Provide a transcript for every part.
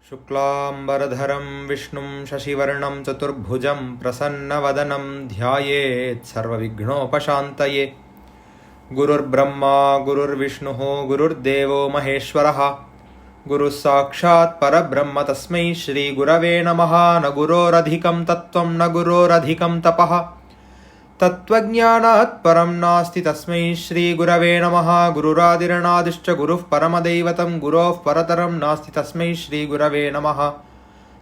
शुक्लाम्बरधरं विष्णुं शशिवर्णं चतुर्भुजं प्रसन्नवदनं ध्यायेत् सर्वविघ्नोपशान्तये। गुरुर्ब्रह्मा गुरुर्विष्णुः गुरुर्देवो महेश्वरः गुरुः साक्षात् परब्रह्म तस्मै श्रीगुरवे नमः। न गुरोरधिकं तत्त्वं न गुरोरधिकं तपः तत्त्वज्ञानात् परं नास्ति तस्मै श्रीगुरवे नमः। गुरुरादिरनादिश्च गुरुः परमदैवतं गुरोः परतरं नास्ति तस्मै श्रीगुरवे नमः।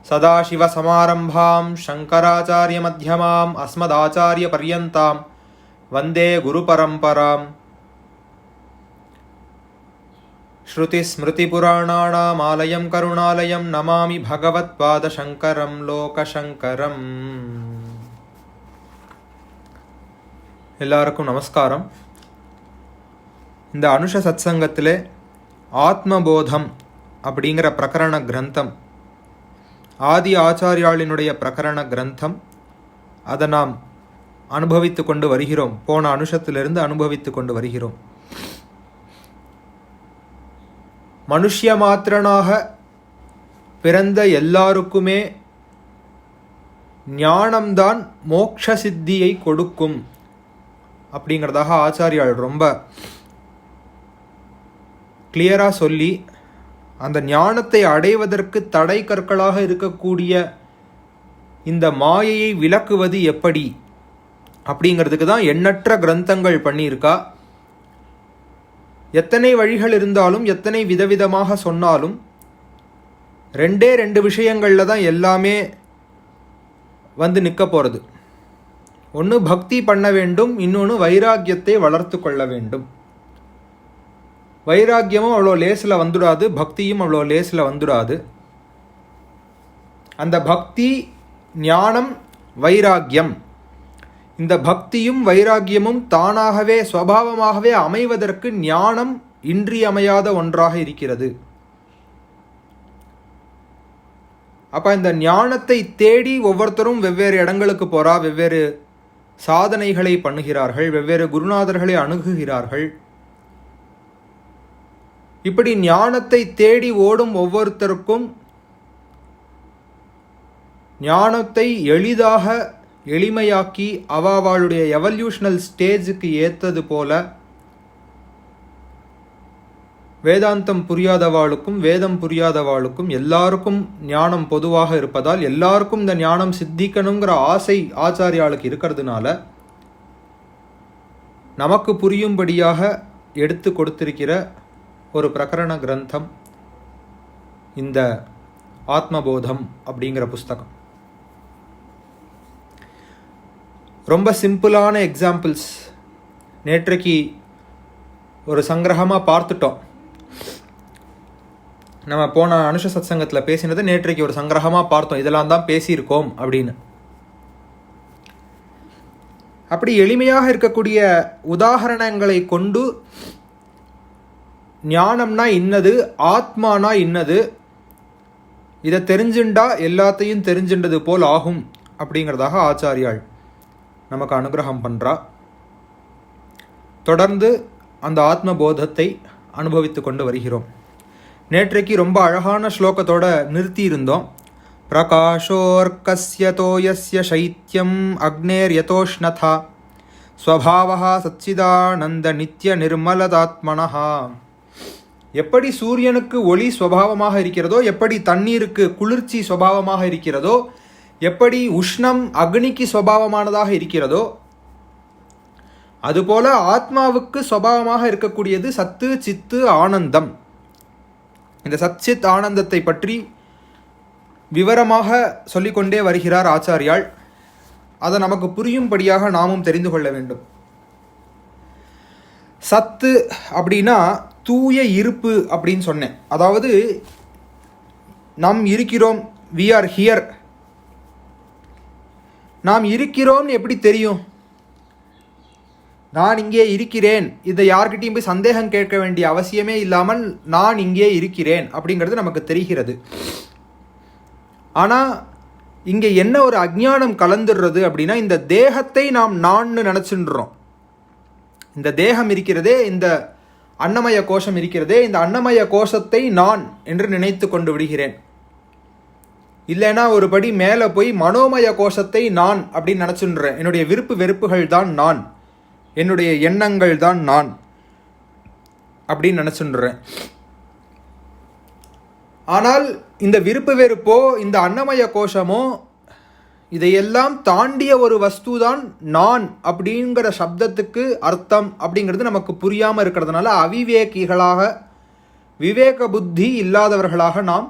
सदाशिवसमारम्भां शङ्कराचार्यमध्यमाम् अस्मदाचार्यपर्यन्तां वन्दे गुरुपरम्पराम्। श्रुतिस्मृतिपुराणानामालयं करुणालयं नमामि भगवत्पादशङ्करं लोकशङ्करम्। எல்லாருக்கும் நமஸ்காரம். இந்த அனுஷ சத்சங்கத்திலே ஆத்மபோதம் அப்படிங்கிற பிரகரண கிரந்தம், ஆதி ஆச்சாரியாளினுடைய பிரகரண கிரந்தம், அதை நாம் அனுபவித்து கொண்டு வருகிறோம். போன அனுஷத்திலிருந்து அனுபவித்து கொண்டு வருகிறோம். மனுஷ்ய மாத்திரனாக பிறந்த எல்லாருக்குமே ஞானம்தான் மோக்ஷ சித்தியை கொடுக்கும் அப்படிங்கிறதாக ஆச்சாரியால் ரொம்ப கிளியராக சொல்லி, அந்த ஞானத்தை அடைவதற்கு தடை கற்களாக இருக்கக்கூடிய இந்த மாயையை விலக்குவது எப்படி அப்படிங்கிறதுக்கு தான் எண்ணற்ற கிரந்தங்கள் பண்ணியிருக்கா. எத்தனை வழிகள் இருந்தாலும், எத்தனை விதவிதமாக சொன்னாலும், ரெண்டு விஷயங்களில் தான் எல்லாமே வந்து நிற்க போகிறது. ஒன்று பக்தி பண்ண வேண்டும், இன்னொன்று வைராக்கியத்தை வளர்த்து கொள்ள வேண்டும். வைராக்கியமும் அவ்வளோ லேசில் வந்துடாது, பக்தியும் அவ்வளோ லேசில் வந்துடாது. அந்த பக்தி, ஞானம், வைராக்கியம், இந்த பக்தியும் வைராக்கியமும் தானாகவே சுவாபாவமாகவே அமைவதற்கு ஞானம் இன்றியமையாத ஒன்றாக இருக்கிறது. அப்போ இந்த ஞானத்தை தேடி ஒவ்வொருத்தரும் வெவ்வேறு இடங்களுக்கு போகிறா, வெவ்வேறு சாதனைகளை பண்ணுகிறார்கள், வெவ்வேறு குருநாதர்களை அணுகுகிறார்கள். இப்படி ஞானத்தை தேடி ஓடும் ஒவ்வொருத்தருக்கும் ஞானத்தை எளிமையாக்கி அவளுடைய எவல்யூஷனல் ஸ்டேஜுக்கு ஏற்றது போல வேதாந்தம் புரியாதவாளுக்கும் வேதம் புரியாதவாளுக்கும் எல்லாருக்கும் ஞானம் பொதுவாக இருப்பதால் எல்லாருக்கும் இந்த ஞானம் சித்திக்கணுங்கிற ஆசை ஆச்சாரியாளுக்கு இருக்கிறதுனால நமக்கு புரியும்படியாக எடுத்து கொடுத்திருக்கிற ஒரு பிரகரண கிரந்தம் இந்த ஆத்மபோதம் அப்படிங்கிற புஸ்தகம். ரொம்ப சிம்பிளான எக்ஸாம்பிள்ஸ் நேற்றைக்கு ஒரு சங்கிரகமாக பார்த்துட்டோம். நம்ம போன அனுஷ சத்சங்கத்தில் பேசினது நேற்றைக்கு ஒரு சங்கிரகமாக பார்த்தோம். இதெல்லாம் தான் பேசியிருக்கோம் அப்படின்னு. அப்படி எளிமையாக இருக்கக்கூடிய உதாரணங்களை கொண்டு ஞானம்னா இன்னது, ஆத்மானா இன்னது, இதை தெரிஞ்சுண்டா எல்லாத்தையும் தெரிஞ்சின்றது போல் ஆகும் அப்படிங்கிறதாக ஆச்சாரியாள் நமக்கு அனுகிரகம் பண்ணுறா. தொடர்ந்து அந்த ஆத்மபோதத்தை அனுபவித்து கொண்டு வருகிறோம். நேற்றைக்கு ரொம்ப அழகான ஸ்லோகத்தோட நிறுத்தி இருந்தோம். பிரகாஷோர்கஸ்ய தோயஸ்ய சைத்யம் அக்னேர் யதோஷ்ணதா ஸ்வபாவஹ சச்சிதானந்த நித்ய நிர்மலதாத்மனஹா. எப்படி சூரியனுக்கு ஒளி ஸ்வபாவமாக இருக்கிறதோ, எப்படி தண்ணீருக்கு குளிர்ச்சி ஸ்வபாவமாக இருக்கிறதோ, எப்படி உஷ்ணம் அக்னிக்கு ஸ்வபாவமானதாக இருக்கிறதோ, அதுபோல ஆத்மாவுக்கு ஸ்வபாவமாக இருக்கக்கூடியது சத்து சித்து ஆனந்தம். இந்த சச்சித் ஆனந்தத்தை பற்றி விவரமாக சொல்லிக்கொண்டே வருகிறார் ஆச்சாரியாள். அதை நமக்கு புரியும்படியாக நாமும் தெரிந்து கொள்ள வேண்டும். சத்து அப்படின்னா தூய இருப்பு அப்படின்னு சொன்னேன். அதாவது நாம் இருக்கிறோம், வி ஆர் ஹியர். நாம் இருக்கிறோம்னு எப்படி தெரியும்? நான் இங்கே இருக்கிறேன், இதை யார்கிட்டையும் போய் சந்தேகம் கேட்க வேண்டிய அவசியமே இல்லாமல் நான் இங்கே இருக்கிறேன் அப்படிங்கிறது நமக்கு தெரிகிறது. ஆனால் இங்கே என்ன ஒரு அஞ்ஞானம் கலந்துடுறது அப்படின்னா, இந்த தேகத்தை நாம் நான் நினச்சின்றோம். இந்த தேகம் இருக்கிறதே, இந்த அன்னமய கோஷம் இருக்கிறதே, இந்த அன்னமய கோஷத்தை நான் என்று நினைத்து கொண்டு விடுகிறேன். இல்லைன்னா ஒரு படி மேலே போய் மனோமய கோஷத்தை நான் அப்படின்னு நினச்சுன்றேன். என்னுடைய விருப்பு வெறுப்புகள் தான் நான், என்னுடைய எண்ணங்கள் தான் நான் அப்படின்னு நினச்சுன்றேன். ஆனால் இந்த விருப்பு வெறுப்போ இந்த அன்னமய கோஷமோ இதையெல்லாம் தாண்டிய ஒரு வஸ்து தான் நான் அப்படிங்கிற சப்தத்துக்கு அர்த்தம் அப்படிங்கிறது நமக்கு புரியாமல் இருக்கிறதுனால அவிவேகிகளாக, விவேக புத்தி இல்லாதவர்களாக நாம்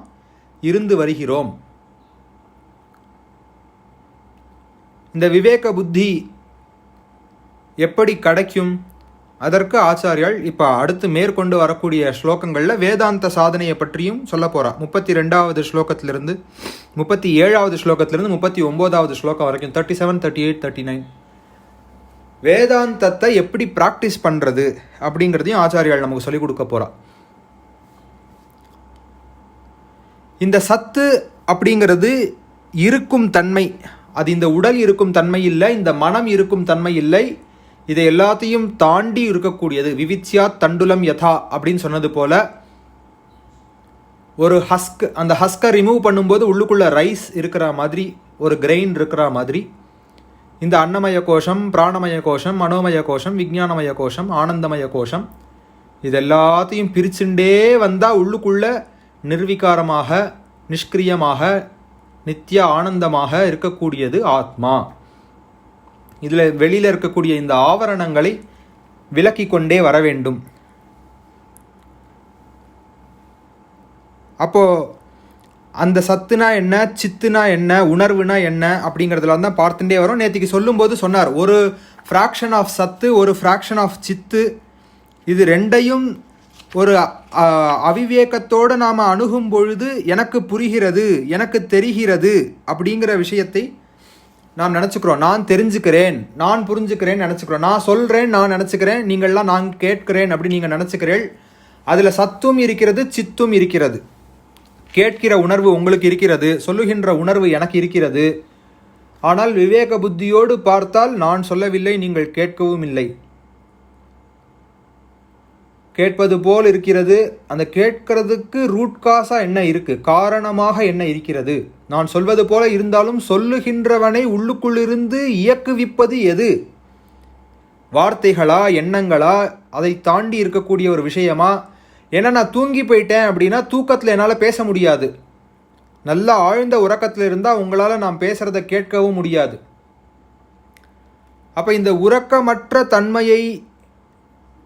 இருந்து வருகிறோம். இந்த விவேக புத்தி எப்படி கிடைக்கும்? அதற்கு ஆச்சாரியால் இப்போ அடுத்து மேற்கொண்டு வரக்கூடிய ஸ்லோகங்களில் வேதாந்த சாதனையை பற்றியும் சொல்ல போகிறா. 32வது ஸ்லோகத்திலிருந்து 37வது ஸ்லோகத்திலிருந்து 39வது ஸ்லோகம் வரைக்கும் 37, 38, 39 வேதாந்தத்தை எப்படி ப்ராக்டிஸ் பண்ணுறது அப்படிங்கிறதையும் ஆச்சாரியால் நமக்கு சொல்லிக் கொடுக்க போகிறா. இந்த சத்து அப்படிங்கிறது இருக்கும் தன்மை, அது இந்த உடல் இருக்கும் தன்மை இல்லை, இந்த மனம் இருக்கும் தன்மை இல்லை, இதை எல்லாத்தையும் தாண்டி இருக்கக்கூடியது. விவித்யா தண்டுலம் யதா அப்படின்னு சொன்னது போல ஒரு ஹஸ்க், அந்த ஹஸ்கை ரிமூவ் பண்ணும்போது உள்ளுக்குள்ள ரைஸ் இருக்கிற மாதிரி, ஒரு கிரெயின் இருக்கிற மாதிரி இந்த அன்னமய கோஷம், பிராணமய கோஷம், மனோமய கோஷம், விஞ்ஞானமய கோஷம், ஆனந்தமய கோஷம் இது எல்லாத்தையும் பிரிச்சுண்டே வந்தால் உள்ளுக்குள்ள நிர்விகாரமாக, நிஷ்கிரியமாக, நித்திய ஆனந்தமாக இருக்கக்கூடியது ஆத்மா. இதில் வெளியில் இருக்கக்கூடிய இந்த ஆவரணங்களை விலக்கி கொண்டே வர வேண்டும். அப்போது அந்த சத்துனா என்ன, சித்துனா என்ன, உணர்வுனா என்ன அப்படிங்கிறதுல தான் பார்த்துட்டே வரும். நேற்றுக்கு சொல்லும்போது சொன்னார், ஒரு ஃப்ராக்ஷன் ஆஃப் சத்து, ஒரு ஃப்ராக்ஷன் ஆஃப் சித்து, இது ரெண்டையும் ஒரு அவிவேகத்தோடு நாம் அணுகும் பொழுது எனக்கு புரிகிறது, எனக்கு தெரிகிறது அப்படிங்கிற விஷயத்தை நாம் நினச்சிக்கிறோம். நான் தெரிஞ்சுக்கிறேன், நான் புரிஞ்சுக்கிறேன் நினச்சிக்கிறோம். நான் சொல்கிறேன், நான் நினச்சிக்கிறேன், நீங்கள்லாம் நான் கேட்கிறேன் அப்படி நீங்கள் நினச்சிக்கிறேன். அதில் சத்தும் இருக்கிறது, சித்தும் இருக்கிறது. கேட்கிற உணர்வு உங்களுக்கு இருக்கிறது, சொல்லுகின்ற உணர்வு எனக்கு இருக்கிறது. ஆனால் விவேக புத்தியோடு பார்த்தால் நான் சொல்லவில்லை, நீங்கள் கேட்கவும் இல்லை. கேட்பது போல் இருக்கிறது. அந்த கேட்கறதுக்கு ரூட் காஸாக என்ன இருக்குது, காரணமாக என்ன இருக்கிறது? நான் சொல்வது போல இருந்தாலும் சொல்லுகின்றவனை உள்ளுக்குள்ளிருந்து இயக்குவிப்பது எது? வார்த்தைகளா, எண்ணங்களா, அதை தாண்டி இருக்கக்கூடிய ஒரு விஷயமா? ஏன்னா நான் தூங்கி போயிட்டேன் அப்படின்னா தூக்கத்தில் என்னால் பேச முடியாது. நல்லா ஆழ்ந்த உறக்கத்தில் இருந்தால் உங்களால் நான் பேசுகிறத கேட்கவும் முடியாது. அப்போ இந்த உறக்கமற்ற தன்மையை,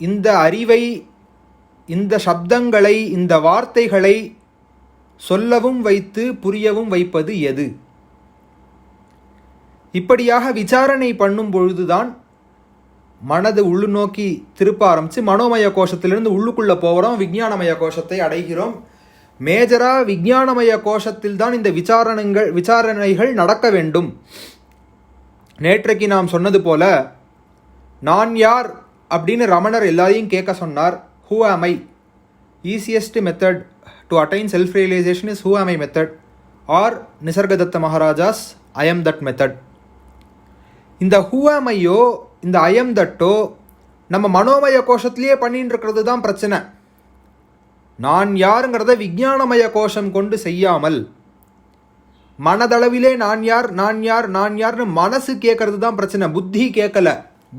இந்த அறிவை, இந்த சப்தங்களை, இந்த வார்த்தைகளை சொல்லவும் வைத்து புரியவும் வைப்பது எது? இப்படியாக விசாரணை பண்ணும் பொழுதுதான் மனது உள்ளு நோக்கி திருப்ப ஆரம்பித்து மனோமய கோஷத்திலிருந்து உள்ளுக்குள்ளே போகிறோம், விஞ்ஞானமய கோஷத்தை அடைகிறோம். மேஜராக விஞ்ஞானமய கோஷத்தில் தான் இந்த விசாரணைகள் நடக்க வேண்டும். நேற்றைக்கு நாம் சொன்னது போல நான் யார் அப்படின்னு ரமணர் எல்லாரையும் கேட்க சொன்னார். Who am I? Easiest method to attain self-realization is who am I method or Nisargadatta Maharaja's I am that method. இந்த who am I-யோ இந்த I am that-ஓ நம்ம மனோமய கோஷத்திலேயே பண்ணிட்டு இருக்கிறது தான் பிரச்சனை. நான் யாருங்கிறத விஞ்ஞானமய கோஷம் கொண்டு செய்யாமல் மனதளவிலே நான் யார், நான் யார், நான் யார்னு மனசு கேட்கறது தான் பிரச்சனை. புத்தி கேட்கல.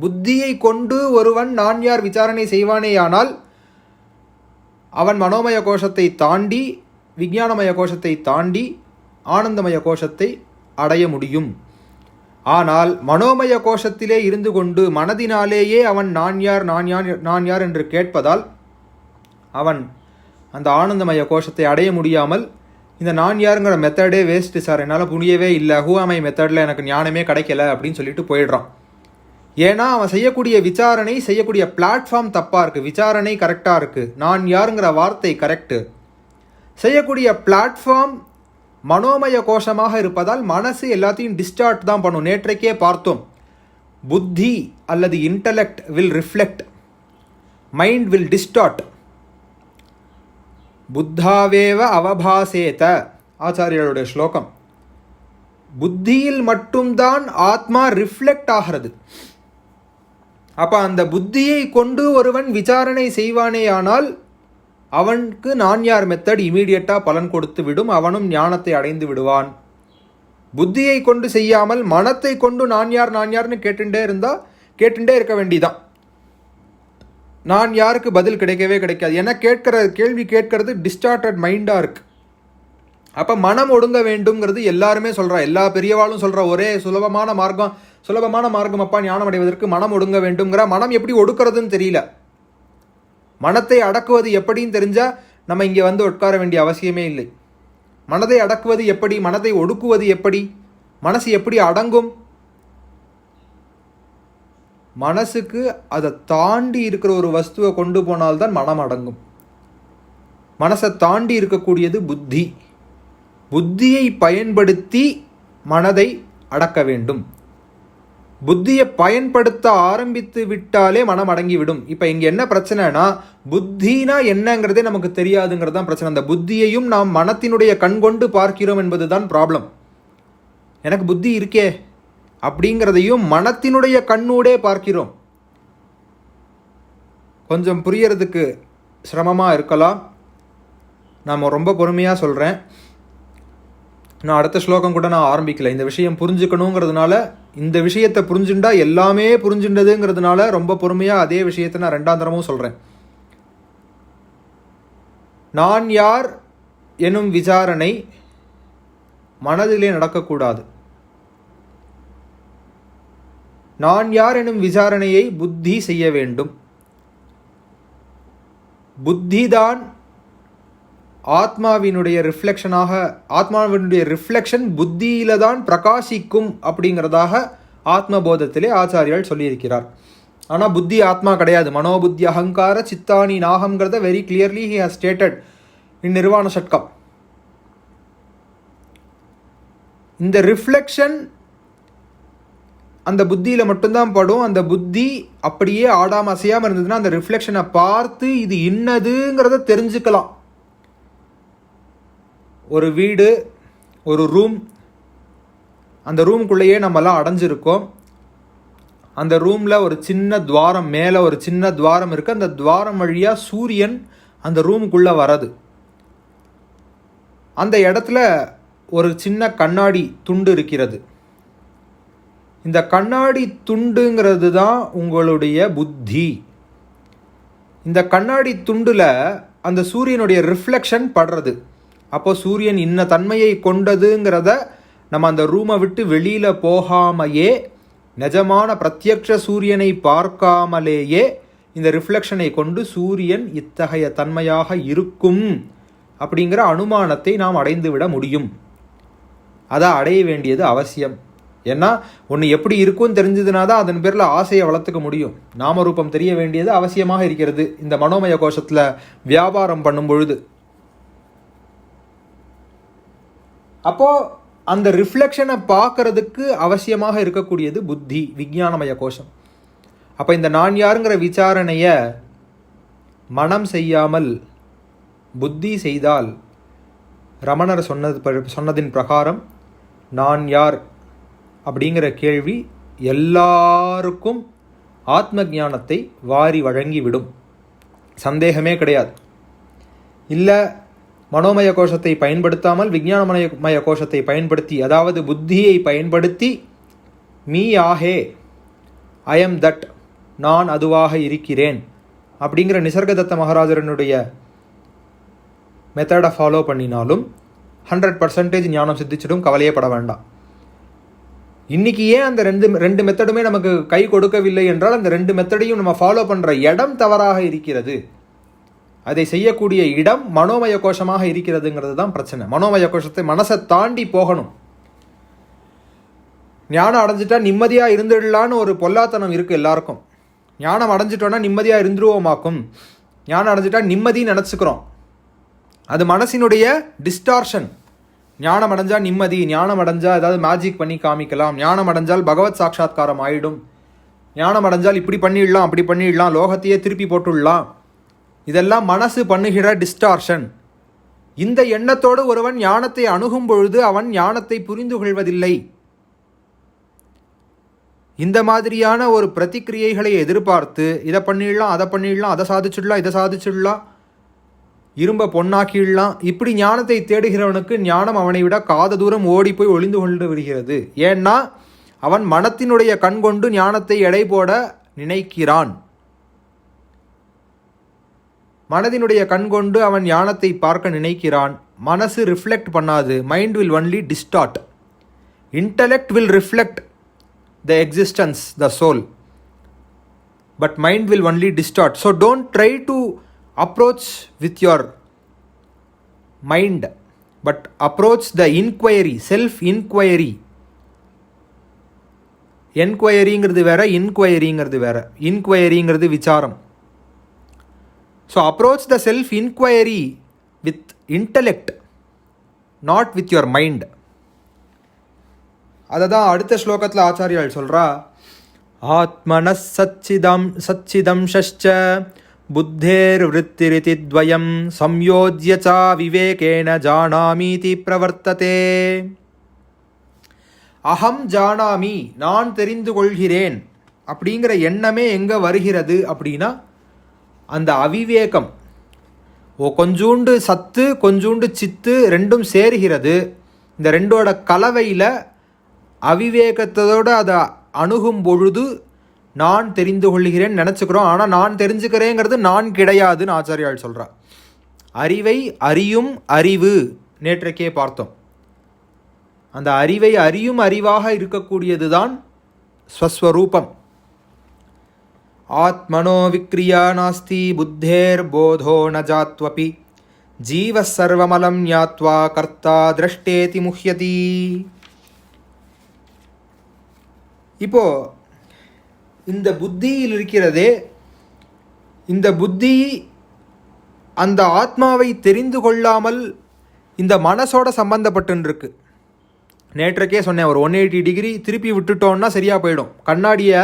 புத்தியை கொண்டு ஒருவன் நான் யார் விசாரணை செய்வானேயானால் அவன் மனோமய கோஷத்தை தாண்டி, விஞ்ஞானமய கோஷத்தை தாண்டி ஆனந்தமய கோஷத்தை அடைய முடியும். ஆனால் மனோமய கோஷத்திலே இருந்து கொண்டு மனதினாலேயே அவன் நான் யார், நான் யார், நான் யார் என்று கேட்பதால் அவன் அந்த ஆனந்தமய கோஷத்தை அடைய முடியாமல் இந்த நான் யாருங்கிற மெத்தடே வேஸ்ட்டு சார், என்னால் புரியவே இல்லை, ஹூஆமை மெத்தடில் எனக்கு ஞானமே கிடைக்கல அப்படின்னு சொல்லிட்டு போயிடுறான். ஏன்னா அவன் செய்யக்கூடிய விசாரணை, செய்யக்கூடிய பிளாட்ஃபார்ம் தப்பாக இருக்குது. விசாரணை கரெக்டாக இருக்குது, நான் யாருங்கிற வார்த்தை கரெக்டு, செய்யக்கூடிய பிளாட்ஃபார்ம் மனோமய கோஷமாக இருப்பதால் மனசு எல்லாத்தையும் டிஸ்டார்ட் தான் பண்ணும். நேற்றைக்கே பார்த்தோம், புத்தி அல்லது intellect will reflect, mind will distort. புத்தாவேவ அவபாசேத ஆச்சாரியர்களுடைய ஸ்லோகம். புத்தியில் மட்டும்தான் ஆத்மா ரிஃப்ளெக்ட் ஆகிறது. அப்போ அந்த புத்தியை கொண்டு ஒருவன் விசாரணை செய்வானேயானால் அவனுக்கு நான் யார் மெத்தட் இமீடியட்டாக பலன் கொடுத்து விடும், அவனும் ஞானத்தை அடைந்து விடுவான். புத்தியை கொண்டு செய்யாமல் மனத்தை கொண்டு நான் யார்னு கேட்டுட்டே இருக்க வேண்டிதான். நான் யாருக்கு பதில் கிடைக்கவே கிடைக்காது. ஏன்னா கேள்வி கேட்கறது டிஸ்டார்டட் மைண்டாக இருக்கு. அப்போ மனம் ஒடுங்க வேண்டும்ங்கிறது எல்லாருமே சொல்கிறா, எல்லா பெரியவாளும் சொல்கிற ஒரே சுலபமான மார்க்கம் அப்பா ஞானம் அடைவதற்கு மனம் ஒடுங்க வேண்டும்ங்கிற. மனம் எப்படி ஒடுக்கிறதுன்னு தெரியல. மனத்தை அடக்குவது எப்படின்னு தெரிஞ்சால் நம்ம இங்கே வந்து உட்கார வேண்டிய அவசியமே இல்லை. மனதை அடக்குவது எப்படி, மனதை ஒடுக்குவது எப்படி, மனசு எப்படி அடங்கும்? மனசுக்கு அதை தாண்டி இருக்கிற ஒரு வஸ்துவை கொண்டு போனால்தான் மனம் அடங்கும். மனசை தாண்டி இருக்கக்கூடியது புத்தி. புத்தியை பயன்படுத்தி மனதை அடக்க வேண்டும். புத்தியை பயன்படுத்த ஆரம்பித்து விட்டாலே மனம் அடங்கிவிடும். இப்போ இங்கே என்ன பிரச்சனைனா, புத்தினா என்னங்கிறதே நமக்கு தெரியாதுங்கிறது தான் பிரச்சனை. அந்த புத்தியையும் நாம் மனத்தினுடைய கண் கொண்டு பார்க்கிறோம் என்பது தான் ப்ராப்ளம். எனக்கு புத்தி இருக்கே அப்படிங்கிறதையும் மனத்தினுடைய கண்ணூடே பார்க்கிறோம். கொஞ்சம் புரியறதுக்கு சிரமமாக இருக்கலாம். நான் ரொம்ப பொறுமையாக சொல்கிறேன். நான் அடுத்த ஸ்லோகம் கூட நான் ஆரம்பிக்கல. இந்த விஷயம் புரிஞ்சுக்கணுங்கிறதுனால, இந்த விஷயத்தை புரிஞ்சுண்டா எல்லாமே புரிஞ்சுண்டதுங்கிறதுனால ரொம்ப பொறுமையாக அதே விஷயத்தை நான் 2ஆம் தரமும் சொல்கிறேன். நான் யார் எனும் விசாரணை மனதிலே நடக்கக்கூடாது. நான் யார் எனும் விசாரணையை புத்தி செய்ய வேண்டும். புத்திதான் ஆத்மாவினுடைய ரிஃப்ளெக்ஷன் புத்தியில தான் பிரகாசிக்கும் அப்படிங்கிறதாக ஆத்மபோதத்திலே ஆச்சாரியால் சொல்லியிருக்கிறார். ஆனால் புத்தி ஆத்மா கிடையாது. மனோபுத்தி அகங்கார சித்தானி நாகம்ங்கிறத very clearly he has stated in Nirvana Shatkam. இந்த ரிஃப்ளெக்ஷன் அந்த புத்தியில் மட்டும்தான் படும். அந்த புத்தி அப்படியே ஆடாமல் அசையாமல் இருந்ததுன்னா அந்த ரிஃப்ளெக்ஷனை பார்த்து இது இன்னதுங்கிறத தெரிஞ்சுக்கலாம். ஒரு வீடு, ஒரு ரூம், அந்த ரூமுக்குள்ளேயே நம்மலாம் அடைஞ்சிருக்கோம். அந்த ரூமில் ஒரு சின்ன துவாரம், மேலே ஒரு சின்ன துவாரம் இருக்குது. அந்த துவாரம் வழியாக சூரியன் அந்த ரூமுக்குள்ளே வரது. அந்த இடத்துல ஒரு சின்ன கண்ணாடி துண்டு இருக்கிறது. இந்த கண்ணாடி துண்டுங்கிறது தான் உங்களுடைய புத்தி. இந்த கண்ணாடி துண்டில் அந்த சூரியனுடைய ரிஃப்ளெக்ஷன் படுறது. அப்போ சூரியன் இன்ன தன்மையை கொண்டதுங்கிறத நம்ம அந்த ரூமை விட்டு வெளியில் போகாமையே, நிஜமான பிரத்யக்ஷ சூரியனை பார்க்காமலேயே இந்த ரிஃப்ளெக்ஷனை கொண்டு சூரியன் இத்தகைய தன்மையாக இருக்கும் அப்படிங்கிற அனுமானத்தை நாம் அடைந்து விட முடியும். அதை அடைய வேண்டியது அவசியம். ஏன்னா ஒன்று எப்படி இருக்கும்னு தெரிஞ்சதுனா தான் அதன் பேரில் ஆசையை வளர்த்துக்க முடியும். நாமரூபம் தெரிய வேண்டியது அவசியமாக இருக்கிறது இந்த மனோமய கோஷத்தில் வியாபாரம் பண்ணும் பொழுது. அப்போது அந்த ரிஃப்ளெக்ஷனை பார்க்கறதுக்கு அவசியமாக இருக்கக்கூடியது புத்தி, விஞ்ஞானமய கோஷம். அப்போ இந்த நான் யாருங்கிற விசாரணையை மனம் செய்யாமல் புத்தி செய்தால், ரமணர் சொன்னதின் பிரகாரம் நான் யார் அப்படிங்கிற கேள்வி எல்லாருக்கும் ஆத்ம ஞானத்தை வாரி வழங்கிவிடும். சந்தேகமே கிடையாது. இல்லை மனோமய கோஷத்தை பயன்படுத்தாமல் விஞ்ஞானமய கோஷத்தை பயன்படுத்தி, அதாவது புத்தியை பயன்படுத்தி மீ ஆஹே, ஐ எம் தட், நான் அதுவாக இருக்கிறேன் அப்படிங்கிற நிசர்கதத்த மகாராஜரனுடைய மெத்தடை ஃபாலோ பண்ணினாலும் 100% ஞானம் சித்திச்சிடும். கவலையே பட வேண்டாம். இன்றைக்கி ஏன் அந்த ரெண்டு மெத்தடுமே நமக்கு கை கொடுக்கவில்லை என்றால், அந்த 2 மெத்தடையும் நம்ம ஃபாலோ பண்ணுற இடம் தவறாக இருக்கிறது. அதை செய்யக்கூடிய இடம் மனோமய கோஷமாக இருக்கிறதுங்கிறது தான் பிரச்சனை. மனோமய கோஷத்தை மனசை தாண்டி போகணும். ஞானம் அடைஞ்சிட்டா நிம்மதியாக இருந்துடலான்னு ஒரு பொல்லாத்தனம் இருக்குது எல்லாருக்கும். ஞானம் அடைஞ்சிட்டோன்னா நிம்மதியாக இருந்துருவோமாக்கும். ஞானம் அடைஞ்சிட்டா நிம்மதின்னு நினச்சிக்கிறோம். அது மனசினுடைய டிஸ்டார்ஷன். ஞானம் அடைஞ்சால் நிம்மதி, ஞானம் அடைஞ்சால் ஏதாவது மேஜிக் பண்ணி காமிக்கலாம், ஞானம் அடைஞ்சால் பகவத் சாட்சா்காரம் ஆயிடும், ஞானம் அடைஞ்சால் இப்படி பண்ணிடலாம் அப்படி பண்ணிடலாம், லோகத்தையே திருப்பி போட்டுடலாம். இதெல்லாம் மனசு பண்ணுகிற டிஸ்டார்ஷன். இந்த எண்ணத்தோடு ஒருவன் ஞானத்தை அணுகும் பொழுது அவன் ஞானத்தை புரிந்து கொள்வதில்லை. இந்த மாதிரியான ஒரு பிரதிக்கிரியைகளை எதிர்பார்த்து இதை பண்ணிடலாம் அதை பண்ணிடலாம், அதை சாதிச்சிடலாம் இதை சாதிச்சிடலாம், இரும்பை பொன்னாக்கிடலாம். இப்படி ஞானத்தை தேடுகிறவனுக்கு ஞானம் அவனை விட காத தூரம் ஓடி போய் ஒளிந்து கொண்டு வருகிறது. ஏன்னா அவன் மனத்தினுடைய கண் கொண்டு ஞானத்தை எடை போட நினைக்கிறான். மனதினுடைய கண் கொண்டு அவன் ஞானத்தை பார்க்க நினைக்கிறான். மனசு ரிஃப்ளெக்ட் பண்ணாது. Mind will only distort. Intellect will reflect the existence, the soul, but mind will only distort. So don't try to approach with your mind, but approach the inquiry, self inquiry. என்கொயரிங்கிறது வேற, இன்கொயரிங்கிறது வேற. இன்கொயரிங்கிறது விசாரம். So approach the self inquiry with intellect, not with your mind. அதை தான் அடுத்த ஸ்லோகத்தில் ஆச்சாரியால் சொல்கிறா. ஆத்மனஸ் சச்சிதம்சச்ச புத்தேர் விருத்திரிதி த்வயம் சம்யோஜ்ய ச விவேகேன ஜானாமீதி பிரவர்த்ததே. அகம் ஜானாமி, நான் தெரிந்து கொள்கிறேன் அப்படிங்கிற எண்ணமே எங்கே வருகிறது அப்படின்னா அந்த அவிவேகம். கொஞ்சூண்டு சத்து கொஞ்சூண்டு சித்து ரெண்டும் சேருகிறது. இந்த ரெண்டோட கலவையில் அவிவேகத்தோடு அதை அணுகும் பொழுது நான் தெரிந்து கொள்கிறேன் நினச்சிக்கிறோம். ஆனால் நான் தெரிஞ்சுக்கிறேங்கிறது நான் கிடையாதுன்னு ஆச்சாரியால் சொல்கிறார். அறிவை அறியும் அறிவு நேற்றைக்கே பார்த்தோம். அந்த அறிவை அறியும் அறிவாக இருக்கக்கூடியது தான் ஸ்வஸ்வரூபம். ஆத்மனோ விக்ரியா நாஸ்தி புத்தேர் போதோ ந ஜாத்வபி ஜீவ சர்வமலம் ஞாத்வா கர்த்தா திரஷ்டேதி முஹ்யதி. இப்போ இந்த புத்தியில் இருக்கிறதே, இந்த புத்தி அந்த ஆத்மாவை தெரிந்து கொள்ளாமல் இந்த மனசோட சம்பந்தப்பட்டுருக்கு. நேற்றைக்கே சொன்னேன், ஒரு 180 டிகிரி திருப்பி விட்டுட்டோன்னா சரியாக போயிடும். கண்ணாடியை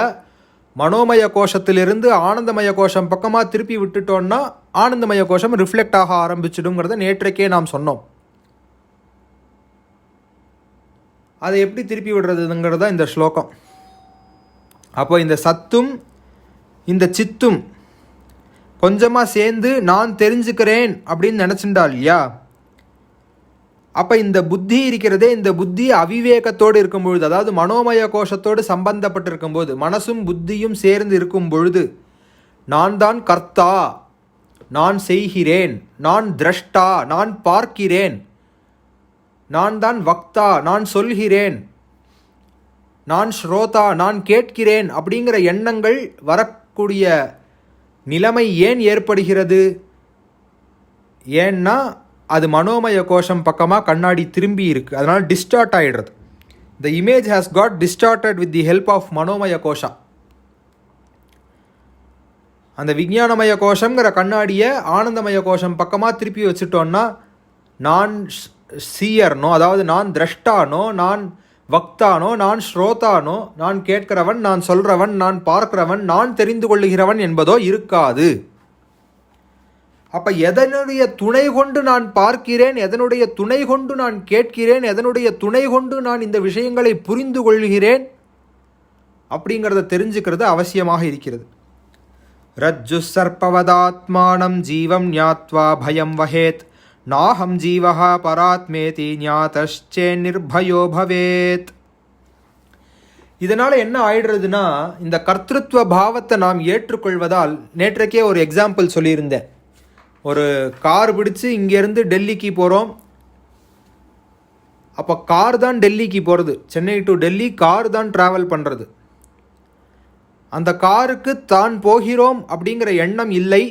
மனோமய கோஷத்திலிருந்து ஆனந்தமய கோஷம் பக்கமாக திருப்பி விட்டுட்டோன்னா ஆனந்தமய கோஷம் ரிஃப்ளெக்ட் ஆக ஆரம்பிச்சிடுங்கிறத நேற்றைக்கே நாம் சொன்னோம். அதை எப்படி திருப்பி விடுறதுங்கிறது தான் இந்த ஸ்லோகம். அப்போ இந்த சத்தும் இந்த சித்தும் கொஞ்சமாக சேர்ந்து நான் தெரிஞ்சுக்கிறேன் அப்படின்னு நினச்சிண்டா இல்லையா? அப்போ இந்த புத்தி இருக்கிறதே, இந்த புத்தி அவிவேகத்தோடு இருக்கும் பொழுது, அதாவது மனோமய கோஷத்தோடு சம்பந்தப்பட்டு இருக்கும்போது, மனசும் புத்தியும் சேர்ந்து இருக்கும் பொழுது நான் தான் கர்த்தா, நான் செய்கிறேன், நான் திரஷ்டா, நான் பார்க்கிறேன், நான் தான் வக்தா, நான் சொல்கிறேன், நான் ஸ்ரோதா, நான் கேட்கிறேன் அப்படிங்கிற எண்ணங்கள் வரக்கூடிய நிலைமை ஏன் ஏற்படுகிறது? ஏன்னா அது மனோமய கோஷம் பக்கமாக கண்ணாடி திரும்பி இருக்குது. அதனால் டிஸ்டார்ட் ஆகிடுறது. The image has got distorted with the help of Manomaya kosham. அந்த விஞ்ஞானமய கோஷங்கிற கண்ணாடியை ஆனந்தமய கோஷம் பக்கமாக திருப்பி வச்சுட்டோன்னா நான் சீயர்னோ, அதாவது நான் திரஷ்டானோ, நான் வக்தானோ, நான் ஸ்ரோதானோ, நான் கேட்கிறவன், நான் சொல்கிறவன், நான் பார்க்கிறவன், நான் தெரிந்து கொள்ளுகிறவன் என்பதோ இருக்காது. அப்போ எதனுடைய துணை கொண்டு நான் பார்க்கிறேன், எதனுடைய துணை கொண்டு நான் கேட்கிறேன், எதனுடைய துணை கொண்டு நான் இந்த விஷயங்களை புரிந்து கொள்கிறேன் அப்படிங்கிறத தெரிஞ்சுக்கிறது அவசியமாக இருக்கிறது. ரஜ்ஜு சர்ப்பவதாத்மானம் ஜீவம் ஞாத்வா பயம் வஹேத் நாஹம் ஜீவஹா பராத்மேதி ஞாதஷ்சே நிர்பயோ பவேத். இதனால் என்ன ஆயிடுறதுன்னா, இந்த கர்த்திருவ பாவத்தை நாம் ஏற்றுக்கொள்வதால், நேற்றைக்கே ஒரு எக்ஸாம்பிள் சொல்லியிருந்தேன். ஒரு கார் பிடிச்சி இங்கேருந்து டெல்லிக்கு போகிறோம். அப்போ கார் தான் டெல்லிக்கு போகிறது. சென்னை டு டெல்லி கார் தான் ட்ராவல் பண்ணுறது. அந்த காருக்கு தான் போகிறோம் அப்படிங்கிற எண்ணம் இல்லை.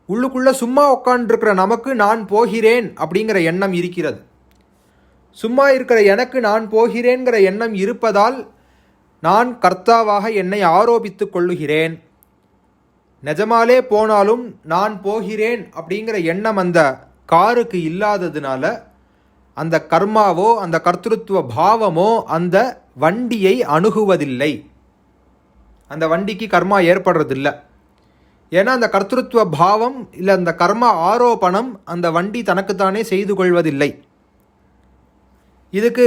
உள்ளுக்குள்ளே சும்மா உட்காண்டிருக்கிற நமக்கு நான் போகிறேன் அப்படிங்கிற எண்ணம் இருக்கிறது. சும்மா இருக்கிற எனக்கு நான் போகிறேங்கிற எண்ணம் இருப்பதால் நான் கர்த்தாவாக என்னை ஆரோபித்து கொள்ளுகிறேன். நிஜமாலே போனாலும் நான் போகிறேன் அப்படிங்கிற எண்ணம் அந்த காருக்கு இல்லாததுனால அந்த கர்மாவோ அந்த கர்த்திருவ பாவமோ அந்த வண்டியை அணுகுவதில்லை. அந்த வண்டிக்கு கர்மா ஏற்படுறதில்லை. ஏன்னா அந்த கர்த்திருவ பாவம் இல்லை அந்த கர்ம ஆரோபணம் அந்த வண்டி தனக்குத்தானே செய்து கொள்வதில்லை. இதுக்கு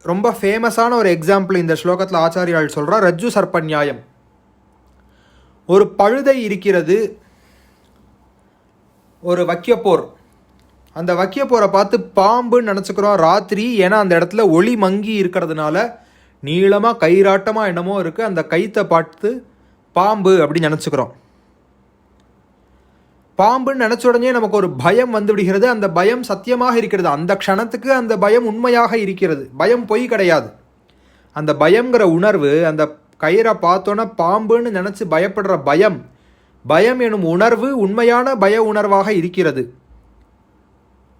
ரொம்ப ஃபேமஸான ஒரு எக்ஸாம்பிள் இந்த ஸ்லோகத்தில் ஆச்சாரியால் சொல்கிறார். ரஜ்ஜு சர்ப்ப நியாயம். ஒரு பழுதை இருக்கிறது. ஒரு வக்கியப்போர். அந்த வக்கியப்போரை பார்த்து பாம்புன்னு நினச்சிக்கிறோம் ராத்திரி. ஏன்னா அந்த இடத்துல ஒளி மங்கி இருக்கிறதுனால நீளமாக கயிறாட்டமாக என்னமோ இருக்குது. அந்த கயித்தை பார்த்து பாம்பு அப்படின்னு நினச்சிக்கிறோம். பாம்புன்னு நினச்ச உடனே நமக்கு ஒரு பயம் வந்து விடுகிறது. அந்த பயம் சத்தியமாக இருக்கிறது. அந்த க்ஷணத்துக்கு அந்த பயம் உண்மையாக இருக்கிறது. பயம் பொய் கிடையாது. அந்த பயங்கிற உணர்வு, அந்த கயிறை பார்த்தோன்னா பாம்புன்னு நினச்சி பயப்படுற பயம், பயம் எனும் உணர்வு உண்மையான பய உணர்வாக இருக்கிறது.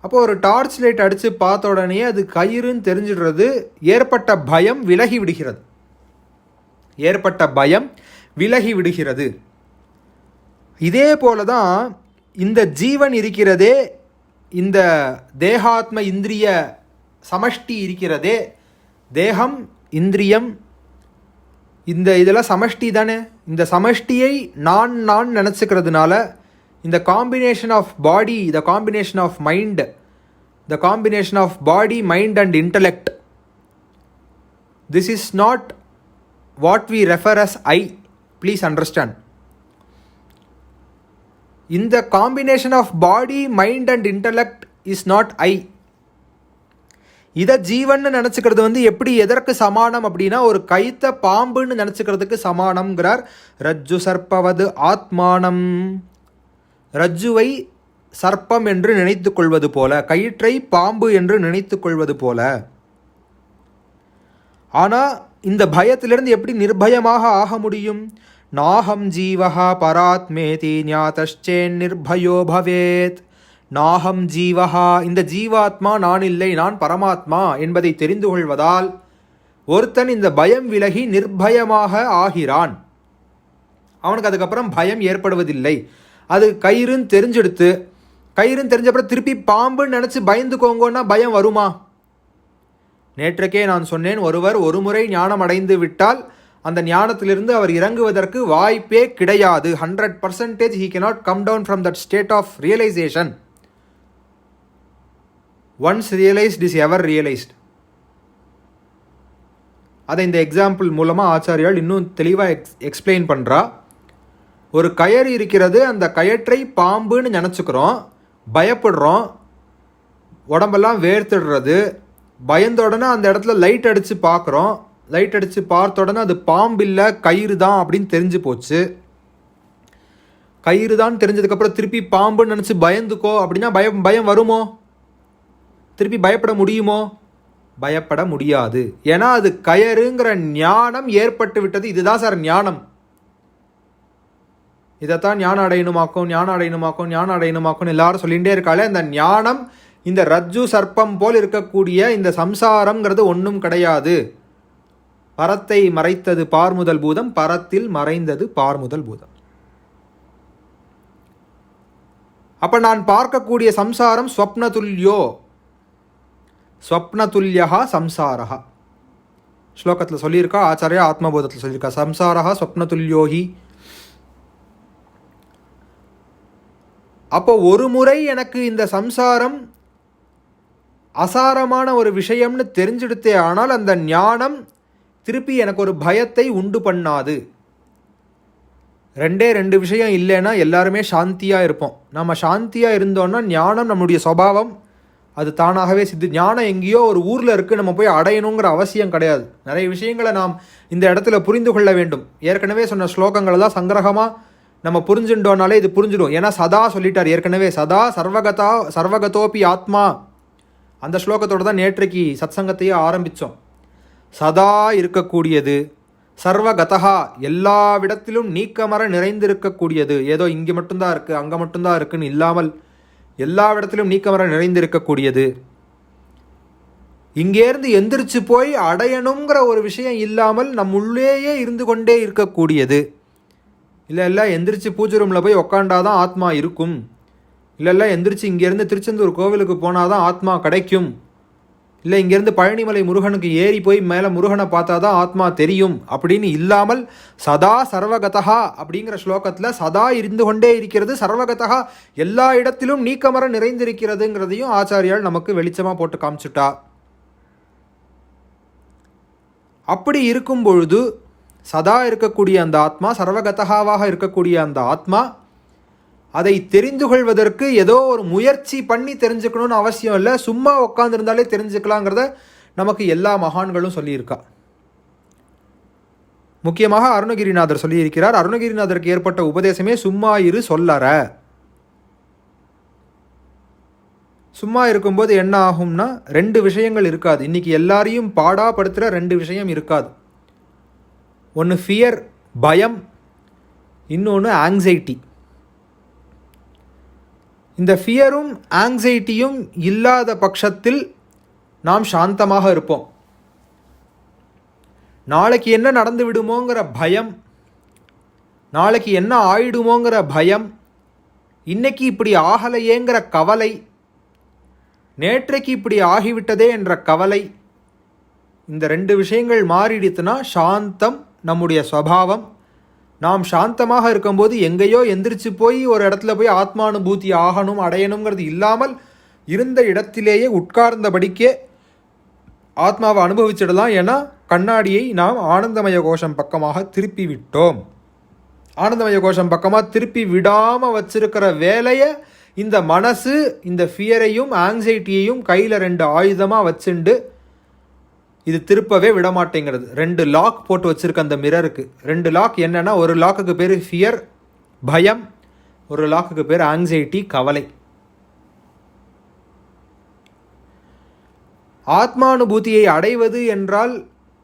அப்போது ஒரு டார்ச் லைட் அடித்து பார்த்த உடனே அது கயிறுன்னு தெரிஞ்சிடுறது. ஏற்பட்ட பயம் விலகி விடுகிறது. ஏற்பட்ட பயம் விலகி விடுகிறது. இதே போல தான் இந்த ஜீவன் இருக்கிறதே, இந்த தேகாத்ம இந்திரிய சமஷ்டி இருக்கிறதே, தேகம் இந்திரியம் இந்த இதெல்லாம் சமஷ்டி தானே. இந்த சமஷ்டியை நான் நான் நினச்சிக்கிறதுனால இந்த combination of body, the combination of mind, the combination of body mind and intellect, this is not what we refer as I. Please understand. இந்த combination of body mind and intellect is not I. இதை ஜீவன்னு நினச்சிக்கிறது வந்து எப்படி, எதற்கு சமானம் அப்படின்னா ஒரு கயித்தை பாம்புன்னு நினச்சிக்கிறதுக்கு சமானம்ங்கிறார். ரஜ்ஜு சர்ப்பவது ஆத்மானம். ரஜ்ஜுவை சர்ப்பம் என்று நினைத்து கொள்வது போல, கயிற்றை பாம்பு என்று நினைத்து கொள்வது போல. ஆனால் இந்த பயத்திலிருந்து எப்படி நிர்பயமாக ஆக முடியும்? நாஹம் ஜீவஹா பராத்மேதி ஞாதச்சேன் நிர்பயோ பவேத். நாஹம் ஜீவஹா, இந்த ஜீவாத்மா நான் இல்லை, நான் பரமாத்மா என்பதை தெரிந்து கொள்வதால் ஒருத்தன் இந்த பயம் விலகி நிர்பயமாக ஆகிறான். அவனுக்கு அதுக்கப்புறம் பயம் ஏற்படுவதில்லை. அது கயிறுன்னு தெரிஞ்செடுத்து, கயிறுன்னு தெரிஞ்சப்பறம் திருப்பி பாம்புன்னு நினச்சி பயந்துக்கோங்கன்னா பயம் வருமா? நேற்றைக்கே நான் சொன்னேன், ஒருவர் ஒரு முறை ஞானம் அடைந்து விட்டால் அந்த ஞானத்திலிருந்து அவர் இறங்குவதற்கு வாய்ப்பே கிடையாது. 100% he cannot come down from that state of realization. Once realized is ever realized. அதை இந்த எக்ஸாம்பிள் மூலமாக ஆச்சாரியால் இன்னும் தெளிவாக எக்ஸ்பிளைன் பண்ணுறா. ஒரு கயிறு இருக்கிறது, அந்த கயிற்றை பாம்புன்னு நினச்சிக்கிறோம், பயப்படுறோம், உடம்பெல்லாம் வேர்த்துடுறது. பயந்த உடனே அந்த இடத்துல லைட் அடித்து பார்க்குறோம். லைட் அடித்து பார்த்த உடனே அது பாம்பு இல்லை, கயிறு தான் அப்படின்னு தெரிஞ்சு போச்சு. கயிறு தான் தெரிஞ்சதுக்கப்புறம் திருப்பி பாம்புன்னு நினச்சி பயந்துக்கோ அப்படின்னா பயம் வருமோ? திருப்பி பயப்பட முடியுமோ? பயப்பட முடியாது. ஏன்னா அது கயறுங்கிற ஞானம் ஏற்பட்டு விட்டது. இதுதான் சார் ஞானம். இதைத்தான் ஞானம் அடையணுமாக்கும், ஞானம் அடையணுமாக்கும், ஞானம் அடையணுமாக்கும் எல்லாரும் சொல்லிகிட்டே இருக்காளே. அந்த ஞானம் இந்த ரஜ்ஜு சர்ப்பம் போல் இருக்கக்கூடிய இந்த சம்சாரம்ங்கிறது ஒன்றும் கிடையாது. பரத்தை மறைத்தது பார்முதல் பூதம், பரத்தில் மறைந்தது பார்முதல் பூதம். அப்ப நான் பார்க்கக்கூடிய சம்சாரம் ஸ்வப்னதுல்யோ, ஸ்வப்னதுல்யா சம்சாரா. ஸ்லோகத்தில் சொல்லியிருக்கா ஆச்சாரியா, ஆத்மபோதத்தில் சொல்லியிருக்கா சம்சாரா ஸ்வப்னதுல்யோஹி. அப்போ ஒரு முறை எனக்கு இந்த சம்சாரம் அசாரமான ஒரு விஷயம்னு தெரிஞ்சுடுத்தே ஆனால் அந்த ஞானம் திருப்பி எனக்கு ஒரு பயத்தை உண்டு பண்ணாது. ரெண்டு விஷயம் இல்லைன்னா எல்லாருமே சாந்தியாக இருப்போம். நம்ம சாந்தியாக இருந்தோன்னா ஞானம் நம்முடைய சுபாவம் அது தானாகவே ஞானம் எங்கேயோ ஒரு ஊரில் இருக்குது, நம்ம போய் அடையணுங்கிற அவசியம் கிடையாது. நிறைய விஷயங்களை நாம் இந்த இடத்துல புரிந்து கொள்ள வேண்டும். ஏற்கனவே சொன்ன ஸ்லோகங்களை தான் சங்கிரகமாக நம்ம புரிஞ்சுட்டோனாலே இது புரிஞ்சிடும். ஏன்னா சதா சொல்லிட்டார் ஏற்கனவே, சதா சர்வகதோபி ஆத்மா. அந்த ஸ்லோகத்தோடு தான் நேற்றைக்கு சத்சங்கத்தையே ஆரம்பித்தோம். சதா இருக்கக்கூடியது, சர்வகதா எல்லாவிடத்திலும் நீக்கமர நிறைந்திருக்கக்கூடியது. ஏதோ இங்கே மட்டும்தான் இருக்குது அங்கே மட்டும்தான் இருக்குன்னு இல்லாமல் எல்லாவிடத்திலும் நீக்கமர நிறைந்திருக்கக்கூடியது. இங்கேருந்து எந்திரிச்சு போய் அடையணுங்கிற ஒரு விஷயம் இல்லாமல் நம் உள்ளேயே இருந்து கொண்டே இருக்கக்கூடியது. இல்லை எந்திரிச்சு பூஜை ரூமில் போய் உக்காண்டாதான் ஆத்மா இருக்கும். இல்லை எந்திரிச்சு இங்கேருந்து திருச்செந்தூர் கோவிலுக்கு போனால் தான் ஆத்மா கிடைக்கும். இல்லை இங்கேருந்து பழனிமலை முருகனுக்கு ஏறி போய் மேலே முருகனை பார்த்தா தான் ஆத்மா தெரியும் அப்படின்னு இல்லாமல் சதா சர்வகதா அப்படிங்கிற ஸ்லோகத்தில் சதா இருந்து கொண்டே இருக்கிறது, சர்வகதா எல்லா இடத்திலும் நீக்கமர நிறைந்திருக்கிறதுங்கிறதையும் ஆச்சாரியால் நமக்கு வெளிச்சமாக போட்டு காமிச்சுட்டா. அப்படி இருக்கும் பொழுது சதா இருக்கக்கூடிய அந்த ஆத்மா, சர்வகதாவாக இருக்கக்கூடிய அந்த ஆத்மா அதை தெரிந்து கொள்வதற்கு ஏதோ ஒரு முயற்சி பண்ணி தெரிஞ்சுக்கணும்னு அவசியம் இல்லை, சும்மா உட்காந்துருந்தாலே தெரிஞ்சுக்கலாங்கிறத நமக்கு எல்லா மகான்களும் சொல்லியிருக்கா. முக்கியமாக அருணகிரிநாதர் சொல்லியிருக்கிறார். அருணகிரிநாதருக்கு ஏற்பட்ட உபதேசமே சும்மா இரு சொல்லற. சும்மா இருக்கும்போது என்ன ஆகும்னா 2 விஷயங்கள் இருக்காது. இன்னைக்கு எல்லாரையும் பாடாப்படுத்துகிற 2 விஷயம் இருக்காது. ஒன்று ஃபியர், பயம், இன்னொன்று ஆங்ஸைட்டி. இந்த ஃபியரும் ஆங்ஸைட்டியும் இல்லாத பட்சத்தில் நாம் சாந்தமாக இருப்போம். நாளைக்கு என்ன நடந்து விடுமோங்கிற பயம், நாளைக்கு என்ன ஆயிடுமோங்கிற பயம், இன்னைக்கு இப்படி ஆகலையேங்கிற கவலை, நேற்றைக்கு இப்படி ஆகிவிட்டதே என்ற கவலை, இந்த 2 விஷயங்கள் மாறிடுத்துனா சாந்தம் நம்முடைய சுபாவம். நாம் சாந்தமாக இருக்கும்போது எங்கேயோ எந்திரிச்சு போய் ஒரு இடத்துல போய் ஆத்மானுபூதி ஆகணும் அடையணுங்கிறது இல்லாமல் இருந்த இடத்திலேயே உட்கார்ந்தபடிக்கே ஆத்மாவை அனுபவிச்சிடலாம். ஏன்னா கண்ணாடியை நாம் ஆனந்தமய கோஷம் பக்கமாக திருப்பி விட்டோம். ஆனந்தமய கோஷம் பக்கமாக திருப்பி விடாமல் வச்சிருக்கிற வேலையை இந்த மனசு இந்த ஃபியரையும் ஆங்ஸைட்டியையும் கையில் 2 ஆயுதமாக வச்சுண்டு இது திருப்பவே விடமாட்டேங்கிறது. 2 லாக் போட்டு வச்சுருக்க அந்த மிரருக்கு. 2 லாக் என்னென்னா, ஒரு லாக்குக்கு பேர் ஃபியர், பயம், ஒரு லாக்குக்கு பேர் ஆங்ஸைட்டி, கவலை. ஆத்மானுபூதியை அடைவது என்றால்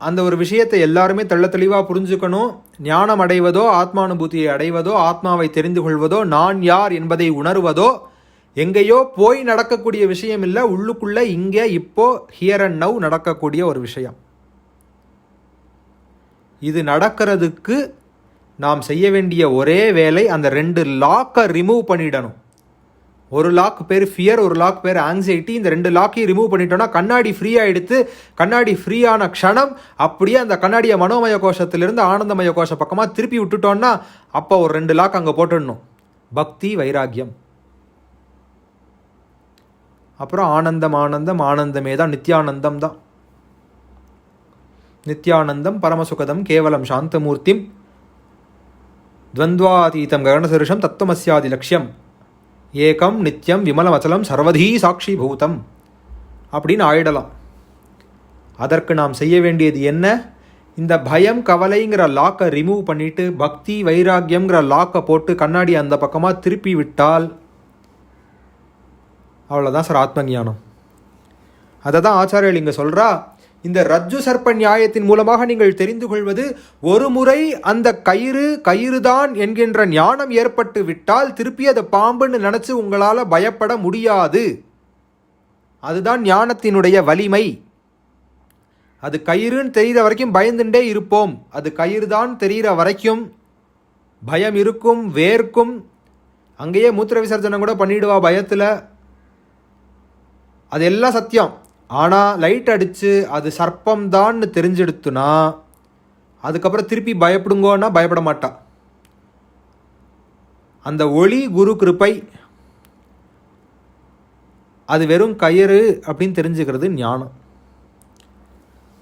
அந்த ஒரு விஷயத்தை எல்லாருமே தெள்ள தெளிவாக புரிஞ்சுக்கணும். ஞானம் அடைவதோ, ஆத்மானுபூதியை அடைவதோ, ஆத்மாவை தெரிந்து கொள்வதோ, நான் யார் என்பதை உணர்வதோ எங்கேயோ போய் நடக்கக்கூடிய விஷயம் இல்லை, உள்ளுக்குள்ளே இங்கே இப்போ ஹியர் அண்ட் நவ் நடக்கக்கூடிய ஒரு விஷயம். இது நடக்கிறதுக்கு நாம் செய்ய வேண்டிய ஒரே வேலை அந்த 2 லாக்கை ரிமூவ் பண்ணிடணும். ஒரு லாக் பேர் ஃபியர், ஒரு லாக் பேர் ஆங்ஸைட்டி. இந்த 2 லாக்கையும் ரிமூவ் பண்ணிட்டோம்னா கண்ணாடி ஃப்ரீயாக எடுத்து, கண்ணாடி ஃப்ரீயான க்ஷணம் அப்படியே அந்த கண்ணாடியை மனோமய கோஷத்திலிருந்து ஆனந்தமய கோஷ பக்கமாக திருப்பி விட்டுட்டோம்னா அப்போ ஒரு 2 லாக் அங்கே போட்டுடணும். பக்தி, வைராக்கியம், அப்புறம் ஆனந்தம். ஆனந்தம் ஆனந்தமே தான், நித்யானந்தம் தான். நித்யானந்தம் பரமசுகதம் கேவலம் சாந்தமூர்த்திம் துவந்த்வாதீதம் ககனசருஷம் தத்துவமஸ்யாதி லட்சியம் ஏகம் நித்யம் விமலமச்சலம் சர்வதீ சாட்சி பூதம் அப்படின்னு ஆயிடலாம். அதற்கு நாம் செய்ய வேண்டியது என்ன? இந்த பயம், கவலைங்கிற லாக்கை ரிமூவ் பண்ணிவிட்டு பக்தி, வைராக்கியங்கிற லாக்கை போட்டு கண்ணாடி அந்த பக்கமாக திருப்பி விட்டால் அவ்வளோதான் சார் ஆத்ம ஞானம். அதை தான் ஆச்சாரியர் இங்கே சொல்கிறா. இந்த ரஜ்ஜு சர்ப்ப நியாயத்தின் மூலமாக நீங்கள் தெரிந்து கொள்வது, ஒரு முறை அந்த கயிறு தான் என்கின்ற ஞானம் ஏற்பட்டு விட்டால் திருப்பி அதை பாம்புன்னு நினச்சி உங்களால் பயப்பட முடியாது. அதுதான் ஞானத்தினுடைய வலிமை. அது கயிறுன்னு தெரிகிற வரைக்கும் பயந்துட்டே இருப்போம். அது கயிறு தான் தெரிகிற வரைக்கும் பயம் இருக்கும், வேர்க்கும். அங்கேயே மூத்திர விசர்ஜனம் கூட பண்ணிடுவா பயத்தில். அது எல்லாம் சத்தியம். ஆனால் லைட் அடித்து அது சர்ப்பம் தான்னு தெரிஞ்செடுத்துனா அதுக்கப்புறம் திருப்பி பயப்படுங்கோன்னா பயப்பட மாட்டா. அந்த ஒளி குரு கிருப்பை, அது வெறும் கயிறு அப்படின்னு தெரிஞ்சுக்கிறது ஞானம்.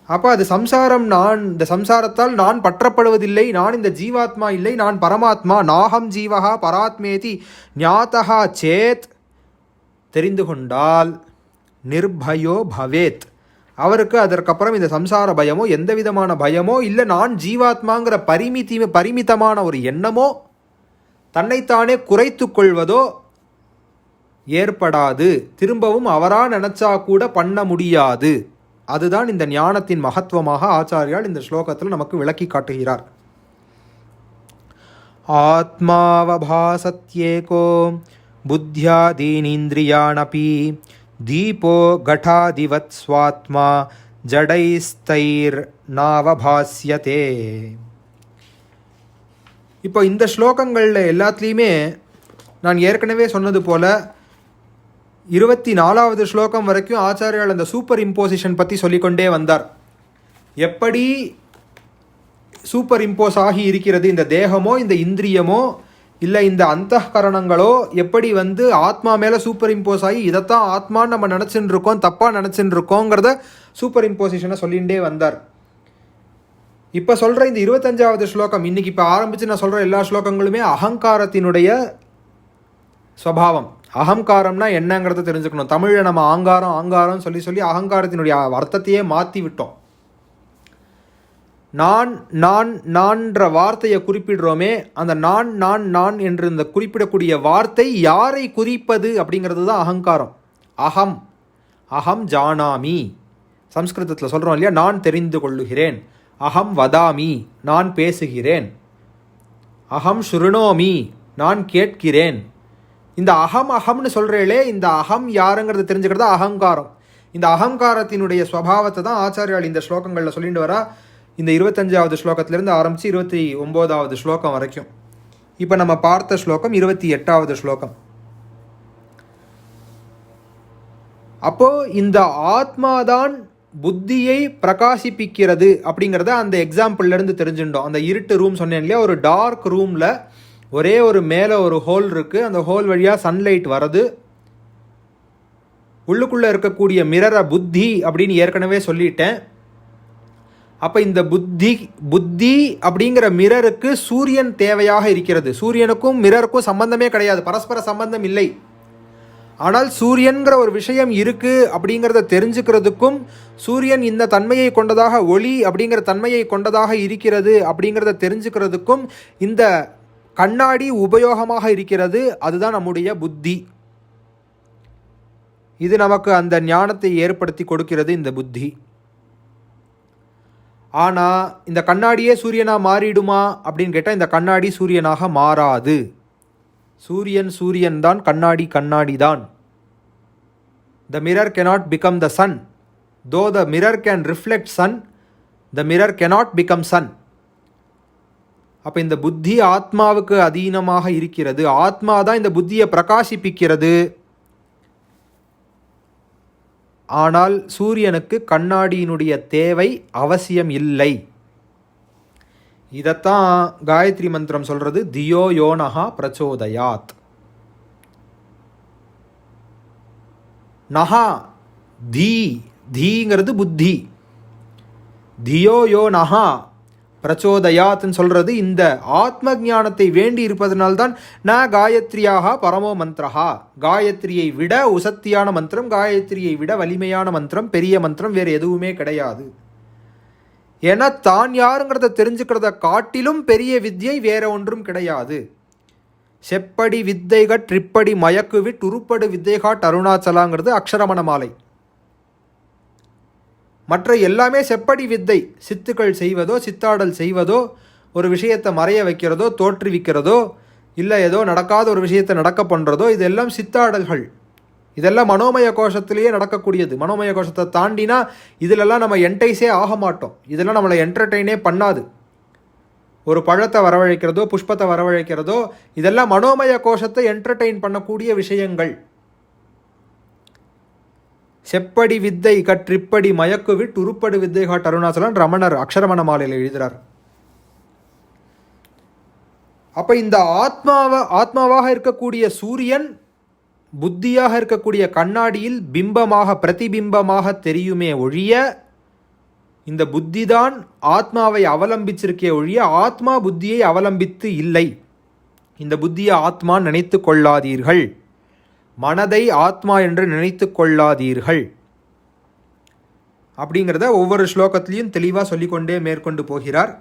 அப்போ அது சம்சாரம். இந்த சம்சாரத்தால் நான் பற்றப்படுவதில்லை, நான் இந்த ஜீவாத்மா இல்லை, நான் பரமாத்மா, நாகம் ஜீவகா பராத்மேதி ஞாதா சேத் தெரிந்து கொண்டால் நிர்பயோ பவேத். அவருக்கு அதற்கப்புறம் இந்த சம்சார பயமோ, எந்த விதமான பயமோ இல்லை, நான் ஜீவாத்மாங்கிற பரிமிதமான ஒரு எண்ணமோ, தன்னைத்தானே குறைத்து கொள்வதோ ஏற்படாது. திரும்பவும் அவரா நினைச்சா கூட பண்ண முடியாது. அதுதான் இந்த ஞானத்தின் மகத்துவமாக ஆச்சாரியால் இந்த ஸ்லோகத்தில் நமக்கு விளக்கி காட்டுகிறார். ஆத்மாவபாசத்யேகோ புத்யாதீனிந்திரியாணபி தீபோ கடாதிவத் ஸ்வாத்மா ஜடைஸ்தைர் நாவபாஸ்யதே. இப்போ இந்த ஸ்லோகங்களில் எல்லாத்துலேயுமே நான் ஏற்கனவே சொன்னது போல் 24வது ஸ்லோகம் வரைக்கும் ஆச்சாரியால் அந்த சூப்பர் இம்போசிஷன் பற்றி சொல்லிக்கொண்டே வந்தார். எப்படி சூப்பர் இம்போஸ் ஆகி இருக்கிறது இந்த தேகமோ, இந்த இந்திரியமோ, இல்லை இந்த அந்தகரணங்களோ எப்படி ஆத்மா மேலே சூப்பர் இம்போஸ் ஆகி இதைத்தான் ஆத்மான்னு நம்ம நினச்சின்னு இருக்கோம், தப்பாக நினச்சின்னு இருக்கோங்கிறத சூப்பர் இம்போசிஷனை சொல்லிகிட்டே வந்தார். இப்போ சொல்கிற இந்த 25வது ஸ்லோகம், இன்றைக்கி இப்போ ஆரம்பித்து நான் சொல்கிற எல்லா ஸ்லோகங்களுமே அகங்காரத்தினுடைய ஸ்வபாவம். அகங்காரம்னா என்னங்கிறத தெரிஞ்சுக்கணும். தமிழில் நம்ம ஆங்காரம் ஆங்காரம் சொல்லி சொல்லி அகங்காரத்தினுடைய அர்த்தத்தையே மாற்றி விட்டோம். நான் நான் நான்ற வார்த்தையை குறிப்பிடுறோமே, அந்த நான் நான் நான் என்று இந்த குறிப்பிடக்கூடிய வார்த்தை யாரை குறிப்பது அப்படிங்கிறது தான் அகங்காரம். அகம் அகம் ஜானாமி, சம்ஸ்கிருதத்தில் சொல்கிறோம் இல்லையா, நான் தெரிந்து கொள்ளுகிறேன். அகம் வதாமி, நான் பேசுகிறேன். அகம் ஸ்ருணோமி, நான் கேட்கிறேன். இந்த அகம் அகம்னு சொல்கிறேளே, இந்த அகம் யாருங்கிறது தெரிஞ்சுக்கிறது அகங்காரம். இந்த அகங்காரத்தினுடைய ஸ்வபாவத்தை தான் ஆச்சாரியால் இந்த ஸ்லோகங்களில் சொல்லிட்டு வரா. இந்த 25வது ஸ்லோகத்திலிருந்து ஆரம்பித்து 29வது ஸ்லோகம் வரைக்கும். இப்போ நம்ம பார்த்த ஸ்லோகம் 28வது ஸ்லோகம். அப்போது இந்த ஆத்மாதான் புத்தியை பிரகாசிப்பிக்கிறது அப்படிங்கிறத அந்த எக்ஸாம்பிள்லேருந்து தெரிஞ்சுட்டோம். அந்த இருட்டு ரூம் சொன்னேன் இல்லையா, ஒரு டார்க் ரூமில் ஒரே ஒரு மேலே ஒரு ஹோல் இருக்குது. அந்த ஹோல் வழியாக சன்லைட் வருது. உள்ளுக்குள்ளே இருக்கக்கூடிய மிரரை புத்தி அப்படின்னு ஏற்கனவே சொல்லிட்டேன். அப்போ இந்த புத்தி அப்படிங்கிற மிரருக்கு சூரியன் தேவையாக இருக்கிறது. சூரியனுக்கும் மிரருக்கும் சம்பந்தமே கிடையாது, பரஸ்பர சம்பந்தம் இல்லை. ஆனால் சூரியன்கிற ஒரு விஷயம் இருக்குது அப்படிங்கிறத தெரிஞ்சுக்கிறதுக்கும், சூரியன் இந்த தன்மையை கொண்டதாக, ஒளி அப்படிங்கிற தன்மையை கொண்டதாக இருக்கிறது அப்படிங்கிறத தெரிஞ்சுக்கிறதுக்கும் இந்த கண்ணாடி உபயோகமாக இருக்கிறது. அதுதான் நம்முடைய புத்தி. இது நமக்கு அந்த ஞானத்தை ஏற்படுத்தி கொடுக்கிறது இந்த புத்தி. ஆனால் இந்த கண்ணாடியே சூரியனாக மாறிடுமா அப்படின்னு கேட்டால் இந்த கண்ணாடி சூரியனாக மாறாது. சூரியன் தான், கண்ணாடி கண்ணாடி தான். The mirror cannot become the sun. Though the mirror can reflect sun, the mirror cannot become sun. அப்போ இந்த புத்தி ஆத்மாவுக்கு அதீனமாக இருக்கிறது. ஆத்மா தான் இந்த புத்தியை பிரகாசிப்பிக்கிறது. ஆனால் சூரியனுக்கு கண்ணாடியினுடைய தேவை அவசியம் இல்லை. இதைத்தான் காயத்ரி மந்திரம் சொல்கிறது, தியோ யோனஹா பிரச்சோதயாத். நஹா தீங்கிறது புத்தி. தியோ யோ நஹா பிரச்சோதயாத்ன்னு சொல்கிறது இந்த ஆத்ம ஞானத்தை வேண்டி இருப்பதனால்தான். ந காயத்ரியாக பரமோ மந்திரஹா, காயத்ரியை விட உசத்தியான மந்திரம், காயத்ரியை விட வலிமையான மந்திரம், பெரிய மந்திரம் வேறு எதுவுமே கிடையாது. ஏன்னா தான் யாருங்கிறத தெரிஞ்சுக்கிறத காட்டிலும் பெரிய வித்யை வேற ஒன்றும் கிடையாது. செப்படி வித்தைகட் ட்ரிப்படி மயக்குவிட் உருப்படு வித்தைகாட் அருணாச்சலாங்கிறது அக்ஷரமண மாலை. மற்ற எல்லாமே செப்படி வித்தை, சித்துக்கள் செய்வதோ, சித்தாடல் செய்வதோ, ஒரு விஷயத்தை மறைய வைக்கிறதோ, தோற்றுவிக்கிறதோ, இல்லை ஏதோ நடக்காத ஒரு விஷயத்தை நடக்க பண்ணுறதோ, இதெல்லாம் சித்தாடல்கள். இதெல்லாம் மனோமய கோஷத்திலேயே நடக்கக்கூடியது. மனோமய கோஷத்தை தாண்டினா இதிலெல்லாம் நம்ம என்டைஸே ஆக மாட்டோம். இதெல்லாம் நம்மளை என்டர்டெயினே பண்ணாது. ஒரு பழத்தை வரவழைக்கிறதோ, புஷ்பத்தை வரவழைக்கிறதோ, இதெல்லாம் மனோமய கோஷத்தை என்டர்டெயின் பண்ணக்கூடிய விஷயங்கள். செப்படி வித்தை கற்றிப்படி மயக்குவிட் உருப்படு வித்தை காட் அருணாச்சலன் ரமணர் அக்ஷரமண மாலையில் எழுதுகிறார். அப்போ இந்த ஆத்மாவாக இருக்கக்கூடிய சூரியன் புத்தியாக இருக்கக்கூடிய கண்ணாடியில் பிம்பமாக, பிரதிபிம்பமாக தெரியுமே ஒழிய, இந்த புத்தி தான் ஆத்மாவை அவலம்பிச்சிருக்கே ஒழிய ஆத்மா புத்தியை அவலம்பித்து இல்லை. இந்த புத்தியை ஆத்மா நினைத்து கொள்ளாதீர்கள், மனதை ஆத்மா என்று நினைத்து கொள்ளாதீர்கள் அப்படிங்கிறத ஒவ்வொரு ஸ்லோகத்திலையும் தெளிவாக சொல்லிக்கொண்டே மேற்கொண்டு போகிறார்.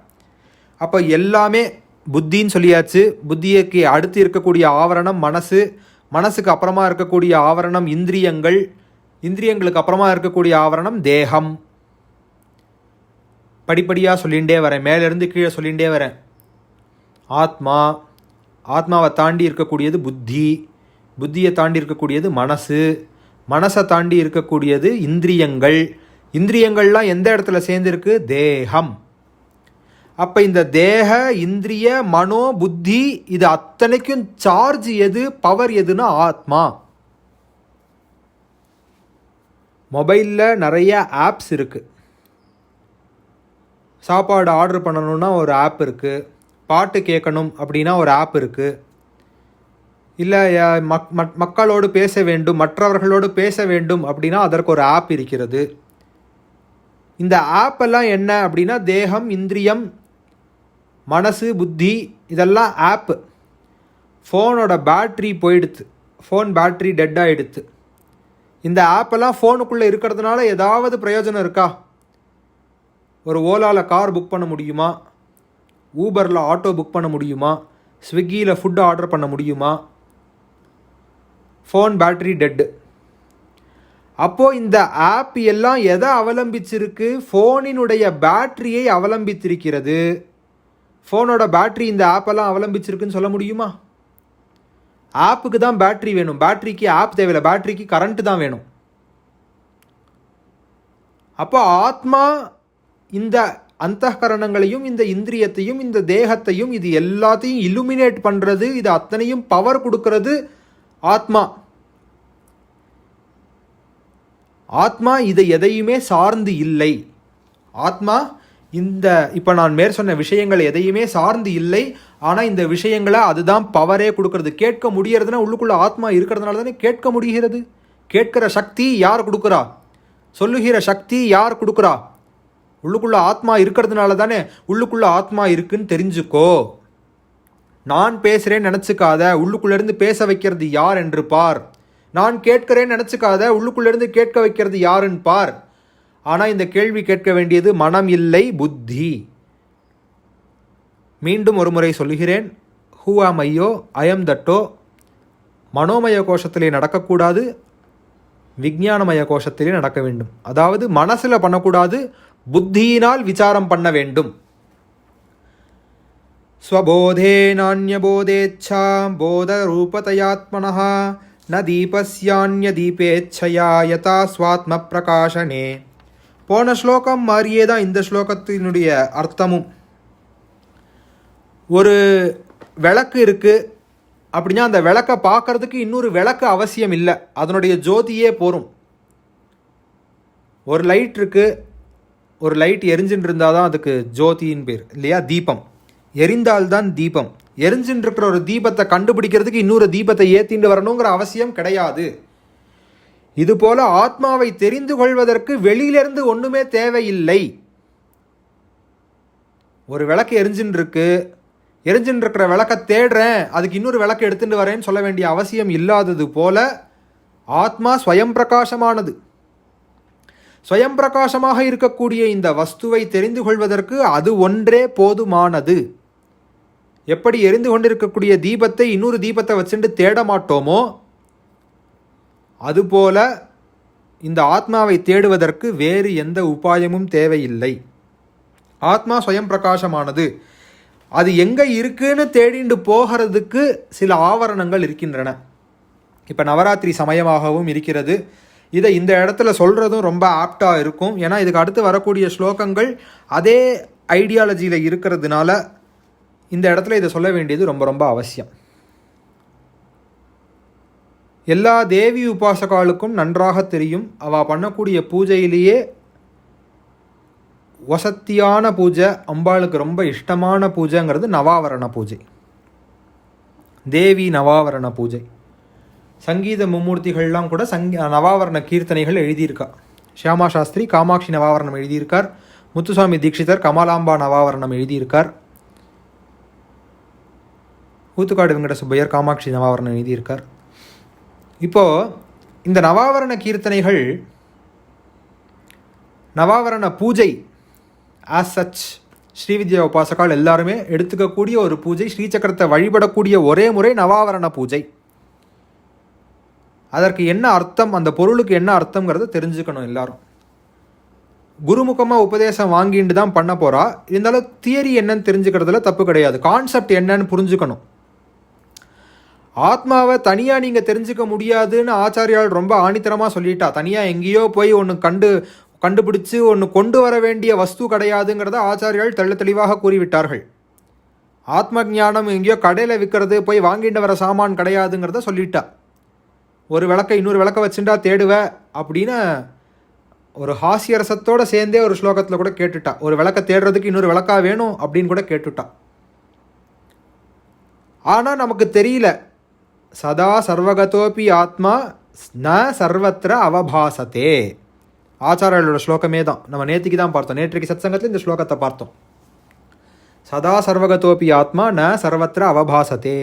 அப்போ எல்லாமே புத்தின்னு சொல்லியாச்சு. புத்திக்கு அடுத்து இருக்கக்கூடிய ஆவரணம் மனசு, மனசுக்கு அப்புறமா இருக்கக்கூடிய ஆவரணம் இந்திரியங்கள், இந்திரியங்களுக்கு அப்புறமா இருக்கக்கூடிய ஆவரணம் தேகம். படிப்படியாக சொல்லிகிட்டே வரேன், மேலேருந்து கீழே சொல்லிகிட்டே வரேன். ஆத்மாவை தாண்டி இருக்கக்கூடியது புத்தி, புத்தியை தாண்டி இருக்கக்கூடியது மனசு, மனசை தாண்டி இருக்கக்கூடியது இந்திரியங்கள், இந்திரியங்கள்லாம் எந்த இடத்துல சேர்ந்துருக்கு? தேகம். அப்போ இந்த தேக, இந்திரிய, மனோ, புத்தி இது அத்தனைக்கும் சார்ஜ் எது, பவர் எதுன்னா ஆத்மா. மொபைலில் நிறைய ஆப்ஸ் இருக்குது. சாப்பாடு ஆர்டர் பண்ணணுன்னா ஒரு ஆப் இருக்குது, பாட்டு கேட்கணும் அப்படின்னா ஒரு ஆப் இருக்குது, இல்லை மக்களோடு பேச வேண்டும், மற்றவர்களோடு பேச வேண்டும் அப்படின்னா அதற்கு ஒரு ஆப் இருக்கிறது. இந்த ஆப்பெல்லாம் என்ன அப்படின்னா தேகம், இந்திரியம், மனசு, புத்தி இதெல்லாம் ஆப்பு. ஃபோனோட பேட்ரி போயிடுத்து, ஃபோன் பேட்ரி டெட் ஆகிடுது. இந்த ஆப்பெல்லாம் ஃபோனுக்குள்ளே இருக்கிறதுனால ஏதாவது பிரயோஜனம் இருக்கா? ஒரு ஓலாவில் கார் புக் பண்ண முடியுமா? ஊபரில் ஆட்டோ புக் பண்ண முடியுமா? ஸ்விக்கியில் ஃபுட்டு ஆர்டர் பண்ண முடியுமா? Phone battery dead. அப்போது இந்த ஆப் எல்லாம் எதை அவலம்பிச்சிருக்கு? ஃபோனினுடைய பேட்ரியை அவலம்பித்திருக்கிறது. ஃபோனோட பேட்ரி இந்த ஆப்பெல்லாம் அவலம்பிச்சிருக்குன்னு சொல்ல முடியுமா? ஆப்புக்கு தான் பேட்ரி வேணும், பேட்ரிக்கு ஆப் தேவையில்லை, பேட்ரிக்கு கரண்ட்டு தான் வேணும். அப்போ ஆத்மா இந்த அந்தகரணங்களையும் இந்த இந்திரியத்தையும் இந்த தேகத்தையும் இது எல்லாத்தையும் இல்லுமினேட் பண்ணுறது, இது அத்தனையும் பவர் கொடுக்கறது ஆத்மா. ஆத்மா இதை எதையுமே சார்ந்து இல்லை. ஆத்மா இந்த இப்போ நான் மேற் சொன்ன விஷயங்கள் எதையுமே சார்ந்து இல்லை. ஆனால் இந்த விஷயங்களை அதுதான் பவரே கொடுக்கறது. கேட்க முடியறதுன்னா உள்ளுக்குள்ளே ஆத்மா இருக்கிறதுனால தானே கேட்க முடிகிறது. கேட்கிற சக்தி யார் கொடுக்குறா? சொல்லுகிற சக்தி யார் கொடுக்குறா? உள்ளுக்குள்ளே ஆத்மா இருக்கிறதுனால தானே. உள்ளுக்குள்ளே ஆத்மா இருக்குன்னு தெரிஞ்சுக்கோ. நான் பேசுகிறேன்னு நினச்சிக்காத, உள்ளுக்குள்ளேருந்து பேச வைக்கிறது யார் என்று பார். நான் கேட்கிறேன்னு நினச்சிக்காத, உள்ளுக்குள்ளேருந்து கேட்க வைக்கிறது யாருன்னு பார். ஆனால் இந்த கேள்வி கேட்க வேண்டியது மனம் இல்லை, புத்தி. மீண்டும் ஒரு முறை சொல்லுகிறேன், ஹூ ஆம் ஐயோ, ஐஎம் தட்டோ மனோமய கோஷத்திலே நடக்கக்கூடாது, விஞ்ஞானமய கோஷத்திலே நடக்க வேண்டும். அதாவது மனசில் பண்ணக்கூடாது, புத்தியினால் விசாரம் பண்ண வேண்டும். ஸ்வபோதே நான்யபோதேச்சா போத ரூபதயாத்மனஹ ந தீபஸ்யான்ய தீபேச்சயா யதா ஸ்வாத்ம பிரகாசனே. போன ஸ்லோகம் மாதிரியே தான் இந்த ஸ்லோகத்தினுடைய அர்த்தமும். ஒரு விளக்கு இருக்குது அப்படின்னா அந்த விளக்கை பார்க்கறதுக்கு இன்னொரு விளக்கு அவசியம் இல்லை, அதனுடைய ஜோதியே போரும். ஒரு லைட் இருக்குது, ஒரு லைட் எரிஞ்சுட்டு இருந்தால் தான் அதுக்கு ஜோதியின் பேர் இல்லையா? தீபம் எரிந்தால்தான் தீபம். எரிஞ்சுட்டு இருக்கிற ஒரு தீபத்தை கண்டுபிடிக்கிறதுக்கு இன்னொரு தீபத்தை ஏற்றிண்டு வரணுங்கிற அவசியம் கிடையாது. இதுபோல ஆத்மாவை தெரிந்து கொள்வதற்கு வெளியிலிருந்து ஒன்றுமே தேவையில்லை. ஒரு விளக்கு எரிஞ்சுட்டு இருக்கிற விளக்கை தேடுறேன், அதுக்கு இன்னொரு விளக்கு எடுத்துட்டு வரேன்னு சொல்ல வேண்டிய அவசியம் இல்லாதது போல ஆத்மா ஸ்வயம் பிரகாசமானது. ஸ்வயம் பிரகாசமாக இருக்கக்கூடிய இந்த வஸ்துவை தெரிந்து கொள்வதற்கு அது ஒன்றே போதுமானது. எப்படி எரிந்து கொண்டிருக்கக்கூடிய தீபத்தை இன்னொரு தீபத்தை வச்சுட்டு தேட மாட்டோமோ அதுபோல இந்த ஆத்மாவை தேடுவதற்கு வேறு எந்த உபாயமும் தேவையில்லை. ஆத்மா ஸ்வயம் பிரகாசமானது. அது எங்கே இருக்குன்னு தேடிண்டு போகிறதுக்கு சில ஆவரணங்கள் இருக்கின்றன. இப்போ நவராத்திரி சமயமாகவும் இருக்கிறது. இதை இந்த இடத்துல சொல்கிறதும் ரொம்ப ஆப்டாக இருக்கும். ஏன்னா இதுக்கு அடுத்து வரக்கூடிய ஸ்லோகங்கள் அதே ஐடியாலஜியில் இருக்கிறதுனால இந்த இடத்துல இதை சொல்ல வேண்டியது ரொம்ப ரொம்ப அவசியம். எல்லா தேவி உபாசகாலுக்கும் நன்றாக தெரியும், அவள் பண்ணக்கூடிய பூஜையிலேயே வசத்தியான பூஜை, அம்பாளுக்கு ரொம்ப இஷ்டமான பூஜைங்கிறது நவாவரண பூஜை, தேவி நவாவரண பூஜை. சங்கீத மும்மூர்த்திகள்லாம் கூட நவாவரண கீர்த்தனைகள் எழுதியிருக்கா. ஷியாமா சாஸ்திரி காமாட்சி நவாவரணம் எழுதியிருக்கார். முத்துசுவாமி தீட்சிதர் கமலாம்பா நவாவரணம் எழுதியிருக்கார். ஊத்துக்காடு வெங்கட சுப்பையர் காமாட்சி நவாவரணம் எழுதியிருக்கார். இப்போது இந்த நவாவரண கீர்த்தனைகள், நவாவரண பூஜை ஆஸ் சச் ஸ்ரீவித்யா உபாசகால் எல்லாருமே எடுத்துக்கக்கூடிய ஒரு பூஜை. ஸ்ரீசக்கரத்தை வழிபடக்கூடிய ஒரே முறை நவாவரண பூஜை. அதற்கு என்ன அர்த்தம், அந்த பொருளுக்கு என்ன அர்த்தங்கிறத தெரிஞ்சுக்கணும் எல்லாரும். குருமுகமாக உபதேசம் வாங்கிட்டு தான் பண்ண போகிறா. இருந்தாலும் தியரி என்னன்னு தெரிஞ்சுக்கிறதுல தப்பு கிடையாது. கான்செப்ட் என்னன்னு புரிஞ்சுக்கணும். ஆத்மாவை தனியாக நீங்கள் தெரிஞ்சுக்க முடியாதுன்னு ஆச்சாரியால் ரொம்ப ஆணித்தரமாக சொல்லிட்டா. தனியாக எங்கேயோ போய் ஒன்று கண்டுபிடிச்சு ஒன்று கொண்டு வர வேண்டிய வஸ்து கிடையாதுங்கிறத ஆச்சாரியால் தெள்ள தெளிவாக கூறிவிட்டார்கள். ஆத்ம ஞானம் எங்கேயோ கடையில் விற்கிறது, போய் வாங்கிட்டு வர சாமான் கிடையாதுங்கிறத சொல்லிட்டா. ஒரு விளக்கை இன்னொரு விளக்கை வச்சுட்டா தேடுவ அப்படின்னு ஒரு ஹாஸ்யரசத்தோடு சேர்ந்தே ஒரு ஸ்லோகத்தில் கூட கேட்டுட்டா. ஒரு விளக்கை தேடுறதுக்கு இன்னொரு விளக்கா வேணும் அப்படின்னு கூட கேட்டுட்டா. ஆனால் நமக்கு தெரியல. சதா சர்வகதோபி ஆத்மா ந சர்வத்திர அவபாசத்தே. ஆச்சாரியோட ஸ்லோகமே தான். நம்ம நேற்றுக்கு தான் பார்த்தோம், நேற்றுக்கு சத்சங்கத்தில் இந்த ஸ்லோகத்தை பார்த்தோம். சதா சர்வகதோபி ஆத்மா ந சர்வத்திர அவபாசத்தே.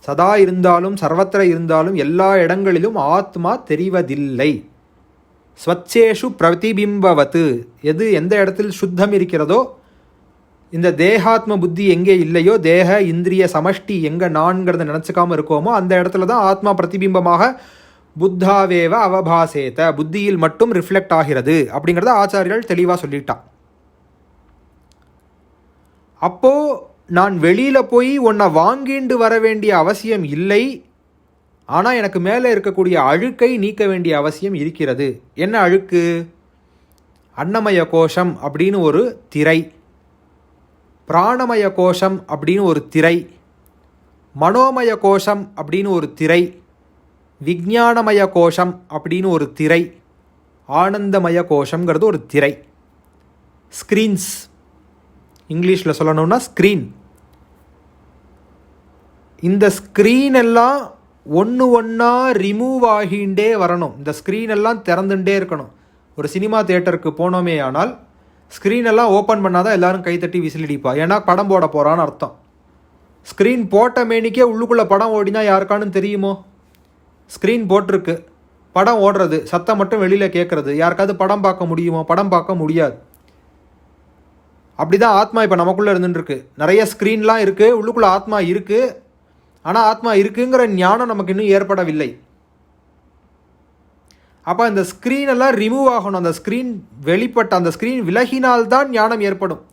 சதா இருந்தாலும் சர்வத்திர இருந்தாலும் எல்லா இடங்களிலும் ஆத்மா தெரிவதில்லை. ஸ்வச்சேஷு பிரதிபிம்பவத்து, எந்த இடத்தில் சுத்தம் இருக்கிறதோ, இந்த தேகாத்ம புத்தி எங்கே இல்லையோ, தேக இந்திரிய சமஷ்டி எங்கே நான்கிறத நினச்சிக்காமல் இருக்கோமோ அந்த இடத்துல தான் ஆத்மா பிரதிபிம்பமாக புத்தாவேவ அவபாசேத, புத்தியில் மட்டும் ரிஃப்ளெக்ட் ஆகிறது அப்படிங்கிறத ஆச்சாரியர்கள் தெளிவாக சொல்லிட்டான். அப்போது நான் வெளியில் போய் உன்னை வாங்கிண்டு வர வேண்டிய அவசியம் இல்லை, ஆனால் எனக்கு மேலே இருக்கக்கூடிய அழுக்கை நீக்க வேண்டிய அவசியம் இருக்கிறது. என்ன அழுக்கு? அன்னமய கோஷம் அப்படின்னு ஒரு திரை, பிராணமய கோஷம் அப்படின்னு ஒரு திரை, மனோமய கோஷம் அப்படின்னு ஒரு திரை, விஞ்ஞானமய கோஷம் அப்படின்னு ஒரு திரை, ஆனந்தமய கோஷங்கிறது ஒரு திரை. ஸ்க்ரீன்ஸ், இங்கிலீஷில் சொல்லணும்னா ஸ்க்ரீன். இந்த ஸ்க்ரீன் எல்லாம் ஒன்று ஒன்றா ரிமூவ் ஆகிண்டே வரணும். இந்த ஸ்க்ரீன் எல்லாம் திறந்துட்டே இருக்கணும். ஒரு சினிமா தியேட்டருக்கு போனோமே ஆனால் ஸ்க்ரீன் எல்லாம் ஓப்பன் பண்ணாதான் எல்லாரும் கைத்தட்டி விசிலடிப்பா, ஏன்னா படம் போட போகிறான்னு அர்த்தம். ஸ்க்ரீன் போட்ட மேனிக்கே உள்ளுக்குள்ளே படம் ஓடினா யாருக்கானு தெரியுமோ? ஸ்க்ரீன் போட்டிருக்கு, படம் ஓடுறது, சத்தம் மட்டும் வெளியில் கேட்குறது, யாருக்காவது படம் பார்க்க முடியுமோ? படம் பார்க்க முடியாது. அப்படி தான் ஆத்மா இப்போ நமக்குள்ளே இருந்துருக்கு. நிறைய ஸ்க்ரீன்லாம் இருக்குது, உள்ளுக்குள்ளே ஆத்மா இருக்குது, ஆனால் ஆத்மா இருக்குங்கிற ஞானம் நமக்கு இன்னும் ஏற்படவில்லை. அப்போ அந்த ஸ்க்ரீன் எல்லாம் ரிமூவ் ஆகணும். அந்த ஸ்க்ரீன் அந்த ஸ்க்ரீன் விலகினால்தான் ஞானம் ஏற்படும்.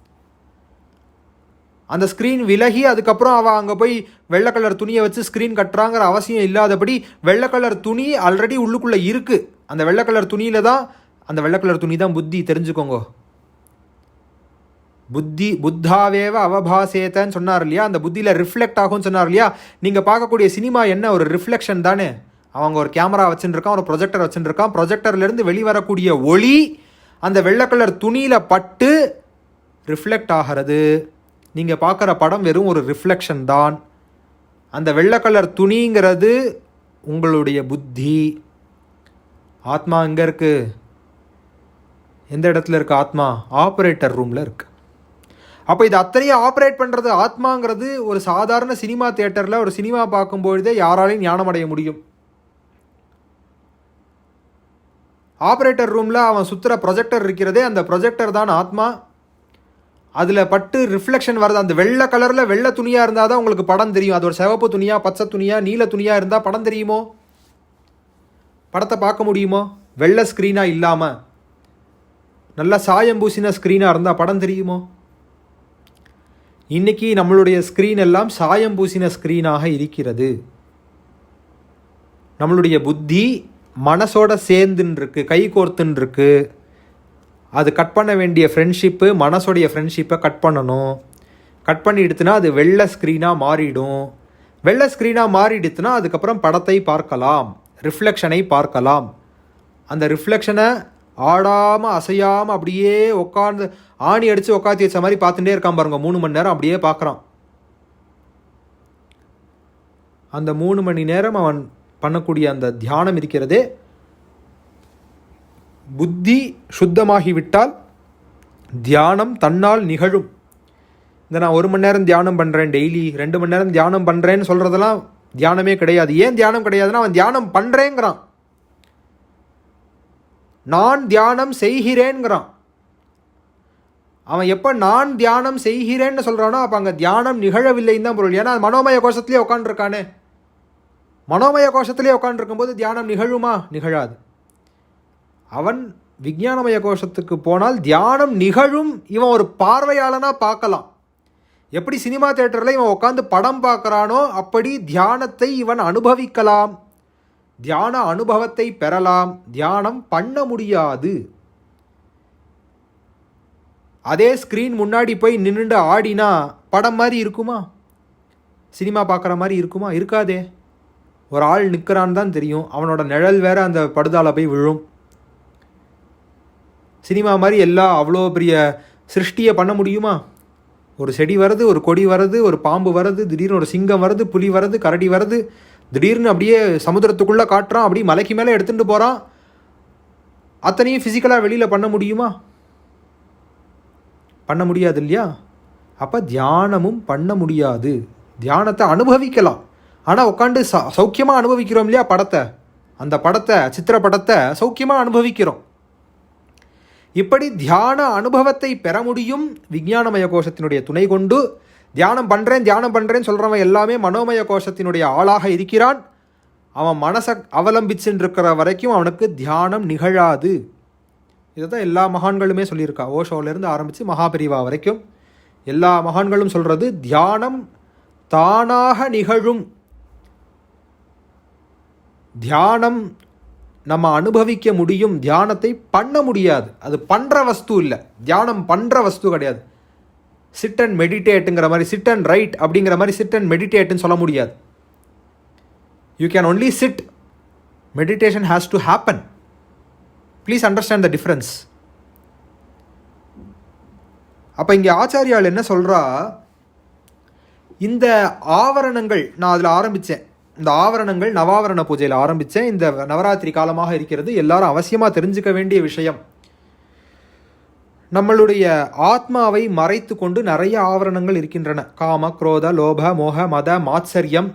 அந்த ஸ்க்ரீன் விலகி அதுக்கப்புறம் அவள் அங்கே போய் வெள்ளை கலர் துணியை வச்சு ஸ்க்ரீன் கட்டுறாங்கிற அவசியம் இல்லாதபடி வெள்ளை கலர் துணி ஆல்ரெடி உள்ளுக்குள்ளே இருக்குது. அந்த வெள்ளை கலர் துணியில் தான், அந்த வெள்ளை கலர் துணி தான் புத்தி, தெரிஞ்சுக்கோங்க. புத்தாவேவ அவபாசேத்தன்னு சொன்னார் இல்லையா, அந்த புத்தியில் ரிஃப்ளெக்ட் ஆகும்னு சொன்னார் இல்லையா. நீங்கள் பார்க்கக்கூடிய சினிமா என்ன? ஒரு ரிஃப்ளெக்ஷன் தானே. அவங்க ஒரு கேமரா வச்சுருக்கான், ஒரு ப்ரொஜெக்டர் வச்சுருக்கான். ப்ரொஜெக்டர்லேருந்து வெளிவரக்கூடிய ஒளி அந்த வெள்ளை கலர் துணியில் பட்டு ரிஃப்ளெக்ட் ஆகிறது. நீங்கள் பார்க்குற படம் வெறும் ஒரு ரிஃப்ளெக்ஷன் தான். அந்த வெள்ளை கலர் துணிங்கிறது உங்களுடைய புத்தி. ஆத்மா எங்கே இருக்குது? எந்த இடத்துல இருக்குது ஆத்மா? ஆப்ரேட்டர் ரூமில் இருக்குது. அப்போ இது அத்தனையும் ஆப்ரேட் பண்ணுறது ஆத்மாங்கிறது ஒரு சாதாரண சினிமா தியேட்டரில் ஒரு சினிமா பார்க்கும்பொழுதே யாராலையும் ஞானம் அடைய முடியும். ஆப்ரேட்டர் ரூமில் அவன் சுற்றுற ப்ரொஜெக்டர் இருக்கிறதே, அந்த ப்ரொஜெக்டர் தான் ஆத்மா. அதில் பட்டு ரிஃப்ளெக்ஷன் வருது. அந்த வெள்ளை கலரில் வெள்ளை துணியாக இருந்தால் தான் உங்களுக்கு படம் தெரியும். அது ஒரு சிவப்பு துணியா, பச்சை துணியா, நீல துணியாக இருந்தால் படம் தெரியுமோ? படத்தை பார்க்க முடியுமோ? வெள்ளை ஸ்க்ரீனாக இல்லாமல் நல்லா சாயம் பூசின ஸ்க்ரீனாக இருந்தால் படம் தெரியுமோ? இன்றைக்கி நம்மளுடைய ஸ்க்ரீன் எல்லாம் சாயம் பூசின ஸ்க்ரீனாக இருக்கிறது. நம்மளுடைய புத்தி மனசோட சேர்ந்துன்னு இருக்குது, கை கோர்த்துன்னு இருக்குது. அது கட் பண்ண வேண்டிய ஃப்ரெண்ட்ஷிப்பு, மனசோடைய ஃப்ரெண்ட்ஷிப்பை கட் பண்ணணும். கட் பண்ணிடுத்துனா அது வெள்ளை ஸ்க்ரீனாக மாறிடும். வெள்ளை ஸ்க்ரீனாக மாறிடுத்துனா அதுக்கப்புறம் படத்தை பார்க்கலாம், ரிஃப்ளெக்ஷனை பார்க்கலாம். அந்த ரிஃப்ளெக்ஷனை ஆடாமல் அசையாமல் அப்படியே உட்காந்து ஆணி அடித்து உட்காத்தி வச்ச மாதிரி பார்த்துட்டே இருக்கான் பாருங்க. 3 மணி நேரம் அப்படியே பார்க்குறான். அந்த 3 மணி நேரம் அவன் பண்ணக்கூடிய அந்த தியானம் இருக்கிறதே, புத்தி சுத்தமாகிவிட்டால் தியானம் தன்னால் நிகழும். இந்த நான் 1 மணி நேரம் தியானம் பண்ணுறேன், டெய்லி 2 மணி நேரம் தியானம் பண்ணுறேன்னு சொல்கிறதெல்லாம் தியானமே கிடையாது. ஏன் தியானம் கிடையாதுன்னா அவன் தியானம் பண்ணுறேங்கிறான், நான் தியானம் செய்கிறேன்கிறான். அவன் எப்போ நான் தியானம் செய்கிறேன்னு சொல்கிறானோ அப்போ அங்கே தியானம் நிகழவில்லைன்னு தான் பொருள். ஏன்னா மனோமய கோஷத்துலேயே உட்காந்துருக்கானே. மனோமய கோஷத்திலே உட்காந்துருக்கும்போது தியானம் நிகழுமா? நிகழாது. அவன் விஞ்ஞானமய கோஷத்துக்கு போனால் தியானம் நிகழும். இவன் ஒரு பார்வையாளனாக பார்க்கலாம். எப்படி சினிமா தியேட்டரில் இவன் உட்காந்து படம் பார்க்குறானோ அப்படி தியானத்தை இவன் அனுபவிக்கலாம், தியான அனுபவத்தை பெறலாம். தியானம் பண்ண முடியாது. அதே ஸ்க்ரீன் முன்னாடி போய் நின்றுண்டு ஆடினா படம் மாதிரி இருக்குமா? சினிமா பார்க்குற மாதிரி இருக்குமா? இருக்காதே. ஒரு ஆள் நிற்கிறான்னு தான் தெரியும், அவனோட நிழல் வேற அந்த படுதால போய் விழும். சினிமா மாதிரி எல்லாம் அவ்வளோ பெரிய சிருஷ்டியை பண்ண முடியுமா? ஒரு செடி வருது, ஒரு கொடி வருது, ஒரு பாம்பு வருது, திடீர்னு ஒரு சிங்கம் வருது, புலி வருது, கரடி வருது, திடீர்னு அப்படியே சமுத்திரத்துக்குள்ளே காட்டுறான், அப்படியே மலைக்கு மேலே எடுத்துகிட்டு போகிறான். அத்தனையும் ஃபிசிக்கலாக வெளியில் பண்ண முடியுமா? பண்ண முடியாது இல்லையா? அப்போ தியானமும் பண்ண முடியாது. தியானத்தை அனுபவிக்கலாம், ஆனால் உட்காந்து சௌக்கியமாக அனுபவிக்கிறோம் இல்லையா படத்தை, அந்த படத்தை சித்திர படத்தை சௌக்கியமாக அனுபவிக்கிறோம். இப்படி தியான அனுபவத்தை பெற முடியும் விஞ்ஞானமய கோஷத்தினுடைய துணை கொண்டு. தியானம் பண்ணுறேன்னு சொல்கிறவன் எல்லாமே மனோமய கோஷத்தினுடைய ஆளாக இருக்கிறான். அவன் மனசை அவலம்பிச்சுன்னு இருக்கிற வரைக்கும் அவனுக்கு தியானம் நிகழாது. இதை தான் எல்லா மகான்களுமே சொல்லியிருக்கா. ஓஷோலேருந்து ஆரம்பித்து மகாபெரிவா வரைக்கும் எல்லா மகான்களும் சொல்கிறது, தியானம் தானாக நிகழும். தியானம் நம்ம அனுபவிக்க முடியும், தியானத்தை பண்ண முடியாது. அது பண்ணுற வஸ்து இல்லை, தியானம் பண்ணுற வஸ்து கிடையாது. சிட் அண்ட் மெடிடேட்டுங்கிற மாதிரி, சிட் அண்ட் ரைட் அப்படிங்கிற மாதிரி சிட் அண்ட் மெடிடேட்டுன்னு சொல்ல முடியாது. You can only sit, meditation has to happen. Please understand the difference. அப்போ இங்கே ஆச்சாரியால் என்ன சொல்கிறா, இந்த ஆவரணங்கள் நான் அதில் ஆரம்பித்தேன், இந்த ஆவரணங்கள் நவாவரண பூஜையில் ஆரம்பித்தேன். இந்த நவராத்திரி காலமாக இருக்கிறது, எல்லாரும் அவசியமாக தெரிஞ்சுக்க வேண்டிய விஷயம். நம்மளுடைய ஆத்மாவை மறைத்து கொண்டு நிறைய ஆவரணங்கள் இருக்கின்றன. காம, குரோத, லோப, மோக, மத, மாத்சரியம்.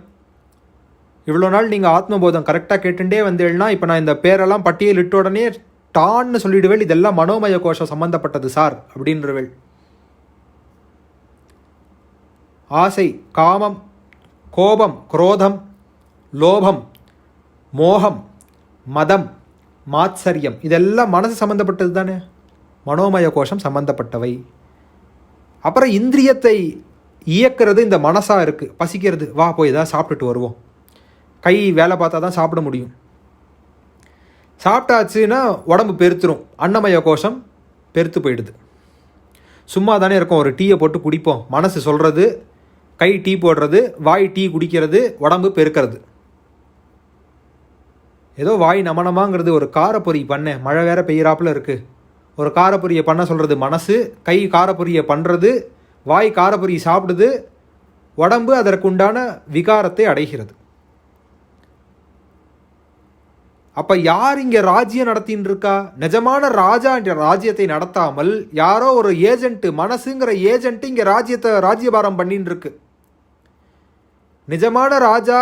இவ்வளோ நாள் நீங்கள் ஆத்மபோதம் கரெக்டாக கேட்டுட்டே வந்தேன்னா இப்போ நான் இந்த பேரெல்லாம் பட்டியலிட்ட உடனே டான்னு சொல்லிடுவேள், இதெல்லாம் மனோமய கோஷம் சம்பந்தப்பட்டது சார் அப்படின்றவேள். ஆசை, காமம், கோபம், குரோதம், லோபம், மோகம், மதம், மாத்சரியம், இதெல்லாம் மனசு சம்பந்தப்பட்டது தானே, மனோமய கோஷம் சம்பந்தப்பட்டவை. அப்புறம் இந்திரியத்தை இயக்கிறது இந்த மனசாக இருக்குது. பசிக்கிறது, வா போய் ஏதாவது சாப்பிட்டுட்டு வருவோம். கை வேலை பார்த்தா தான் சாப்பிட முடியும். சாப்பிட்டாச்சுன்னா உடம்பு பெருத்துரும், அன்னமய கோஷம் பெருத்து போயிடுது. சும்மா தானே இருக்கும், ஒரு டீயை போட்டு குடிப்போம். மனசு சொல்கிறது, கை டீ போடுறது, வாய் டீ குடிக்கிறது, உடம்பு பெருக்கிறது. ஏதோ வாய் நமனமாங்கிறது. ஒரு காரப்பொரி பண்ண, மழை வேற பெய்யறாப்புல இருக்குது, ஒரு காரப்பொரியை பண்ண சொல்கிறது மனசு, கை காரப்பொரியை பண்ணுறது, வாய் காரப்பொரி சாப்பிடுது, உடம்பு அதற்குண்டான விகாரத்தை அடைகிறது. அப்போ யார் இங்கே ராஜ்யம் நடத்தின்னு இருக்கா? நிஜமான ராஜா என்ற ராஜ்யத்தை நடத்தாமல் யாரோ ஒரு ஏஜென்ட்டு, மனசுங்கிற ஏஜென்ட்டு இங்கே ராஜ்யபாரம் பண்ணின்னு இருக்கு. நிஜமான ராஜா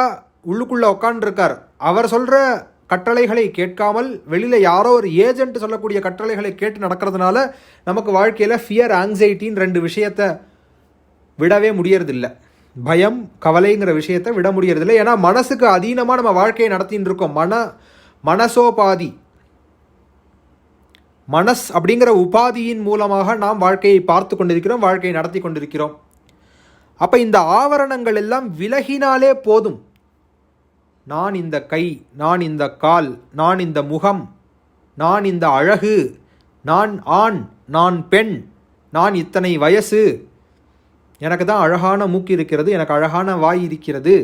உள்ளுக்குள்ளே உட்காண்டிருக்கார். அவர் சொல்கிற கட்டளைகளை கேட்காமல் வெளியில் யாரோ ஒரு ஏஜென்ட் சொல்லக்கூடிய கட்டளைகளை கேட்டு நடக்கிறதுனால நமக்கு வாழ்க்கையில் ஃபியர், ஆங்ஸைட்டின்னு ரெண்டு விஷயத்தை விடவே முடியறதில்லை. பயம், கவலைங்கிற விஷயத்தை விட முடியறதில்லை. ஏன்னா மனசுக்கு அதீனமாக நம்ம வாழ்க்கையை நடத்தின்னு இருக்கோம். மனசோபாதி, மனஸ் அப்படிங்கிற உபாதியின் மூலமாக நாம் வாழ்க்கையை பார்த்து கொண்டிருக்கிறோம், வாழ்க்கையை நடத்தி கொண்டிருக்கிறோம். அப்போ இந்த ஆவரணங்கள் எல்லாம் விலகினாலே போதும். நான் இந்த கை, நான் இந்த கால், நான் இந்த முகம், நான் இந்த அழகு, நான் ஆண், நான் பெண், நான் இத்தனை வயசு, எனக்கு தான் அழகான மூக்கு இருக்கிறது, எனக்கு அழகான வாய் இருக்கிறது,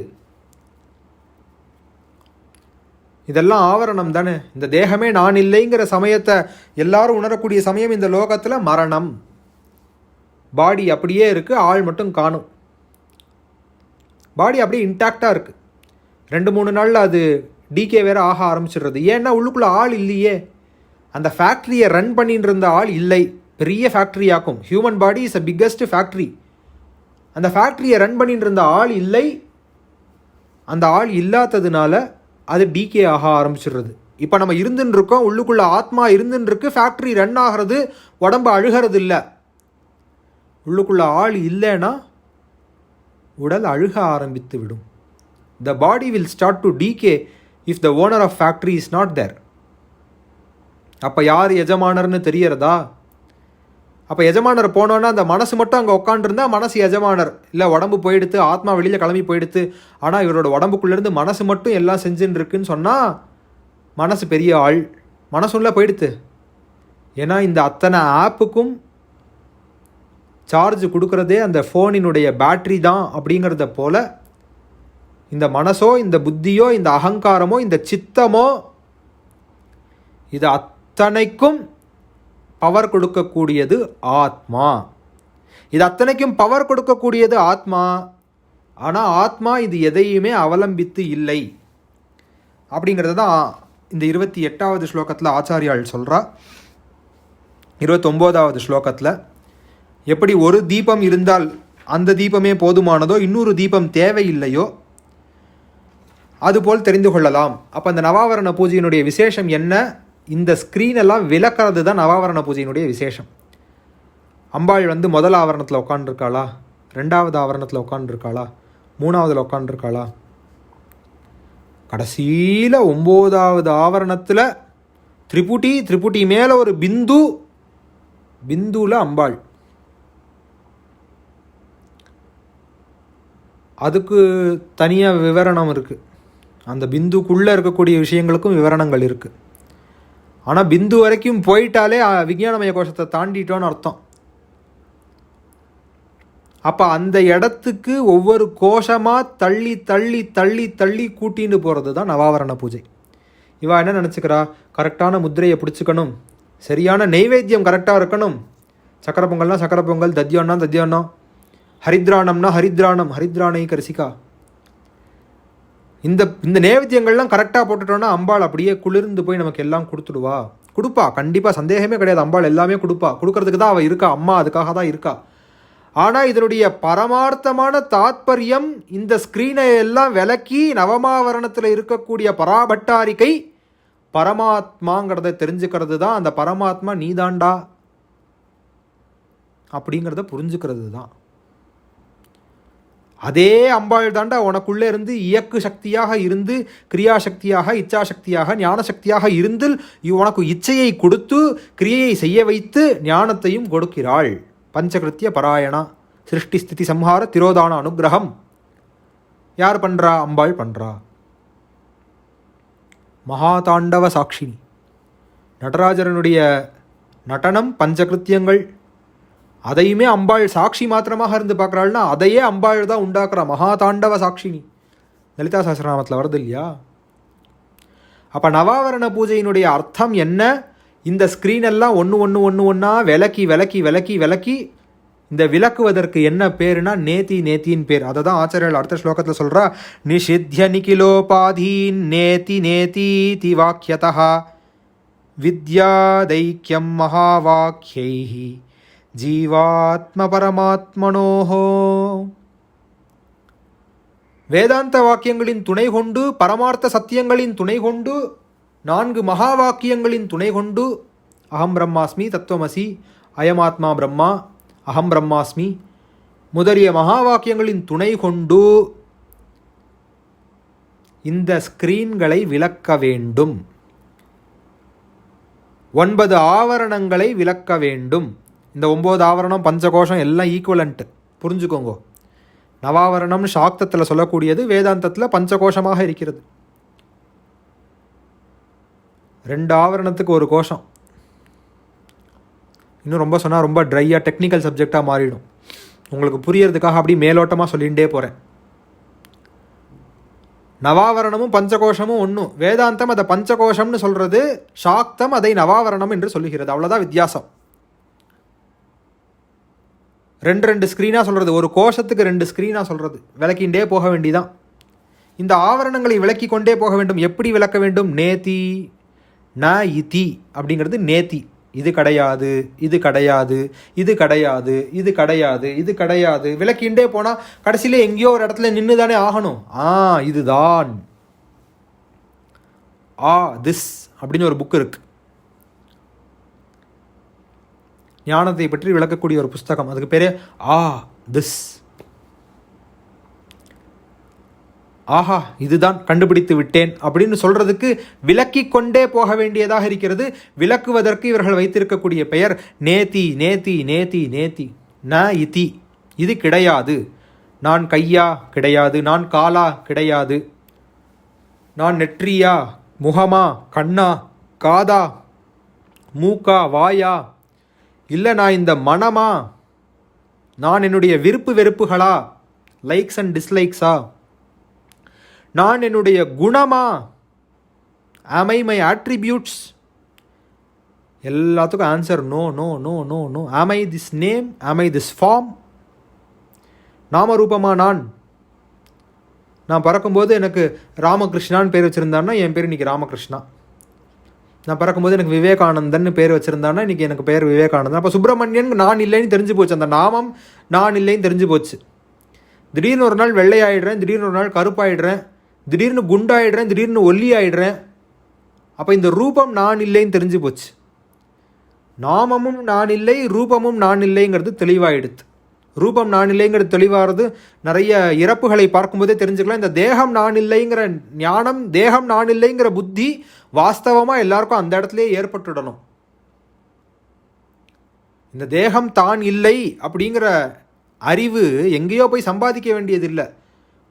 இதெல்லாம் ஆவரணம் தானே. இந்த தேகமே நான் இல்லைங்கிற சமயத்தை எல்லாரும் உணரக்கூடிய சமயம் இந்த லோகத்தில் மரணம். பாடி அப்படியே இருக்குது, ஆள் மட்டும் காணும். பாடி அப்படியே இன்டாக்டாக இருக்குது. 2-3 நாளில் அது டிகே வேறு ஆக ஆரம்பிச்சிடுறது. ஏன்னா உள்ளுக்குள்ளே ஆள் இல்லையே. அந்த ஃபேக்ட்ரியை ரன் பண்ணிட்டு இருந்த ஆள் இல்லை. பெரிய ஃபேக்ட்ரி ஆக்கும். Human body is a biggest factory. அந்த ஃபேக்ட்ரியை ரன் பண்ணிட்டு இருந்த ஆள் இல்லை. அந்த ஆள் இல்லாததுனால அது டிகே ஆக ஆரம்பிச்சிடுறது. இப்போ நம்ம இருந்துன்னு இருக்கோம், உள்ளுக்குள்ளே ஆத்மா இருந்துன்னு இருக்கு, ஃபேக்ட்ரி ரன் ஆகிறது, உடம்பு அழுகிறது இல்லை. உள்ளுக்குள்ளே ஆள் இல்லைன்னா உடல் அழுக ஆரம்பித்து விடும். The body will start to decay if the owner of factory is not there. அப்போ யார் எஜமானர்னு தெரியறதா? அப்போ எஜமானர் போனோன்னா அந்த மனசு மட்டும் அங்கே உட்காண்டிருந்தா மனசு எஜமானர் இல்லை. உடம்பு போயிடுத்து, ஆத்மா வெளியில் கிளம்பி போயிடுத்து, ஆனால் இவரோட உடம்புக்குள்ளேருந்து மனசு மட்டும் எல்லாம் செஞ்சுன்னு இருக்குன்னு சொன்னால் மனசு பெரிய ஆள், மனசுள்ள போயிடுத்து. ஏன்னா இந்த அத்தனை ஆப்புக்கும் சார்ஜ் கொடுக்குறதே அந்த ஃபோனினுடைய பேட்ரி தான். அப்படிங்கிறத போல் இந்த மனசோ, இந்த புத்தியோ, இந்த அகங்காரமோ, இந்த சித்தமோ, இது அத்தனைக்கும் பவர் கொடுக்கக்கூடியது ஆத்மா. இது அத்தனைக்கும் பவர் கொடுக்கக்கூடியது ஆத்மா. ஆனால் ஆத்மா இது எதையுமே அவலம்பித்து இல்லை. அப்படிங்கிறது தான் இந்த 28வது ஸ்லோகத்தில் ஆச்சாரியால் சொல்கிறா. 29வது ஸ்லோகத்தில் எப்படி ஒரு தீபம் இருந்தால் அந்த தீபமே போதுமானதோ, இன்னொரு தீபம் தேவையில்லையோ, அதுபோல் தெரிந்து கொள்ளலாம். அப்போ அந்த நவாவரண பூஜையினுடைய விசேஷம் என்ன? இந்த ஸ்க்ரீனெல்லாம் விளக்கிறது தான் நவாவரண பூஜையினுடைய விசேஷம். அம்பாள் முதல் ஆவரணத்தில் உட்காந்துருக்காளா, ரெண்டாவது ஆவரணத்தில் உட்காந்துருக்காளா, மூணாவதில் உட்காந்துருக்காளா, கடைசியில் 9வது ஆவரணத்தில் திரிபுட்டி மேலே ஒரு பிந்துவில் அம்பாள். அதுக்கு தனியாக விவரணம் இருக்குது. அந்த பிந்துக்குள்ளே இருக்கக்கூடிய விஷயங்களுக்கும் விவரணங்கள் இருக்குது. ஆனால் பிந்து வரைக்கும் போயிட்டாலே விஞ்ஞானமய கோஷத்தை தாண்டிட்டோன்னு அர்த்தம். அப்போ அந்த இடத்துக்கு ஒவ்வொரு கோஷமாக தள்ளி தள்ளி தள்ளி தள்ளி கூட்டின்னு போகிறது தான் நவாவரண பூஜை. இவா என்ன நினச்சிக்கிறா? கரெக்டான முத்திரையை பிடிச்சிக்கணும், சரியான நெய்வேத்தியம் கரெக்டாக இருக்கணும். சக்கரை பொங்கல்னா சக்கரை பொங்கல், தத்தியம்னா தத்தியம்னா, ஹரித்ராணம்னா ஹரித்ராணை கரிசிக்கா. இந்த நைவேத்தியங்கள்லாம் கரெக்டாக போட்டுட்டோன்னா அம்பாள் அப்படியே குளிர்ந்து போய் நமக்கு எல்லாம் கொடுப்பா. கண்டிப்பாக சந்தேகமே கிடையாது. அம்பாள் எல்லாமே கொடுக்கறதுக்கு தான் அவள் இருக்கா. அம்மா அதுக்காக தான் இருக்கா. ஆனால் இதனுடைய பரமார்த்தமான தாத்பரியம் இந்த ஸ்க்ரீனை எல்லாம் விலக்கி நவமாவரணத்தில் இருக்கக்கூடிய பராபட்டாரிக்கை பரமாத்மாங்கிறத தெரிஞ்சுக்கிறது தான். அந்த பரமாத்மா நீதாண்டா அப்படிங்கிறத புரிஞ்சுக்கிறது தான். அதே அம்பாள் தாண்டா உனக்குள்ளே இருந்து இயக்கு சக்தியாக இருந்து, கிரியா சக்தியாக, இச்சா சக்தியாக, ஞான சக்தியாக இருந்து உனக்கு இச்சையை கொடுத்து கிரியையை செய்ய வைத்து ஞானத்தையும் கொடுக்கிறாள். பஞ்சகிருத்திய பராயணா, சிருஷ்டி ஸ்திதி சம்ஹார திரோதான அனுகிரகம் யார் பண்ணுறா? அம்பாள் பண்ணுறா. மகாதாண்டவ சாட்சினி. நடராஜரனுடைய நடனம் பஞ்சகிருத்தியங்கள், அதையுமே அம்பாள் சாட்சி மாத்திரமாக இருந்து பார்க்குறாள்னா அதையே அம்பாள் தான் உண்டாக்குறா. மகாதாண்டவ சாட்சினி லலிதா சஹஸ்ரநாமத்தில் வருது இல்லையா? அப்போ நவாவரண பூஜையினுடைய அர்த்தம் என்ன? இந்த ஸ்க்ரீனெல்லாம் ஒன்றா விலக்கி இந்த விளக்குவதற்கு என்ன பேருனா நேத்தின்னு பேர். அதை தான் ஆச்சாரியர்கள் அடுத்த ஸ்லோகத்தில் சொல்கிறா. நிஷித்ய நிகிலோபாதீன் நேதி வாக்கியதா வித்யாதைக்கியம் மகாவாக்கியைஹி ஜீவாத்ம பரமாத்மனோஹோ. வேதாந்த வாக்கியங்களின் துணை கொண்டு, பரமார்த்த சத்தியங்களின் துணை கொண்டு, 4 மகா வாக்கியங்களின் துணை கொண்டு, அகம் பிரம்மாஸ்மி, தத்துவமசி, அயமாத்மா பிரம்மா, அகம் பிரம்மாஸ்மி முதலிய மகா வாக்கியங்களின் துணை கொண்டு இந்த ஸ்கிரீன்களை விளக்க வேண்டும். 9 ஆவரணங்களை விளக்க வேண்டும். இந்த 9 ஆவரணம் பஞ்சகோஷம் எல்லாம் ஈக்குவலண்ட், புரிஞ்சுக்கோங்க. நவாவரணம் சாக்தத்தில் சொல்லக்கூடியது, வேதாந்தத்தில் பஞ்சகோஷமாக இருக்கிறது. 2 ஆவரணத்துக்கு ஒரு கோஷம். இன்னும் ரொம்ப சொன்னால் ரொம்ப ட்ரையாக டெக்னிக்கல் சப்ஜெக்டாக மாறிடும். உங்களுக்கு புரியறதுக்காக அப்படி மேலோட்டமாக சொல்லிகிட்டே போகிறேன். நவாவரணமும் பஞ்சகோஷமும் ஒன்றும். வேதாந்தம் அதை பஞ்சகோஷம்னு சொல்கிறது, சாக்தம் அதை நவாவரணம் என்று சொல்லுகிறது. அவ்வளோதான் வித்தியாசம். 2 ஸ்க்ரீனாக சொல்கிறது, ஒரு கோஷத்துக்கு 2 ஸ்க்ரீனாக சொல்கிறது. விளக்கிண்டே போக வேண்டிதான். இந்த ஆவரணங்களை விளக்கி கொண்டே போக வேண்டும். எப்படி விளக்க வேண்டும்? நேத்தி ந இதி அப்படிங்கிறது நேத்தி. இது கிடையாது, இது கிடையாது, இது கிடையாது, இது கிடையாது, இது கிடையாது. விளக்கிண்டே போனால் கடைசியில் எங்கேயோ ஒரு இடத்துல நின்று தானே ஆகணும். இதுதான் திஸ் அப்படின்னு ஒரு புக் இருக்கு, ஞானத்தை பற்றி விளக்கக்கூடிய ஒரு புஸ்தகம். அதுக்கு பேரே திஸ். ஆஹா, இதுதான் கண்டுபிடித்து விட்டேன் அப்படின்னு சொல்றதுக்கு விளக்கி கொண்டே போக வேண்டியதாக இருக்கிறது. விளக்குவதற்கு இவர்கள் வைத்திருக்கக்கூடிய பெயர் நேத்தி நேத்தி நேத்தி நேத்தி. ந இதி, இது கிடையாது. நான் கையா? கிடையாது. நான் காலா? கிடையாது. நான் நெற்றியா? முகமா? கண்ணா? காதா? மூக்கா? வாயா? இல்லை நான் இந்த மனமா? நான் என்னுடைய விருப்பு வெறுப்புகளா? Likes and டிஸ்லைக்ஸா? நான் என்னுடைய குணமா? am I my attributes? எல்லாத்துக்கும் answer no no no no no. am I this name? am I this form? நாமரூபமா நான்? நான் பறக்கும்போது எனக்கு ராமகிருஷ்ணான்னு பேர் வச்சுருந்தான்னா என் பேர் இன்றைக்கி ராமகிருஷ்ணா. நான் பறக்கும்போது எனக்கு விவேகானந்தன் பேர் வச்சுருந்தான்னா இன்றைக்கி எனக்கு பேர் விவேகானந்தன். அப்போ சுப்பிரமணியன் நான் இல்லைன்னு தெரிஞ்சு போச்சு. அந்த நாமம் நான் இல்லைன்னு தெரிஞ்சு போச்சு. திடீர்னு ஒரு நாள் வெள்ளையாயிடுறேன், திடீர்னு ஒரு நாள் கருப்பாயிடுறேன், திடீர்னு குண்டாயிடுறேன், திடீர்னு ஒல்லி ஆயிடுறேன். அப்போ இந்த ரூபம் நான் இல்லைன்னு தெரிஞ்சு போச்சு. நாமமும் நான் இல்லை, ரூபமும் நான் இல்லைங்கிறது தெளிவாயிடுது. ரூபம் நான் இல்லைங்கிறது தெளிவாகிறது நிறைய இறப்புகளை பார்க்கும்போதே தெரிஞ்சுக்கலாம். இந்த தேகம் நான் இல்லைங்கிற ஞானம், தேகம் நான் இல்லைங்கிற புத்தி வாஸ்தவமாக எல்லாருக்கும் அந்த இடத்துலையே ஏற்பட்டுடணும். இந்த தேகம் தான் இல்லை அப்படிங்கிற அறிவு எங்கேயோ போய் சம்பாதிக்க வேண்டியதில்லை.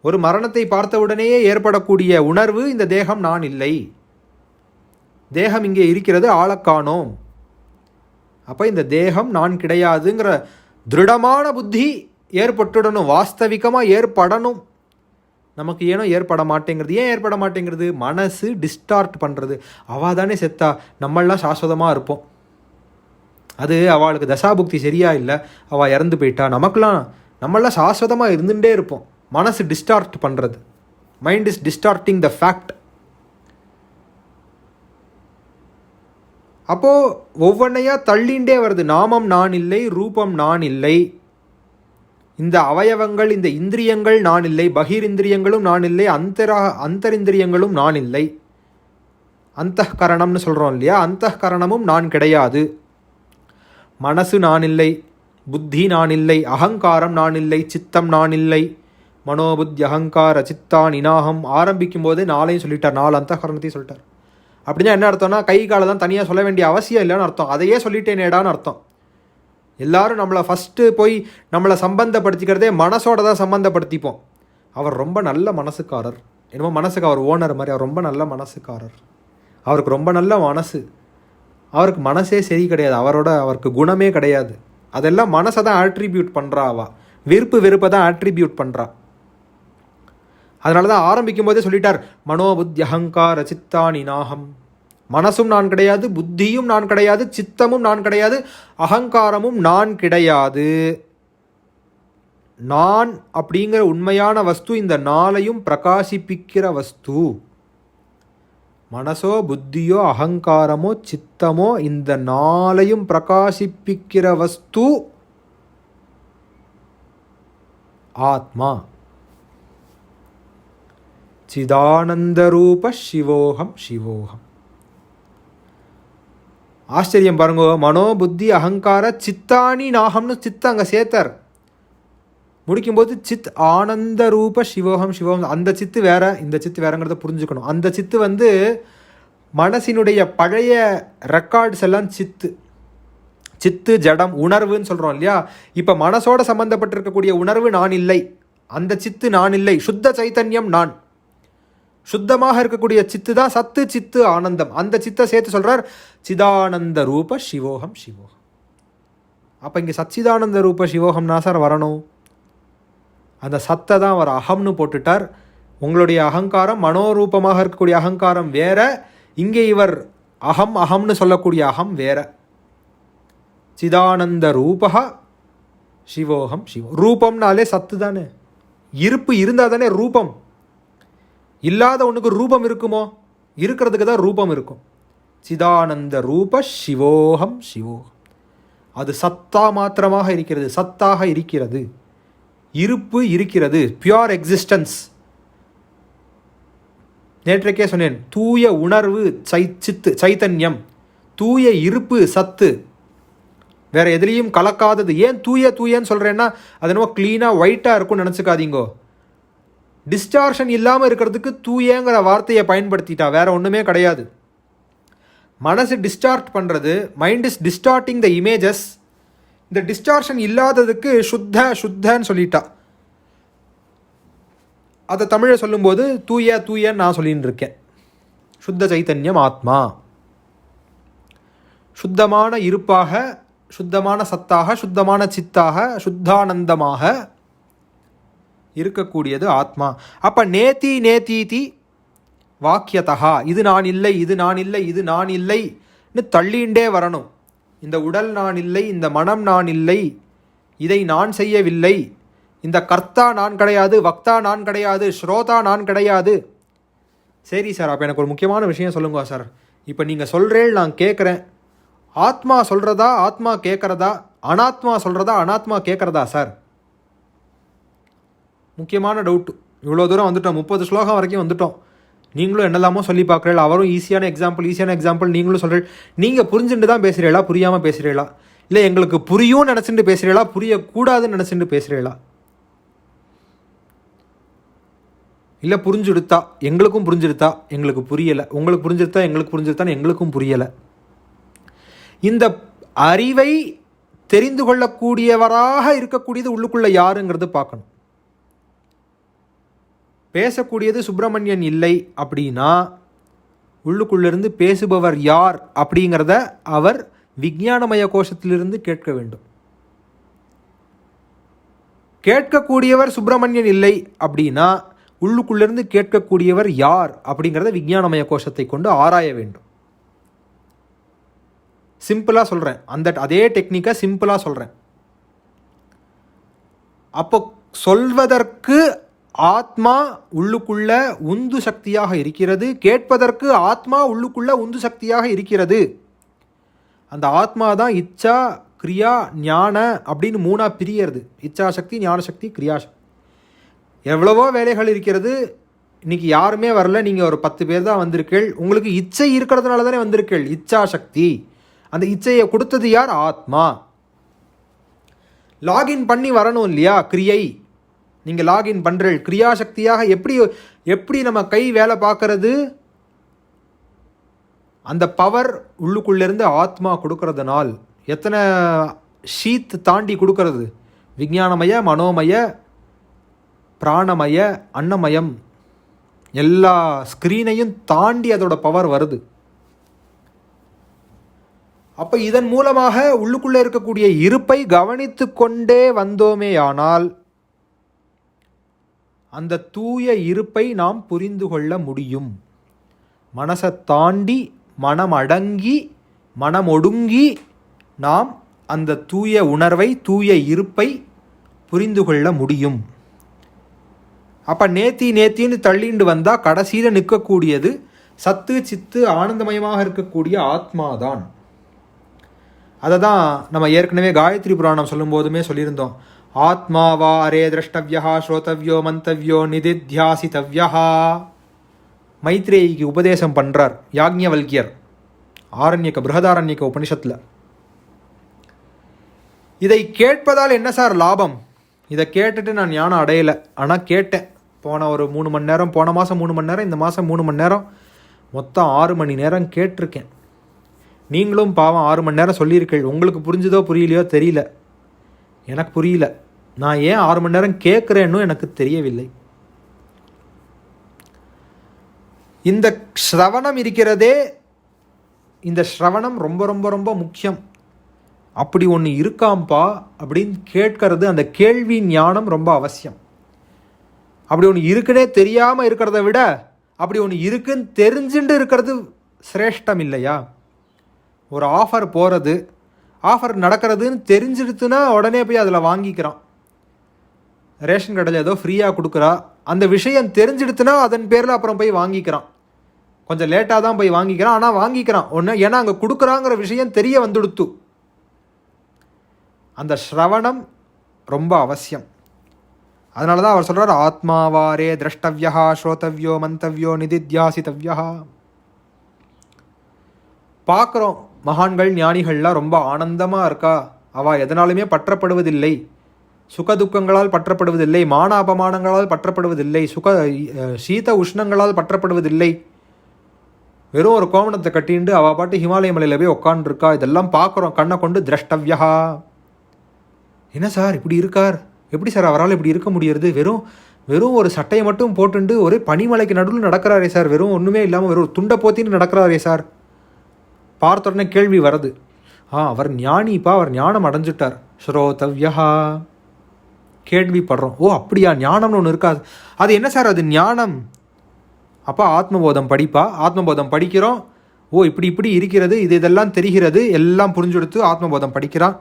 ஒரு மரணத்தை பார்த்தவுடனேயே ஏற்படக்கூடிய உணர்வு, இந்த தேகம் நான் இல்லை, தேகம் இங்கே இருக்கிறது, ஆளக்கானோம். அப்போ இந்த தேகம் நான் கிடையாதுங்கிற திருடமான புத்தி ஏற்பட்டுடணும், வாஸ்தவிகமாக ஏற்படணும். நமக்கு ஏனோ ஏற்பட மாட்டேங்கிறது. ஏன் ஏற்பட மாட்டேங்கிறது? மனசு டிஸ்டார்ட் பண்ணுறது. அவள் தானே செத்தா, நம்மளாம் சாஸ்வதமாக இருப்போம். அது அவளுக்கு தசாபுக்தி சரியா இல்லை, அவள் இறந்து போயிட்டா, நம்மளாம் சாஸ்வதமாக இருந்துகிட்டே இருப்போம். மனசு டிஸ்டார்ட் பண்ணுறது. Mind is distorting the fact. அப்போது ஒவ்வொன்றையாக தள்ளிண்டே வருது. நாமம் நான் இல்லை, ரூபம் நான் இல்லை, இந்த அவயவங்கள், இந்த இந்திரியங்கள் நான் இல்லை, பகிரிந்திரியங்களும் நான் இல்லை, அந்தரிந்திரியங்களும் நான் இல்லை, அந்தఃகரணம்னு சொல்கிறோம் இல்லையா, அந்தःகரணமும் நான் கிடையாது, மனசு நான் இல்லை, புத்தி நான் இல்லை, அகங்காரம் நான் இல்லை, சித்தம் நான் இல்லை, மனோபுத்தி அகங்கார சித்தான் இனாகம். ஆரம்பிக்கும் போதே நாளையும் சொல்லிட்டார், 4 அந்தःகரணத்தையும் சொல்லிட்டார். அப்படின்னா என்ன அர்த்தம்னா, கை காலை தான் தனியாக சொல்ல வேண்டிய அவசியம் இல்லைன்னு அர்த்தம். அதையே சொல்லிட்டேனேடான்னு அர்த்தம். எல்லாரும் நம்மளை ஃபஸ்ட்டு போய் நம்மளை சம்பந்தப்படுத்திக்கிறதே மனசோட தான் சம்பந்தப்படுத்திப்போம். அவர் ரொம்ப நல்ல மனசுக்காரர், என்னமோ மனசுக்கு அவர் ஓனர் மாதிரி. அவர் ரொம்ப நல்ல மனசுக்காரர், அவருக்கு ரொம்ப நல்ல மனசு. அவருக்கு மனசே சரி கிடையாது, அவருக்கு குணமே கிடையாது. அதெல்லாம் மனசை தான் ஆட்ரிபியூட் பண்ணுறா. விருப்பு வெறுப்பை தான் ஆட்ரிபியூட் பண்ணுறா. அதனால தான் ஆரம்பிக்கும் போதே சொல்லிட்டார், மனோபுத்தி அகங்கார சித்தானி நாகம். மனசும் நான் கிடையாது, புத்தியும் நான் கிடையாது, சித்தமும் நான் கிடையாது, அகங்காரமும் நான் கிடையாது. நான் அப்படிங்கிற உண்மையான வஸ்து இந்த நாளையும் பிரகாசிப்பிக்கிற வஸ்து. மனசோ புத்தியோ அகங்காரமோ சித்தமோ இந்த நாளையும் பிரகாசிப்பிக்கிற வஸ்து ஆத்மா. சிதானந்த ரூப சிவோகம் சிவோகம். ஆச்சரியம் பாருங்க. மனோ புத்தி அகங்கார சித்தானி நாகம்னு சித்த அங்கே சேர்த்தார். முடிக்கும்போது சித் ஆனந்த ரூப சிவோகம் சிவோகம். அந்த சித்து வேற, இந்த சித்து வேறங்கிறத புரிஞ்சுக்கணும். அந்த சித்து மனசினுடைய பழைய ரெக்கார்ட்ஸ் எல்லாம் சித்து ஜடம் உணர்வுன்னு சொல்கிறோம் இல்லையா. இப்போ மனசோட சம்பந்தப்பட்டிருக்கக்கூடிய உணர்வு நான் இல்லை, அந்த சித்து நான் இல்லை. சுத்த சைத்தன்யம் நான், சுத்தமாக இருக்கக்கூடிய சித்து தான் சத்து சித்து ஆனந்தம். அந்த சித்தை சேர்த்து சொல்கிறார், சிதானந்த ரூப சிவோகம் சிவோகம். அப்போ இங்கே சச்சிதானந்த ரூப சிவோகம்னா சார் வரணும். அந்த சத்தை தான் அவர் அகம்னு போட்டுட்டார். உங்களுடைய அகங்காரம் மனோரூபமாக இருக்கக்கூடிய அகங்காரம் வேற, இங்கே இவர் அகம்னு சொல்லக்கூடிய அகம் வேற. சிதானந்த ரூபா சிவோகம் சிவம். ரூபம்னாலே சத்து தானே, இருப்பு இருந்தால் தானே ரூபம். இல்லாத ஒன்றுக்கு ரூபம் இருக்குமோ? இருக்கிறதுக்கு தான் ரூபம் இருக்கும். சிதானந்த ரூப சிவோகம் சிவோகம். அது சத்தா மாத்திரமாக இருக்கிறது, சத்தாக இருக்கிறது, இருப்பு இருக்கிறது, பியூர் எக்ஸிஸ்டன்ஸ். நேற்றைக்கே சொன்னேன், தூய உணர்வு சைத்தன்யம், தூய இருப்பு சத்து, வேற எதுலேயும் கலக்காதது. ஏன் தூயன்னு சொல்கிறேன்னா, அது என்னமோ க்ளீனாக ஒயிட்டாக இருக்கும்னு நினச்சிக்காதீங்கோ. டிஸ்டார்ஷன் இல்லாமல் இருக்கிறதுக்கு தூயங்கிற வார்த்தையை பயன்படுத்திட்டா, வேற ஒன்றுமே கிடையாது. மனசு டிஸ்டார்ட் பண்ணுறது, mind is distorting the images. இந்த டிஸ்டார்ஷன் இல்லாததுக்கு சுத்தன்னு சொல்லிட்டா. அதை தமிழை சொல்லும்போது தூயன்னு நான் சொல்லின்னு இருக்கேன். சுத்த சைத்தன்யம் ஆத்மா, சுத்தமான இருப்பாக, சுத்தமான சத்தாக, சுத்தமான சித்தாக, சுத்தானந்தமாக இருக்கக்கூடியது ஆத்மா. அப்போ நேத்தி வாக்கியதா இது நான் இல்லை, இது நான் இல்லை, இது நான் இல்லைன்னு தள்ளிண்டே வரணும். இந்த உடல் நான் இல்லை, இந்த மனம் நான் இல்லை, இதை நான் செய்யவில்லை, இந்த கர்த்தா நான் கிடையாது, வக்தா நான் கிடையாது, ஸ்ரோதா நான் கிடையாது. சரி சார், அப்போ எனக்கு ஒரு முக்கியமான விஷயம் சொல்லுங்க சார். இப்போ நீங்கள் சொல்கிறேன், நான் கேட்குறேன். ஆத்மா சொல்கிறதா, ஆத்மா கேட்குறதா, அனாத்மா சொல்கிறதா, அனாத்மா கேட்குறதா சார்? முக்கியமான டவுட்டு. இவ்வளோ தூரம் வந்துட்டோம், 30 ஸ்லோகம் வரைக்கும் வந்துட்டோம். நீங்களும் என்னெல்லாமோ சொல்லி பார்க்குறீங்களா, அவரும் ஈஸியான எக்ஸாம்பிள் நீங்களும் சொல்கிறீங்க. நீங்கள் புரிஞ்சுட்டு தான் பேசுகிறீங்களா, புரியாமல் பேசுகிறீங்களா, இல்லை எங்களுக்கு புரியும் நினச்சிட்டு பேசுகிறீங்களா, புரியக்கூடாதுன்னு நினச்சிட்டு பேசுகிறீங்களா, இல்லை புரிஞ்சுடுத்தா எங்களுக்கும் புரிஞ்சுடுத்தா எங்களுக்கு புரியலை, உங்களுக்கு புரிஞ்சுடுத்தா எங்களுக்கு புரிஞ்சுடுத்தான்னு எங்களுக்கும் புரியலை. இந்த அறிவை தெரிந்து கொள்ளக்கூடியவராக இருக்கக்கூடியது உள்ளுக்குள்ளே யாருங்கிறது பார்க்கணும். பேசக்கூடியது சுப்பிரமணியன் இல்லை அப்படின்னா உள்ளுக்குள்ளிருந்து பேசுபவர் யார் அப்படிங்கிறத அவர் விஞ்ஞானமய கோஷத்திலிருந்து கேட்க வேண்டும். கேட்கக்கூடியவர் சுப்பிரமணியன் இல்லை அப்படின்னா உள்ளுக்குள்ளிருந்து கேட்கக்கூடியவர் யார் அப்படிங்கிறத விஞ்ஞானமய கோஷத்தை கொண்டு ஆராய வேண்டும். சிம்பிளாக சொல்கிறேன், அதே டெக்னிக்கை சிம்பிளாக சொல்கிறேன். அப்போ சொல்வதற்கு ஆத்மா உள்ளுக்குள்ள உந்து சக்தியாக இருக்கிறது, கேட்பதற்கு ஆத்மா உள்ளுக்குள்ள உந்து சக்தியாக இருக்கிறது. அந்த ஆத்மா தான் இச்சா கிரியா ஞான அப்படின்னு 3ஆக பிரியறது. இச்சா சக்தி, ஞான சக்தி, கிரியாசக்தி. எவ்வளவோ வேலைகள் இருக்கிறது, இன்னைக்கு யாருமே வரல, நீங்கள் ஒரு 10 பேர் தான் வந்திருக்கீள். உங்களுக்கு இச்சை இருக்கிறதுனால தானே வந்திருக்கீள். இச்சா சக்தி, அந்த இச்சையை கொடுத்தது யார்? ஆத்மா. லாகின் பண்ணி வரணும் இல்லையா? கிரியை நீங்கள் லாகின் பண்ணுறீள். கிரியாசக்தியாக எப்படி நம்ம கை வேலை பார்க்கறது? அந்த பவர் உள்ளுக்குள்ளேருந்து ஆத்மா கொடுக்கறதுனால் எத்தனை ஷீத் தாண்டி கொடுக்கறது? விஞ்ஞானமய, மனோமய, பிராணமய, அன்னமயம், எல்லா ஸ்க்ரீனையும் தாண்டி அதோட பவர் வருது. அப்போ இதன் மூலமாக உள்ளுக்குள்ளே இருக்கக்கூடிய இருப்பை கவனித்து கொண்டே வந்தோமேயானால் அந்த தூய இருப்பை நாம் புரிந்து கொள்ள முடியும். மனசை தாண்டி, மனம் அடங்கி, மனம் ஒடுங்கி நாம் அந்த தூய உணர்வை, தூய இருப்பை புரிந்து கொள்ள முடியும். அப்போ நேத்தின்னு தள்ளிண்டு வந்தால் கடைசியில் நிற்கக்கூடியது சத்து சித்து ஆனந்தமயமாக இருக்கக்கூடிய ஆத்மாதான். அதை தான் நம்ம ஏற்கனவே காயத்ரி புராணம் சொல்லும் போதுமே சொல்லியிருந்தோம். ஆத்மாவா அரே திரஷ்டவ்யா ஸ்ரோதவ்யோ மந்தவ்யோ நிதித்யாசிதவ்யா. மைத்ரேயிக்கு உபதேசம் பண்ணுறார் யாக்ஞவல்கியர் பிருஹதாரண்யக உபனிஷத்தில். இதை கேட்பதால் என்ன சார் லாபம்? இதை கேட்டுட்டு நான் ஞானம் அடையலை, ஆனால் கேட்டேன். போன ஒரு 3 மணி நேரம், போன மாதம் 3 மணி நேரம், இந்த மாதம் 3 மணி நேரம், மொத்தம் 6 மணி நேரம் கேட்டிருக்கேன். நீங்களும் பாவம் 6 மணி நேரம் சொல்லியிருக்கீள். உங்களுக்கு புரிஞ்சுதோ புரியலையோ தெரியல, எனக்கு புரியல. நான் ஏன் 6 மணி நேரம் கேட்குறேன்னு எனக்கு தெரியவில்லை. இந்த ஸ்ரவணம் இருக்கிறதே, இந்த ஸ்ரவணம் ரொம்ப ரொம்ப ரொம்ப முக்கியம். அப்படி ஒன்று இருக்காம்பா அப்படின்னு கேட்கறது, அந்த கேள்வி ஞானம் ரொம்ப அவசியம். அப்படி ஒன்று இருக்குன்னே தெரியாமல் இருக்கிறத விட அப்படி ஒன்று இருக்குன்னு தெரிஞ்சுட்டு இருக்கிறது சிரேஷ்டம் இல்லையா? ஒரு ஆஃபர் போகிறது, ஆஃபர் நடக்கிறதுன்னு தெரிஞ்சிடுத்துனா உடனே போய் அதில் வாங்கிக்கிறான். ரேஷன் கடையில் ஏதோ ஃப்ரீயாக கொடுக்குறா, அந்த விஷயம் தெரிஞ்சிடுத்துனா அதன் பேரில் அப்புறம் போய் வாங்கிக்கிறான். கொஞ்சம் லேட்டாக தான் போய் வாங்கிக்கிறான், ஆனால் வாங்கிக்கிறான் ஒன்று. ஏன்னா அங்கே கொடுக்குறாங்கிற விஷயம் தெரிய வந்துடுத்து. அந்த ஸ்ரவணம் ரொம்ப அவசியம். அதனால தான் அவர் சொல்கிறார், ஆத்மாவாரே திரஷ்டவ்யா ஸ்ரோதவ்யோ மந்தவ்யோ நிதித்யாசிதவ்யா. பார்க்குறோம் மகான்கள் ஞானிகள்லாம் ரொம்ப ஆனந்தமாக இருக்கா, அவள் எதனாலுமே பற்றப்படுவதில்லை, சுகதுக்கங்களால் பற்றப்படுவதில்லை, மான அபமானங்களால் பற்றப்படுவதில்லை, சீத உஷ்ணங்களால் பற்றப்படுவதில்லை. வெறும் ஒரு கோமணத்தை கட்டிண்டு அவள் பாட்டு ஹிமாலய மலையில் போய் உட்காந்துருக்கா. இதெல்லாம் பார்க்குறோம் கண்ணை கொண்டு. திரஷ்டவ்யா. என்ன சார் இப்படி இருக்கார், எப்படி சார் அவரால் இப்படி இருக்க முடியறது? வெறும் ஒரு சட்டையை மட்டும் போட்டுண்டு ஒரே பனிமலைக்கு நடுவில் நடக்கிறாரே சார், வெறும் ஒன்றுமே இல்லாமல் வெறும் துண்டை போத்தின்னு நடக்கிறாரே சார். பார்த்த உடனே கேள்வி வருது, அவர் ஞானிப்பா, அவர் ஞானம் அடைஞ்சிட்டார். ஸ்ரோதவ்யா. கேள்விப்படுறோம், ஓ அப்படியா, ஞானம்னு ஒன்று இருக்காது. அது என்ன சார் அது ஞானம்? அப்போ ஆத்மபோதம் படிப்பா, ஆத்மபோதம் படிக்கிறோம். ஓ இப்படி இருக்கிறது, இதெல்லாம் தெரிகிறது, எல்லாம் புரிஞ்செடுத்து ஆத்மபோதம் படிக்கிறான்.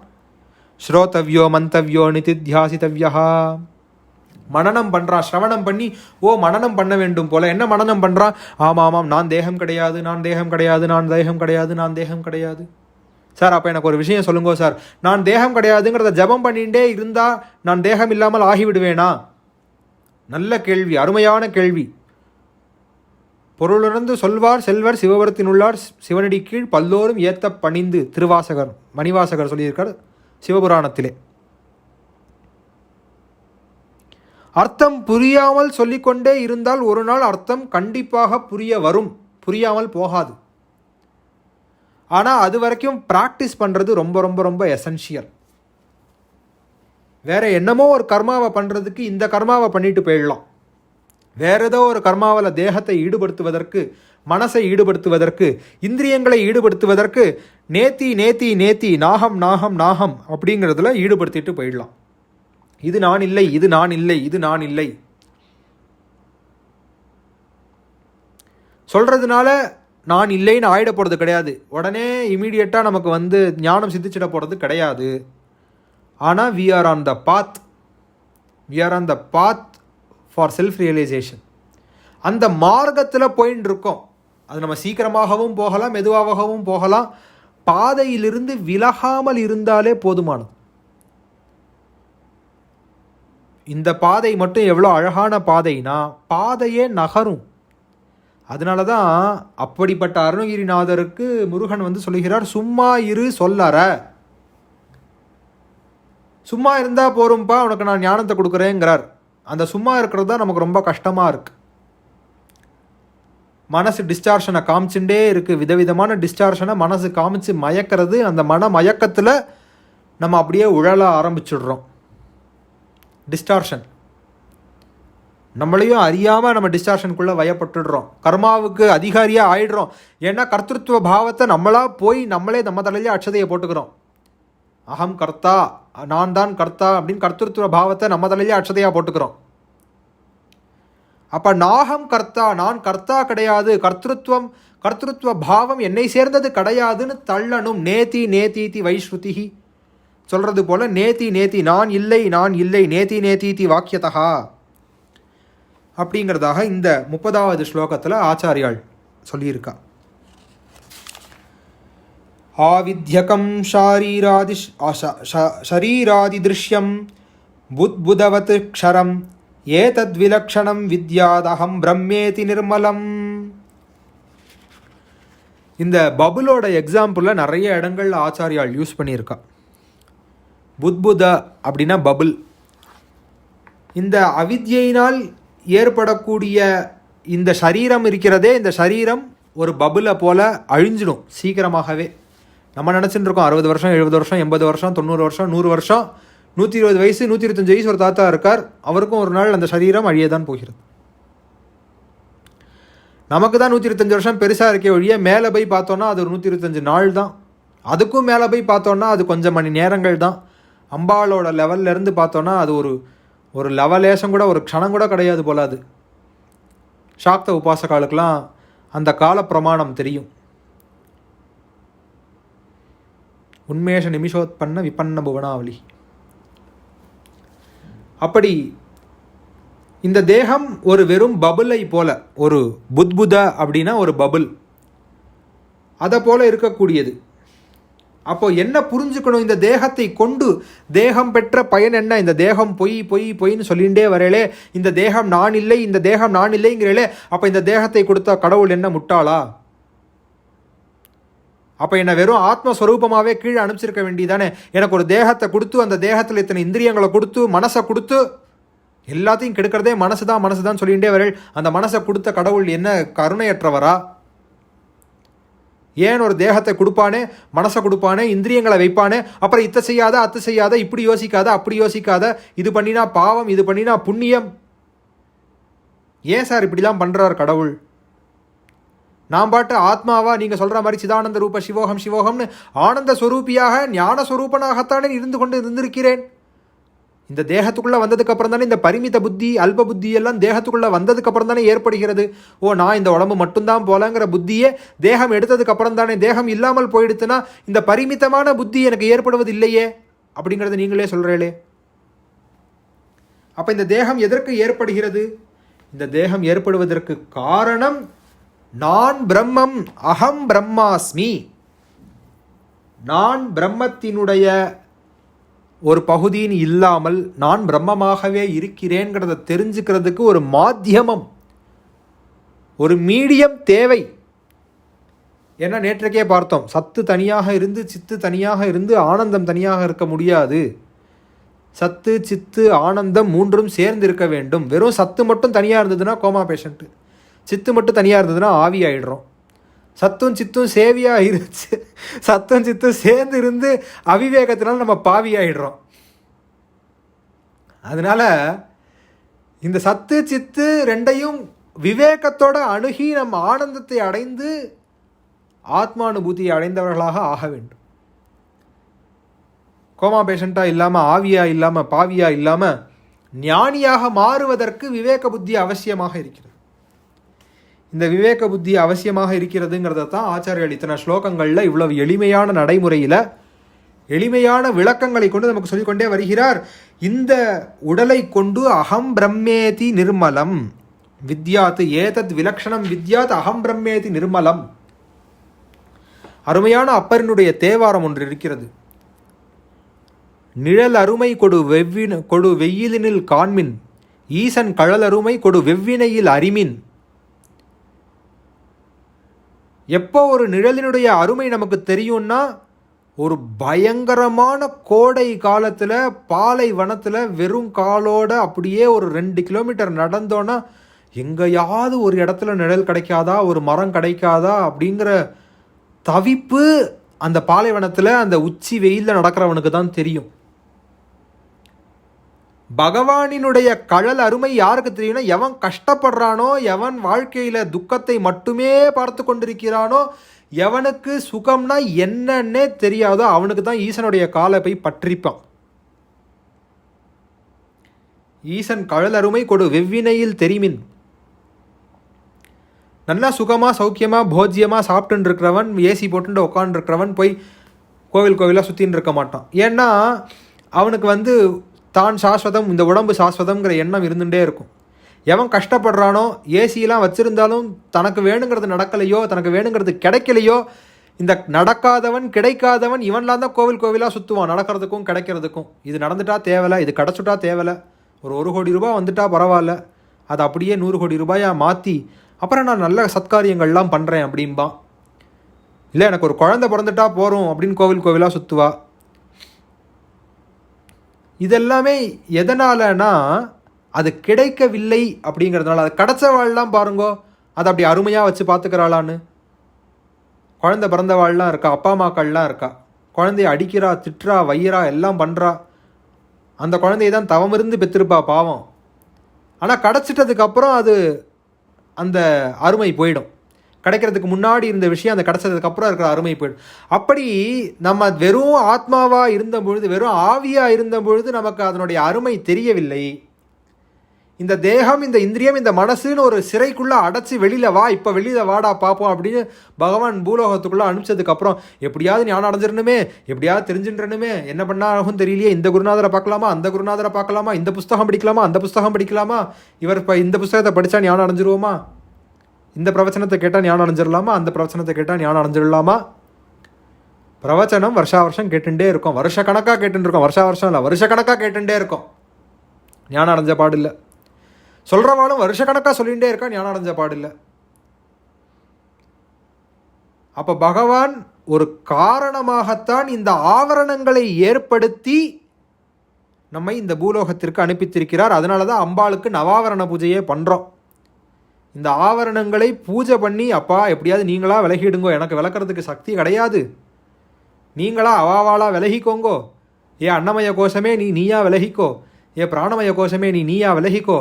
ஸ்ரோதவ்யோ மந்தவ்யோ நிதித்யாசிதவ்யா. மனனம் பண்ணுறான், ஸ்ரவணம் பண்ணி ஓ மனனம் பண்ண வேண்டும் போல. என்ன மனனம் பண்ணுறான்? ஆமாம், நான் தேகம் கிடையாது, நான் தேகம் கிடையாது, நான் தேகம் கிடையாது, நான் தேகம் கிடையாது. சார் அப்போ எனக்கு ஒரு விஷயம் சொல்லுங்க சார், நான் தேகம் கிடையாதுங்கிறத ஜபம் பண்ணிகிட்டே இருந்தால் நான் தேகம் இல்லாமல் ஆகிவிடுவேனா? நல்ல கேள்வி, அருமையான கேள்வி. பொருளுணர்ந்து சொல்வார் செல்வர் சிவபுரத்தினுள்ளார் சிவனடி கீழ் பல்லோரும் ஏத்த பணிந்து, திருவாசகர் மணிவாசகர் சொல்லியிருக்கார் சிவபுராணத்திலே. அர்த்தம் புரியாமல் சொல்லிக்கொண்டே இருந்தால் ஒரு நாள் அர்த்தம் கண்டிப்பாக புரிய வரும், புரியாமல் போகாது. ஆனால் அது வரைக்கும் ப்ராக்டிஸ் பண்ணுறது ரொம்ப ரொம்ப ரொம்ப எசென்ஷியல். வேற என்னமோ ஒரு கர்மாவை பண்ணுறதுக்கு இந்த கர்மாவை பண்ணிட்டு போயிடலாம். வேற ஏதோ ஒரு கர்மாவில் தேகத்தை ஈடுபடுத்துவதற்கு, மனசை ஈடுபடுத்துவதற்கு, இந்திரியங்களை ஈடுபடுத்துவதற்கு நேத்தி நேத்தி நேத்தி நாகம் நாகம் நாகம் அப்படிங்கிறதுல ஈடுபடுத்திட்டு போயிடலாம். இது நான் இல்லை, இது நான் இல்லை, இது நான் இல்லை சொல்கிறதுனால நான் இல்லைன்னு ஆயிட போகிறது கிடையாது. உடனே இமீடியட்டாக நமக்கு ஞானம் சித்திச்சிட போகிறது கிடையாது. ஆனால் we are on the path for self realization. அந்த மார்க்கத்தில் போயின்னு இருக்கோம். அது நம்ம சீக்கிரமாகவும் போகலாம், மெதுவாகவும் போகலாம். பாதையிலிருந்து விலகாமல் இருந்தாலே போதுமானது. இந்த பாதை மட்டும் எவ்வளோ அழகான பாதைனா பாதையே நகரும். அதனால தான் அப்படிப்பட்ட அருணகிரிநாதருக்கு முருகன் சொல்லுகிறார், சும்மா இரு சொல்லற, சும்மா இருந்தால் போரும்பா உனக்கு நான் ஞானத்தை கொடுக்குறேங்கிறார். அந்த சும்மா இருக்கிறது தான் நமக்கு ரொம்ப கஷ்டமாக இருக்குது. மனசு டிஸ்டார்ஷனை காமிச்சுட்டே இருக்குது, விதவிதமான டிஸ்டார்ஷனை மனசு காமிச்சு மயக்கிறது. அந்த மன மயக்கத்தில் நம்ம அப்படியே உழல ஆரம்பிச்சிடுறோம். டிஸ்டார்ஷன் நம்மளையும் அறியாமல் நம்ம டிஸ்டார்ஷனுக்குள்ளே வயப்பட்டுடுறோம். கர்மாவுக்கு அதிகாரியாக ஆயிடுறோம். ஏன்னா கர்த்திருவ பாவத்தை நம்மளே நம்ம தலையிலே அட்சதையை போட்டுக்கிறோம். அகம் கர்த்தா, நான் தான் கர்த்தா அப்படின்னு கர்த்திருவ பாவத்தை நம்ம தலையிலே அட்சதையாக போட்டுக்கிறோம். அப்போ நாகம் கர்த்தா, நான் கர்த்தா கிடையாது, கர்த்திருவ பாவம் என்னை சேர்ந்தது கிடையாதுன்னு தள்ளணும். நேத்தி நேதீதி வைஸ்ருதிஹி சொல்கிறது போல் நேத்தி நேத்தி நான் இல்லை, நான் இல்லை, நேத்தி நேதீதி வாக்கியதா அப்படிங்கிறதாக இந்த 30வது ஸ்லோகத்தில் ஆச்சாரியால் சொல்லியிருக்கா. ஆவித்யகம் ஷரீராதி திருஷ்யம் புத்புதவத் க்ஷரம் ஏதத் விலக்ஷணம் வித்யாதகம் பிரம்மேதி நிர்மலம். இந்த பபுளோட எக்ஸாம்பிளில் நிறைய இடங்களில் ஆச்சாரியால் யூஸ் பண்ணியிருக்கா. புத்புத அப்படின்னா பபுள். இந்த அவித்யினால் ஏற்படக்கூடிய இந்த சரீரம் இருக்கிறதே, இந்த சரீரம் ஒரு பபுளை போல் அழிஞ்சிடும் சீக்கிரமாகவே. நம்ம நினச்சிட்டு இருக்கோம் 60 வருஷம் 70 வருஷம் 80 வருஷம் 90 வருஷம் 100 வருஷம் 120 வயசு 125 வயசு ஒரு தாத்தா இருக்கார். அவருக்கும் ஒரு நாள் அந்த சரீரம் அழியதான் போகிறது. நமக்கு தான் 125 வருஷம் பெருசாக இருக்கே ஒழிய மேலே போய் பார்த்தோன்னா அது ஒரு 125 நாள் தான். அதுக்கும் மேலே போய் பார்த்தோன்னா அது கொஞ்சம் மணி நேரங்கள் தான். அம்பாளோட லெவல்லேருந்து பார்த்தோன்னா அது ஒரு லெவலேசம் கூட, ஒரு க்ஷணம் கூட கிடையாது போல. அது சாக்த உபாசகாலுக்கெல்லாம் அந்த கால பிரமாணம் தெரியும். உண்மேஷ நிமிஷோத்பன்ன விபன்ன புவனாவளி. அப்படி இந்த தேகம் ஒரு வெறும் பபுளை போல, ஒரு புத்புத அப்படின்னா ஒரு பபுள், அதை போல இருக்கக்கூடியது. அப்போ என்ன புரிஞ்சுக்கணும்? இந்த தேகத்தை கொண்டு தேகம் பெற்ற பயன் என்ன? இந்த தேகம் பொய் பொய் பொய்ன்னு சொல்லிகிட்டே வரலே, இந்த தேகம் நான் இல்லை, இந்த தேகம் நான் இல்லைங்கிறலே. அப்போ இந்த தேகத்தை கொடுத்த கடவுள் என்ன முட்டாளா? அப்போ என்ன வெறும் ஆத்மஸ்வரூபமாகவே கீழே அனுப்பிச்சிருக்க வேண்டியதானே? எனக்கு ஒரு தேகத்தை கொடுத்து, அந்த தேகத்தில் இத்தனை இந்திரியங்களை கொடுத்து, மனசை கொடுத்து, எல்லாத்தையும் கெடுக்கிறதே மனசு தான் சொல்லிகிட்டே வரேன். அந்த மனசை கொடுத்த கடவுள் என்ன கருணையற்றவரா? ஏன் ஒரு தேகத்தை கொடுப்பானே, மனசை கொடுப்பானே, இந்திரியங்களை வைப்பானே, அப்புறம் இத்தை செய்யாத அத்தை செய்யாத, இப்படி யோசிக்காத அப்படி யோசிக்காத, இது பண்ணினா பாவம் இது பண்ணினா புண்ணியம், ஏன் சார் இப்படிலாம் பண்ணுறார் கடவுள்? நான் பாட்டு ஆத்மாவா நீங்கள் சொல்கிற மாதிரி சிதானந்த ரூப சிவோகம் சிவோகம்னு ஆனந்த ஸ்வரூபியாக ஞான ஸ்வரூபனாகத்தானே இருந்து கொண்டு இருந்திருக்கிறேன். இந்த தேகத்துக்குள்ளே வந்ததுக்கு அப்புறம் தானே இந்த பரிமித புத்தி அல்ப புத்தி எல்லாம் தேகத்துக்குள்ளே வந்ததுக்கு அப்புறம் தானே ஏற்படுகிறது. ஓ, நான் இந்த உடம்பு மட்டும்தான் போலங்கிற புத்தியே தேகம் எடுத்ததுக்கு அப்புறம் தானே. தேகம் இல்லாமல் போயிடுத்துனா இந்த பரிமிதமான புத்தி எனக்கு ஏற்படுவது இல்லையே அப்படிங்கிறத நீங்களே சொல்கிறீங்களே. அப்போ இந்த தேகம் எதற்கு ஏற்படுகிறது? இந்த தேகம் ஏற்படுவதற்கு காரணம் நான் பிரம்மம், அகம் பிரம்மாஸ்மி. நான் பிரம்மத்தினுடைய ஒரு பகுதியின் இல்லாமல் நான் பிரம்மமாகவே இருக்கிறேங்கிறத தெரிஞ்சுக்கிறதுக்கு ஒரு மாத்தியமம், ஒரு மீடியம் தேவை. ஏன்னா நேற்றைக்கே பார்த்தோம், சத்து தனியாக இருந்து சித்து தனியாக இருந்து ஆனந்தம் தனியாக இருக்க முடியாது. சத்து சித்து ஆனந்தம் மூன்றும் சேர்ந்து இருக்க வேண்டும். வெறும் சத்து மட்டும் தனியாக இருந்ததுன்னா கோமா பேஷண்ட்டு, சித்து மட்டும் தனியாக இருந்ததுன்னா ஆவி ஆகிடுறோம். சத்தும் சித்தும் சேவியாக இருந்துச்சு, சத்தும் சித்தும் சேர்ந்து இருந்து அவிவேகத்தினால நம்ம பாவி ஆகிடுறோம். அதனால் இந்த சத்து சித்து ரெண்டையும் விவேகத்தோட அணுகி நம்ம ஆனந்தத்தை அடைந்து ஆத்மானுபூதியை அடைந்தவர்களாக ஆக வேண்டும். கோமா பேஷண்ட்டாக இல்லாமல், ஆவியாக இல்லாமல், பாவியாக இல்லாமல் ஞானியாக மாறுவதற்கு விவேக புத்தி அவசியமாக இருக்கிறது. இந்த விவேக புத்தி அவசியமாக இருக்கிறதுங்கிறத தான் ஆச்சாரியர்கள் இத்தனை ஸ்லோகங்களில் இவ்வளவு எளிமையான நடைமுறையில் எளிமையான விளக்கங்களை கொண்டு நமக்கு சொல்லிக்கொண்டே வருகிறார். இந்த உடலை கொண்டு அகம் பிரம்மேதி நிர்மலம் வித்யாத் ஏதத் விலக்ஷணம் வித்யாத் அகம் பிரம்மேதி நிர்மலம். அருமையான அப்பரினுடைய தேவாரம் ஒன்று இருக்கிறது. நிழல் அருமை கொடு வெயிலினில் காண்மின், ஈசன் கழல் அருமை கொடு வெவ்வினையில் அறிமின். எப்போ ஒரு நிழலினுடைய அருமை நமக்கு தெரியும்னா, ஒரு பயங்கரமான கோடை காலத்தில் பாலை வனத்தில் வெறும் காலோட அப்படியே ஒரு 2 கிலோமீட்டர் நடந்தோன்னா எங்கேயாவது ஒரு இடத்துல நிழல் கிடைக்காதா, ஒரு மரம் கிடைக்காதா அப்படிங்கிற தவிப்பு அந்த பாலைவனத்தில் அந்த உச்சி வெயிலில் நடக்கிறவனுக்கு தான் தெரியும். பகவானினுடைய கழல் அருமை யாருக்கு தெரியும்னா, எவன் கஷ்டப்படுறானோ, எவன் வாழ்க்கையில் துக்கத்தை மட்டுமே பார்த்து கொண்டிருக்கிறானோ, எவனுக்கு சுகம்னா என்னன்னே தெரியாதோ அவனுக்கு தான் ஈசனுடைய காலை போய் பற்றிப்பான். ஈசன் கழல் அருமை கொடு வெவ்வினையில் தெரிமின். நல்லா சுகமாக சௌக்கியமாக போஜ்யமாக சாப்பிட்டுன்னு இருக்கிறவன், ஏசி போட்டுட்டு உட்காந்துருக்கிறவன் போய் கோவிலாக சுற்றின்னு இருக்க மாட்டான். ஏன்னா அவனுக்கு தான் சாஸ்வதம், இந்த உடம்பு சாஸ்வதம்ங்கிற எண்ணம் இருந்துகிட்டே இருக்கும். எவன் கஷ்டப்படுறானோ, ஏசியெலாம் வச்சுருந்தாலும் தனக்கு வேணுங்கிறது நடக்கலையோ, தனக்கு வேணுங்கிறது கிடைக்கலையோ, இந்த நடக்காதவன் கிடைக்காதவன் இவன்லாம் தான் கோவிலாக சுற்றுவான், நடக்கிறதுக்கும் கிடைக்கிறதுக்கும். இது நடந்துட்டா தேவலை, இது கிடச்சுட்டா தேவலை, ஒரு 1 கோடி ரூபாய் வந்துட்டா பரவாயில்ல, அதை அப்படியே 100 கோடி ரூபாயாக மாற்றி அப்புறம் நான் நல்ல சத்காரியங்கள்லாம் பண்ணுறேன் அப்படின்பான். இல்லை எனக்கு ஒரு குழந்தை பிறந்துட்டா போகிறோம் அப்படின்னு கோவிலாக சுற்றுவா. இதெல்லாமே எதனாலனா அது கிடைக்கவில்லை அப்படிங்கிறதுனால. அது கிடச்சவாள்லாம் பாருங்கோ, அதை அப்படி அருமையாக வச்சு பார்த்துக்கிறாளான்னு. குழந்தை பிறந்தவாள்லாம் இருக்கா, அப்பா அம்மாக்கள்லாம் இருக்கா, குழந்தைய அடிக்கிறா, திட்டுறா, வையரா, எல்லாம் பண்ணுறா. அந்த குழந்தைய தான் தவம் இருந்து பெற்றிருப்பா பாவம். ஆனால் கிடச்சிட்டதுக்கப்புறம் அது அந்த அருமை போயிடும். கிடைக்கிறதுக்கு முன்னாடி இருந்த விஷயம் அந்த கிடச்சதுக்கப்புறம் இருக்கிற அருமை போயிடும். அப்படி நம்ம வெறும் ஆத்மாவாக இருந்த பொழுது, வெறும் ஆவியாக இருந்த பொழுது நமக்கு அதனுடைய அருமை தெரியவில்லை. இந்த தேகம், இந்த இந்திரியம், இந்த மனசுன்னு ஒரு சிறைக்குள்ளே அடைச்சி வெளியில் வா, இப்போ வெளியில் வாடா பார்ப்போம் அப்படின்னு பகவான் பூலோகத்துக்குள்ளே அனுப்பிச்சதுக்கப்புறம் எப்படியாவது ஞானம் அடைஞ்சிடணுமே, எப்படியாவது தெரிஞ்சுன்றணுமே, என்ன பண்ணாகும் தெரியலையே, இந்த குருநாதரை பார்க்கலாமா, அந்த குருநாதரை பார்க்கலாமா, இந்த புஸ்தகம் படிக்கலாமா, அந்த புஸ்தகம் படிக்கலாமா, இவர் இப்போ இந்த புஸ்தகத்தை படித்தா ஞானம் அடைஞ்சிருவோமா, இந்த பிரவச்சனத்தை கேட்டால் ஞானம் அடைஞ்சிடலாமா, அந்த பிரவச்சனத்தை கேட்டால் ஞானம் அடைஞ்சிடலாமா. பிரவச்சனம் வருஷம் கேட்டுட்டே இருக்கும், வருஷக்கணக்காக கேட்டுருக்கோம், வருஷம் இல்லை வருஷக்கணக்காக கேட்டுட்டே இருக்கும், ஞானம் அடைஞ்ச பாடில்லை. சொல்கிறவாளும் வருஷக்கணக்காக சொல்லிகிட்டே இருக்கா, ஞானம் அடைஞ்ச பாடில்லை. அப்போ பகவான் ஒரு காரணமாகத்தான் இந்த ஆவரணங்களை ஏற்படுத்தி நம்மை இந்த பூலோகத்திற்கு அனுப்பித்திருக்கிறார். அதனால தான் அம்பாளுக்கு நவாவரண பூஜையே பண்ணுறோம். இந்த ஆவரணங்களை பூஜை பண்ணி, அப்பா எப்படியாவது நீங்களா விலகிடுங்கோ, எனக்கு விளக்கிறதுக்கு சக்தி கிடையாது, நீங்களா அவாவாளா விலகிக்கோங்கோ, ஏ அன்னமய கோஷமே நீயா விலகிக்கோ, ஏ பிராணமய கோஷமே நீயா விலகிக்கோ,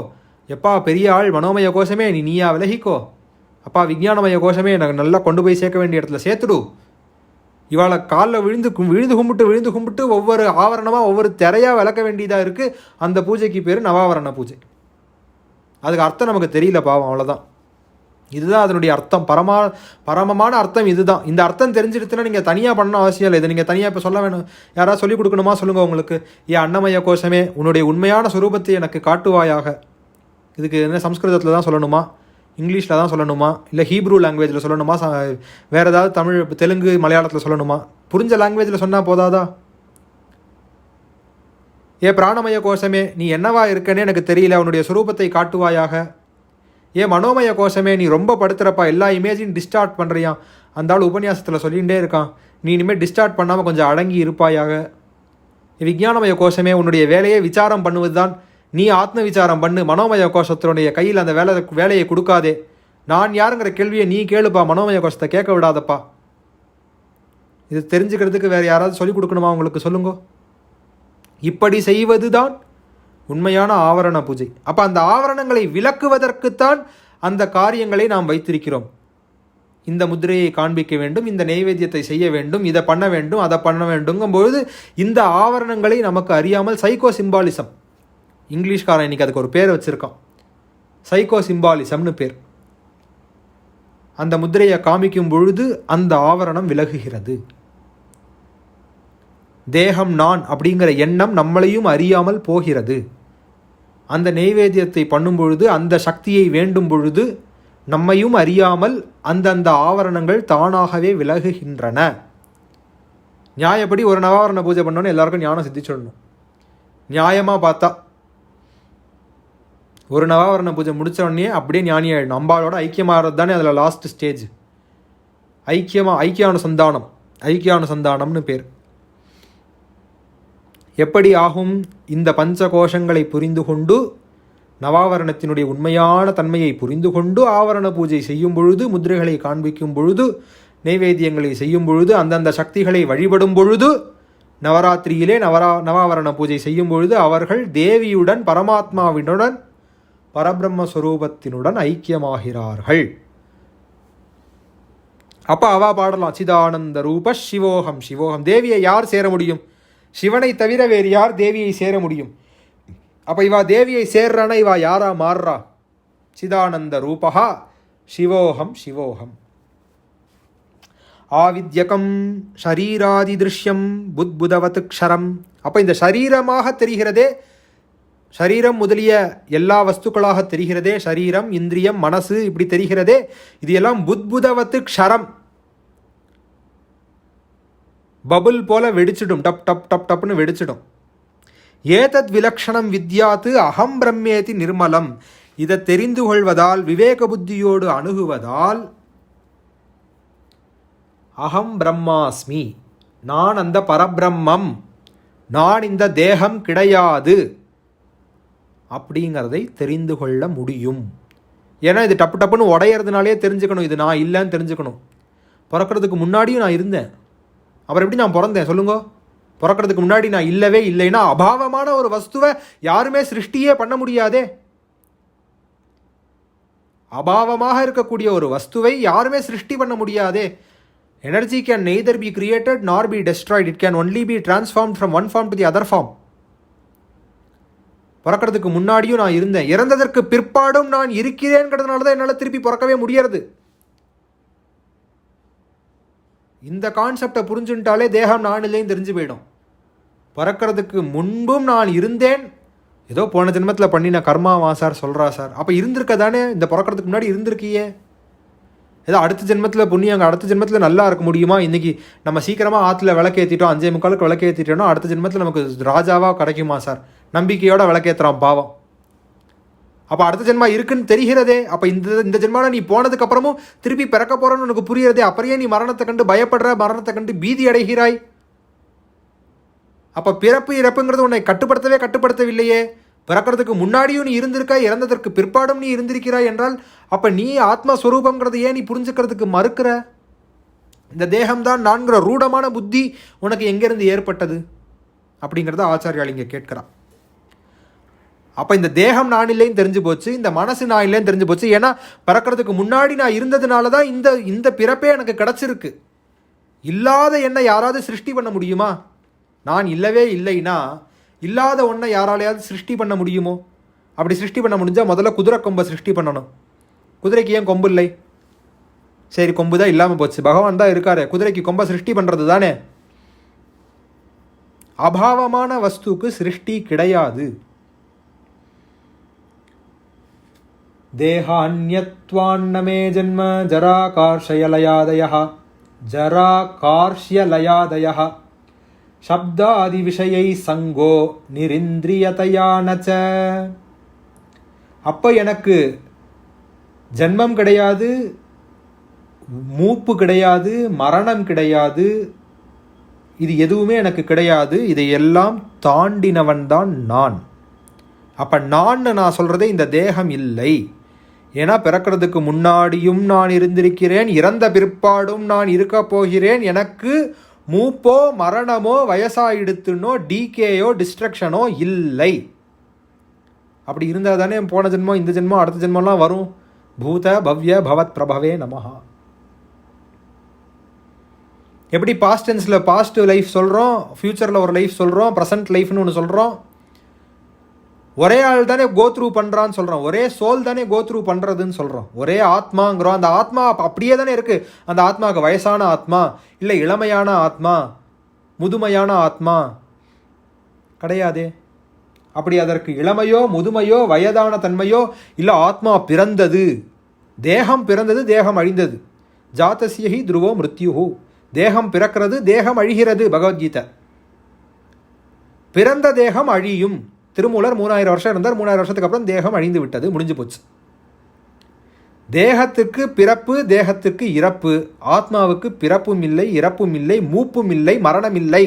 எப்பா பெரிய ஆள் மனோமய கோஷமே நீயா விலகிக்கோ, அப்பா விஞ்ஞானமய கோஷமே எனக்கு நல்லா கொண்டு போய் சேர்க்க வேண்டிய இடத்துல சேர்த்துடு. இவாளை காலில் விழுந்து கும்பிட்டு ஒவ்வொரு ஆவரணமாக ஒவ்வொரு திரையாக விளக்க வேண்டியதாக இருக்குது. அந்த பூஜைக்கு பேர் நவாவரண பூஜை. அதுக்கு அர்த்தம் நமக்கு தெரியல பாவம், அவ்வளோதான். இதுதான் அதனுடைய அர்த்தம், பரமமான அர்த்தம் இதுதான். இந்த அர்த்தம் தெரிஞ்சிடுச்சுன்னா நீங்கள் தனியாக பண்ணணும் அவசியம் இல்லை. இதை நீங்கள் தனியாக இப்போ சொல்ல வேணும், யாராவது சொல்லிக் கொடுக்கணுமா சொல்லுங்கள். உங்களுக்கு ஏன் அன்னமய கோஷமே உன்னுடைய உண்மையான சுரூபத்தை எனக்கு காட்டுவாயாக. இதுக்கு என்ன சம்ஸ்கிருதத்தில் தான் சொல்லணுமா, இங்கிலீஷில் தான் சொல்லணுமா, இல்லை ஹீப்ரூ லாங்குவேஜில் சொல்லணுமா, வேறு ஏதாவது தமிழ், தெலுங்கு, மலையாளத்தில் சொல்லணுமா? புரிஞ்ச லாங்குவேஜில் சொன்னால் போதாதா? ஏ பிராணமய கோஷமே, நீ என்னவா இருக்கனே எனக்கு தெரியல, உன்னுடைய சுரூபத்தை காட்டுவாயாக. ஏ மனோமய கோஷமே, நீ ரொம்ப படுத்துறப்பா, எல்லா இமேஜையும் டிஸ்டார்ட் பண்ணுறியான். அந்த ஆள் உபன்யாசத்தில் சொல்லிகிட்டே இருக்கான், நீ இனிமேல் டிஸ்டார்ட் பண்ணாமல் கொஞ்சம் அடங்கி இருப்பாயாக. விஞ்ஞானமய கோஷமே, உன்னுடைய வேலையை விசாரம் பண்ணுவது தான், நீ ஆத்ம விசாரம் பண்ணு. மனோமய கோஷத்தினுடைய கையில் அந்த வேலையை கொடுக்காதே. நான் யாருங்கிற கேள்வியை நீ கேளுப்பா, மனோமய கோஷத்தை கேட்க விடாதப்பா. இது தெரிஞ்சுக்கிறதுக்கு வேறு யாராவது சொல்லிக் கொடுக்கணுமா உங்களுக்கு? சொல்லுங்க. இப்படி செய்வது தான் உண்மையான ஆவரண பூஜை. அப்போ அந்த ஆவரணங்களை விளக்குவதற்குத்தான் அந்த காரியங்களை நாம் வைத்திருக்கிறோம். இந்த முத்திரையை காண்பிக்க வேண்டும், இந்த நைவேத்தியத்தை செய்ய வேண்டும், இதை பண்ண வேண்டும், அதை பண்ண வேண்டுங்கும்பொழுது இந்த ஆவரணங்களை நமக்கு அறியாமல் சைக்கோ சிம்பாலிசம், இங்கிலீஷ்காரன் இன்னைக்கு அதுக்கு ஒரு பேர் வச்சுருக்கான், சைக்கோ சிம்பாலிசம்னு பேர். அந்த முத்திரையை காமிக்கும் பொழுது அந்த ஆவரணம் விலகுகிறது. தேகம் நான் அப்படிங்கிற எண்ணம் நம்மளையும் அறியாமல் போகிறது. அந்த நைவேத்தியத்தை பண்ணும் பொழுது, அந்த சக்தியை வேண்டும் பொழுது நம்மையும் அறியாமல் அந்தந்த ஆவரணங்கள் தானாகவே விலகுகின்றன. நியாயப்படி ஒரு நவாவரண பூஜை பண்ணோன்னு எல்லாருக்கும் ஞானம் சித்திச்சிடணும். நியாயமாக பார்த்தா ஒரு நவாவரண பூஜை முடித்த உடனே அப்படியே ஞானி ஆகிடணும். அம்பாளோட ஐக்கியமாகிறது தானே அதில் லாஸ்ட் ஸ்டேஜ். ஐக்கியானுசந்தானம்னு பேர். எப்படி ஆகும்? இந்த பஞ்ச கோஷங்களை புரிந்து கொண்டு, நவாவரணத்தினுடைய உண்மையான தன்மையை புரிந்து கொண்டு ஆவரண பூஜை செய்யும் பொழுது, முத்திரைகளை காண்பிக்கும் பொழுது, நைவேத்தியங்களை செய்யும் பொழுது, அந்தந்த சக்திகளை வழிபடும் பொழுது, நவராத்திரியிலே நவாவரண பூஜை செய்யும் பொழுது அவர்கள் தேவியுடன், பரமாத்மாவினுடன், பரபிரம்மஸ்வரூபத்தினுடன் ஐக்கியமாகிறார்கள். அப்போ அவா பாடலாம், சிதானந்த ரூப சிவோகம் சிவோகம். தேவியை யார் சேர முடியும்? சிவனை தவிர வேறு யார் தேவியை சேர முடியும்? அப்போ இவா தேவியை சேர்றானா இவா யாரா மாறுறா? சிதானந்த ரூபா சிவோகம் சிவோகம். ஆவித்யகம் ஷரீராதி திருஷ்யம் புத்புதவத் க்ஷரம். அப்போ இந்த சரீரமாக தெரிகிறதே, சரீரம் முதலிய எல்லா வஸ்துக்களாக தெரிகிறதே, சரீரம், இந்திரியம், மனசு இப்படி தெரிகிறதே, இது எல்லாம் புத்புதவத்து க்ஷரம், பபுள் போல வெடிச்சிடும், டப் டப் டப் டப்னு வெடிச்சிடும். ஏதத் விலக்ஷணம் வித்யாத்து அகம் பிரம்மேதி நிர்மலம். இதை தெரிந்து கொள்வதால், விவேக புத்தியோடு அணுகுவதால், அகம் பிரம்மாஸ்மி, நான் அந்த பரபிரம்மம், நான் இந்த தேகம் கிடையாது அப்படிங்கிறதை தெரிந்து கொள்ள முடியும். ஏன்னா இது டப்பு டப்புன்னு உடையிறதுனாலே தெரிஞ்சுக்கணும், இது நான் இல்லைன்னு தெரிஞ்சுக்கணும். பிறக்கிறதுக்கு முன்னாடியும் நான் இருந்தேன், அப்புறம் எப்படி நான் பிறந்தேன் சொல்லுங்க? பிறக்கிறதுக்கு முன்னாடி நான் இல்லவே இல்லைன்னா அபாவமான ஒரு வஸ்துவை யாருமே சிருஷ்டியே பண்ண முடியாதே. அபாவமாக இருக்கக்கூடிய ஒரு வஸ்துவை யாருமே சிருஷ்டி பண்ண முடியாதே. Energy can neither be created nor be destroyed, it can only be transformed from one form to the other form. பிறக்கிறதுக்கு முன்னாடியும் நான் இருந்தேன், இறந்ததற்கு பிற்பாடும் நான் இருக்கிறேங்கிறதுனால தான் என்னால் திருப்பி பிறக்கவே முடியாது. இந்த கான்செப்டை புரிஞ்சுட்டாலே தேகம் நான் இல்லைன்னு தெரிஞ்சு போயிடும். பிறக்கிறதுக்கு முன்பும் நான் இருந்தேன், ஏதோ போன ஜென்மத்தில் பண்ணின கர்மாவா சார் சொல்கிறா சார். அப்போ இருந்திருக்க தானே, இந்த பிறக்கிறதுக்கு முன்னாடி இருந்திருக்கியே. ஏதோ அடுத்த ஜென்மத்தில் புண்ணியம், அடுத்த ஜென்மத்தில் நல்லா இருக்க முடியுமா? இன்றைக்கி நம்ம சீக்கிரமாக ஆற்றுல விளக்கேற்றிட்டோம், 5:45 விளக்கேற்றிட்டோம்னா அடுத்த ஜென்மத்தில் நமக்கு ராஜாவாக கிடைக்குமா சார்? நம்பிக்கையோட விளக்கேற்றுறான் பாவம். அப்போ அடுத்த ஜென்மா இருக்குன்னு தெரிகிறதே. அப்போ இந்த ஜென்மாவில் நீ போனதுக்கப்புறமும் திருப்பி பிறக்க போகிறன்னு உனக்கு புரியுறதே. அப்புறையே நீ மரணத்தை கண்டு பயப்படுற, மரணத்தை கண்டு பீதி அடைகிறாய். அப்போ பிறப்பு இறப்புங்கிறது உன்னை கட்டுப்படுத்தவில்லையே. பிறக்கிறதுக்கு முன்னாடியும் நீ இருந்திருக்காய், இறந்ததற்கு பிற்பாடும் நீ இருந்திருக்கிறாய் என்றால் அப்போ நீ ஆத்மஸ்வரூபங்கிறது ஏன் நீ புரிஞ்சுக்கிறதுக்கு மறுக்கிற? இந்த தேகம்தான் நான்கிற ரூடமான புத்தி உனக்கு எங்கேருந்து ஏற்பட்டது அப்படிங்கிறத ஆச்சாரியால் இங்கே கேட்கிறான். அப்போ இந்த தேகம் நான் இல்லைன்னு தெரிஞ்சு போச்சு, இந்த மனசு நான் இல்லைன்னு தெரிஞ்சு போச்சு. ஏன்னா பிறக்கிறதுக்கு முன்னாடி நான் இருந்ததுனால தான் இந்த பிறப்பே எனக்கு கிடச்சிருக்கு. இல்லாத என்னை யாராவது சிருஷ்டி பண்ண முடியுமா? நான் இல்லவே இல்லைன்னா இல்லாத ஒன்றை யாராலையாவது சிருஷ்டி பண்ண முடியுமோ? அப்படி சிருஷ்டி பண்ண முடிஞ்சால் முதல்ல குதிரை கொம்பை சிருஷ்டி பண்ணணும். குதிரைக்கு ஏன் கொம்பு இல்லை? சரி, கொம்பு தான் இல்லாமல் போச்சு, பகவான் தான் இருக்காரு, குதிரைக்கு கொம்பை சிருஷ்டி பண்ணுறது தானே. அபாவமான வஸ்துக்கு சிருஷ்டி கிடையாது. தேகான்யத்வான்னமே ஜன்ம ஜரா கார்ஷ்யலயாதயः சப்தாதி விஷயை சங்கோ நிரிந்திரியதயானச்ச. அப்போ எனக்கு ஜன்மம் கிடையாது, மூப்பு கிடையாது, மரணம் கிடையாது, இது எதுவுமே எனக்கு கிடையாது. இதையெல்லாம் தாண்டினவன் தான் நான். அப்போ நான் சொல்கிறதே இந்த தேகம் இல்லை. ஏன்னா பிறக்கிறதுக்கு முன்னாடியும் நான் இருந்திருக்கிறேன், இறந்த பிற்பாடும் நான் இருக்க போகிறேன். எனக்கு மூப்போ மரணமோ வயசாயிடுத்துனோ டிகேயோ டிஸ்ட்ரக்ஷனோ இல்லை. அப்படி இருந்தால் தானே போன ஜென்மம் இந்த ஜென்மம் அடுத்த ஜென்மம்லாம் வரும். பூத பவ்ய பவத் பிரபவே நமஹா. எப்படி பாஸ்ட் டென்ஸில் பாஸ்ட் லைஃப் சொல்கிறோம், ஃப்யூச்சரில் ஒரு லைஃப் சொல்கிறோம், ப்ரெசன்ட் லைஃப்னு ஒன்று சொல்கிறோம். ஒரே ஆள் தானே கோத்ரூ பண்ணுறான்னு சொல்கிறோம், ஒரே சோல் தானே கோத்ரூ பண்ணுறதுன்னு சொல்கிறோம், ஒரே ஆத்மாங்கிறோம். அந்த ஆத்மா அப்படியே தானே இருக்குது. அந்த ஆத்மாவுக்கு வயசான ஆத்மா இல்லை இளமையான ஆத்மா முதுமையான ஆத்மா கிடையாதே. அப்படி அதற்கு இளமையோ முதுமையோ வயதான தன்மையோ இல்லை. ஆத்மா பிறந்தது, தேகம் பிறந்தது, தேகம் அழிந்தது. ஜாதஸ்யஹி துருவோ மிருத்யுஹு. தேகம் பிறக்கிறது, தேகம் அழிகிறது. பகவத்கீதை. பிறந்த தேகம் அழியும். திருமூலர் 3000 வருஷம் இருந்தார். 3000 வருஷத்துக்கு அப்புறம் தேகம் அழிந்து விட்டது, முடிஞ்சு போச்சு. தேகத்துக்கு பிறப்பு, தேகத்துக்கு இறப்பு. ஆத்மாவுக்கு பிறப்பும் இல்லை, இறப்பும் இல்லை, மூப்பும் இல்லை, மரணம் இல்லை.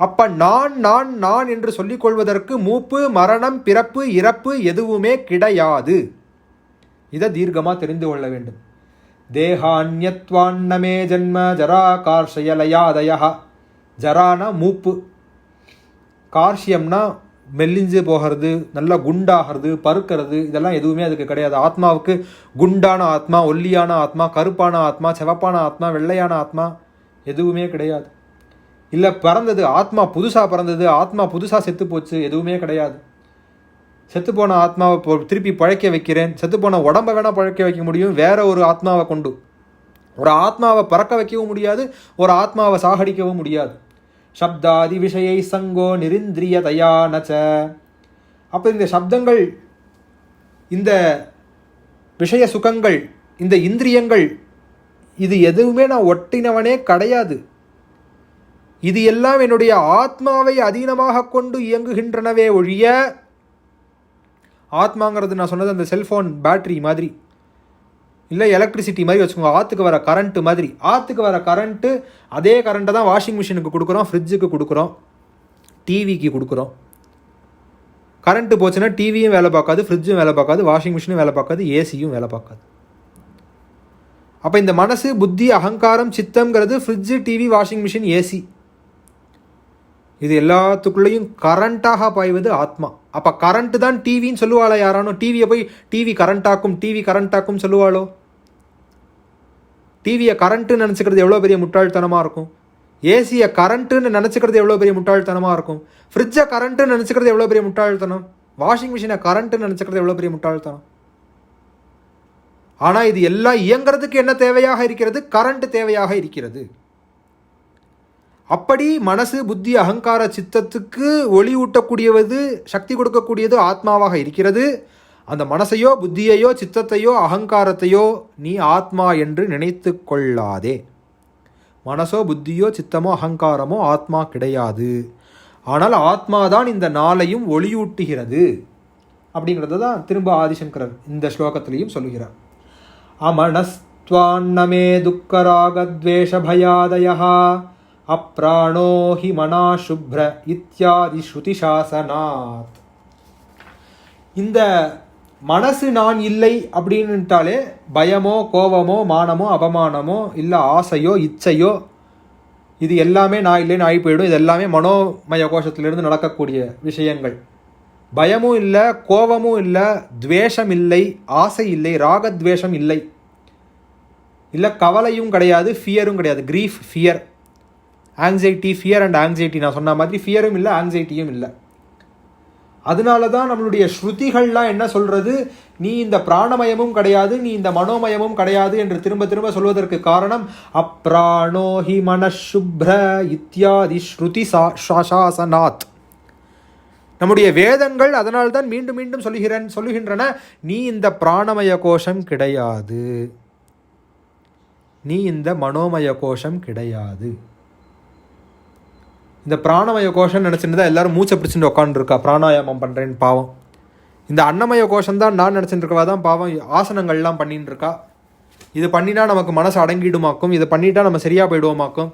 அப்ப நான் நான் நான் என்று சொல்லிக் கொள்வதற்கு மூப்பு மரணம் பிறப்பு இறப்பு எதுவுமே கிடையாது. இதை தீர்க்கமாக தெரிந்து கொள்ள வேண்டும். தேகான்யத்வான்னமே ஜன்ம ஜரா கார்ஷயலயாதயா. ஜரானா மூப்பு, கார்ஷியம்னா மெல்லிஞ்சு போகிறது, நல்லா குண்டாகிறது, பருக்கிறது, இதெல்லாம் எதுவுமே அதுக்கு கிடையாது. ஆத்மாவுக்கு குண்டான ஆத்மா, ஒல்லியான ஆத்மா, கருப்பான ஆத்மா, சிவப்பான ஆத்மா, வெள்ளையான ஆத்மா எதுவுமே கிடையாது. இல்லை பிறந்தது ஆத்மா புதுசாக பிறந்தது, ஆத்மா புதுசாக செத்து போச்சு, எதுவுமே கிடையாது. செத்துப்போன ஆத்மாவை திருப்பி பழைக்க வைக்கிறேன். செத்துப்போன உடம்பை வேணால் பழைக்க வைக்க முடியும் வேற ஒரு ஆத்மாவை கொண்டு. ஒரு ஆத்மாவை பறக்க வைக்கவும் முடியாது, ஒரு ஆத்மாவை சாகடிக்கவும் முடியாது. சப்தாதி விஷயை சங்கோ நிரிந்திரியதயானச்ச. அப்போ இந்த சப்தங்கள், இந்த விஷய சுகங்கள், இந்த இந்திரியங்கள், இது எதுவுமே நான் ஒட்டினவனே கிடையாது. இது எல்லாம் என்னுடைய ஆத்மாவை அதீனமாக கொண்டு இயங்குகின்றனவே ஒழிய, ஆத்மாங்கிறது நான் சொன்னது அந்த செல்ஃபோன் பேட்டரி மாதிரி இல்லை, எலக்ட்ரிசிட்டி மாதிரி வச்சுக்கோங்க. ஆற்றுக்கு வர கரண்ட்டு மாதிரி. ஆற்றுக்கு வர கரண்ட்டு அதே கரண்ட்டை தான் வாஷிங் மிஷினுக்கு கொடுக்குறோம், ஃப்ரிட்ஜுக்கு கொடுக்குறோம், டிவிக்கு கொடுக்குறோம். கரண்ட்டு போச்சுன்னா டிவியும் வேலை பார்க்காது, ஃப்ரிட்ஜும் வேலை பார்க்காது, வாஷிங் மிஷினும் வேலை பார்க்காது, ஏசியும் வேலை பார்க்காது. அப்போ இந்த மனசு புத்தி அகங்காரம் சித்தம்ங்கிறது fridge TV washing machine AC, இது எல்லாத்துக்குள்ளேயும் கரண்ட்டாக பாய்வது ஆத்மா. அப்போ கரண்ட்டு தான் டிவின்னு சொல்லுவாளோ யாரானோ? டிவியை போய் டிவி கரண்ட்டாக்கும் சொல்லுவாளோ? டிவியை கரண்ட்டுன்னு நினச்சிக்கிறது எவ்வளோ பெரிய முட்டாள்தனமாக இருக்கும். ஏசியை கரண்ட்டுன்னு நினச்சிக்கிறது எவ்வளோ பெரிய முட்டாள்தனமாக இருக்கும். ஃப்ரிட்ஜை கரண்ட்டுன்னு நினச்சிக்கிறது எவ்வளோ பெரிய முட்டாள்தனம். வாஷிங் மிஷினை கரண்ட்டுன்னு நினச்சிக்கிறது எவ்வளோ பெரிய முட்டாள்தனம். ஆனால் இது எல்லாம் இயங்கிறதுக்கு என்ன தேவையாக இருக்கிறது? கரண்ட் தேவையாக இருக்கிறது. அப்படி மனசு புத்தி அகங்கார சித்தத்துக்கு ஒளி ஊட்டக்கூடியது, சக்தி கொடுக்கக்கூடியது ஆத்மாவாக இருக்கிறது. அந்த மனசையோ புத்தியையோ சித்தத்தையோ அகங்காரத்தையோ நீ ஆத்மா என்று நினைத்து கொள்ளாதே. மனசோ புத்தியோ சித்தமோ அகங்காரமோ ஆத்மா கிடையாது. ஆனால் ஆத்மாதான் இந்த நாளையும் ஒளியூட்டுகிறது அப்படிங்கிறது தான் திரும்ப ஆதிசங்கரர் இந்த ஸ்லோகத்திலையும் சொல்லுகிறார். அமனஸ்த்வான்னமே துக்கராகத்வேஷ பயாதயா அப்ராணோ ஹி மனா சுப்ர இத்யாதி ஸ்ருதி சாசனாத். இந்த மனசு நான் இல்லை அப்படின்னுட்டாலே பயமோ கோபமோ மானமோ அபமானமோ இல்லை ஆசையோ இச்சையோ இது எல்லாமே நான் இல்லைன்னு ஆகி போயிடும். இது எல்லாமே மனோமய கோஷத்திலிருந்து நடக்கக்கூடிய விஷயங்கள். பயமும் இல்லை, கோபமும் இல்லை, துவேஷம் இல்லை, ஆசை இல்லை, ராகத்வேஷம் இல்லை, இல்லை கவலையும் கிடையாது, ஃபியரும் கிடையாது. Grief, fear, anxiety, fear and anxiety. நான் சொன்ன மாதிரி ஃபியரும் இல்லை, ஆங்ஸைட்டியும் இல்லை. அதனால தான் நம்மளுடைய ஸ்ருதிகள்லாம் என்ன சொல்கிறது? நீ இந்த பிராணமயமும் கிடையாது, நீ இந்த மனோமயமும் கிடையாது என்று திரும்ப திரும்ப சொல்வதற்கு காரணம் அப்ராணோஹி மனசுப்ர இத்யாதி ஸ்ருதி சாசனாத். நம்முடைய வேதங்கள் அதனால்தான் மீண்டும் மீண்டும் சொல்லுகின்றன, நீ இந்த பிராணமய கோஷம் கிடையாது, நீ இந்த மனோமய கோஷம் கிடையாது. இந்த பிராணமய கோஷம் நினச்சிட்டு தான் எல்லோரும் மூச்சை பிடிச்சிட்டு உட்காந்துருக்கா பிராணாயாமம் பண்ணுறேன்னு பாவம். இந்த அன்னமய கோஷம் தான் நான் நினச்சிட்டு இருக்கவா தான் பாவம் ஆசனங்கள்லாம் பண்ணின்னு இருக்கா. இது பண்ணினா நமக்கு மனசு அடங்கிடுமாக்கும், இதை பண்ணிட்டா நம்ம சரியாக போயிடுவோமாக்கும்.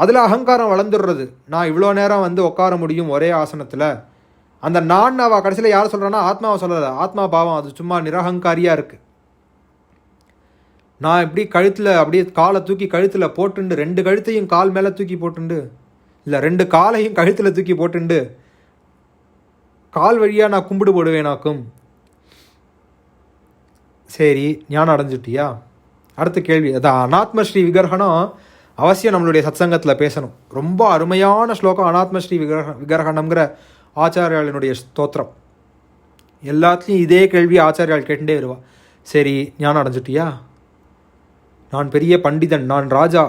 அதில் அகங்காரம் வளர்ந்துடுறது. நான் இவ்வளோ நேரம் வந்து உட்கார முடியும் ஒரே ஆசனத்தில். அந்த நான் அவள் கடைசியில் யார் சொல்கிறான்னா ஆத்மாவை சொல்லலை. ஆத்மா பாவம் அது சும்மா நிரகங்காரியாக இருக்குது. நான் இப்படி கழுத்தில் அப்படியே காலை தூக்கி கழுத்தில் போட்டுண்டு 2 கழுத்தையும் கால் மேலே தூக்கி போட்டுண்டு, இல்லை 2 காலையும் கழுத்தில் தூக்கி போட்டுண்டு கால் வழியாக நான் கும்பிடு போடுவேனாக்கும். சரி, ஞானம் அடைஞ்சிட்டியா? அடுத்த கேள்வி, அதான் அனாத்மஸ்ரீ விகர்ஹனம் அவசியம் நம்மளுடைய சத்சங்கத்தில் பேசணும். ரொம்ப அருமையான ஸ்லோகம் அனாத்மஸ்ரீ விகர்ஹனம்ங்கிற ஆச்சாரியாளினுடைய ஸ்தோத்திரம். எல்லாத்துலேயும் இதே கேள்வி ஆச்சாரியால் கேட்டுட்டே வருவா. சரி, ஞானம் அடைஞ்சிட்டியா? நான் பெரிய பண்டிதன், நான் ராஜா,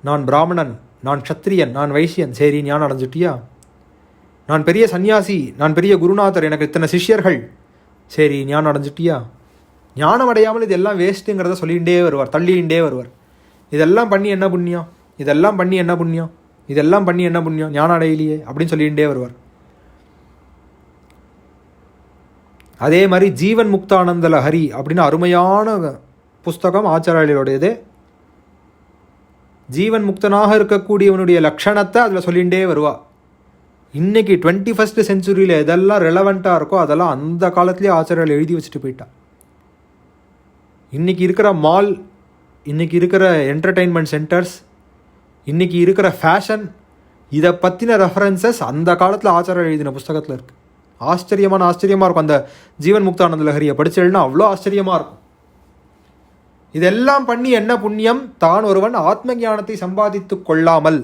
நான் பிராமணன், நான் க்ஷத்ரியன், நான் வைசியன். சரி, ஞானம் அடைஞ்சிட்டியா? நான் பெரிய சன்னியாசி, நான் பெரிய குருநாதர், எனக்கு இத்தனை சிஷ்யர்கள். சரி, ஞானம் அடைஞ்சிட்டியா? ஞானம் அடையாமல் இதெல்லாம் வேஸ்ட்டுங்கிறத சொல்லிகிட்டே வருவார், தள்ளிகிட்டே வருவார். இதெல்லாம் பண்ணி என்ன புண்ணியம், இதெல்லாம் பண்ணி என்ன புண்ணியம், இதெல்லாம் பண்ணி என்ன புண்ணியம், ஞானம் அடையிலையே அப்படின்னு சொல்லிகிட்டே வருவார். அதே மாதிரி ஜீவன் முக்தானந்த லஹரி அப்படின்னு அருமையான புஸ்தகம் ஆச்சாரியோடையது. ஜீவன் முக்தனாக இருக்கக்கூடியவனுடைய லட்சணத்தை அதில் சொல்லிகிட்டே வருவா. இன்றைக்கி 21st செஞ்சுரியில் எதெல்லாம் ரெலவெண்ட்டாக இருக்கோ அதெல்லாம் அந்த காலத்துலேயே ஆச்சாரியால் எழுதி வச்சுட்டு போயிட்டா. இன்றைக்கி இருக்கிற மால், இன்றைக்கி இருக்கிற என்டர்டெயின்மெண்ட் சென்டர்ஸ், இன்றைக்கி இருக்கிற ஃபேஷன், இதை பற்றின ரெஃபரன்சஸ் அந்த காலத்தில் ஆச்சாரியால் எழுதின புஸ்தகத்தில் இருக்குது. ஆச்சரியமாக இருக்கும். அந்த ஜீவன் முக்தானந்த லஹரியை படிச்சேன்னா அவ்வளோ ஆச்சரியமாக இருக்கும். இதெல்லாம் பண்ணி என்ன புண்ணியம், தான் ஒருவன் ஆத்ம ஞானத்தை சம்பாதித்து கொள்ளாமல்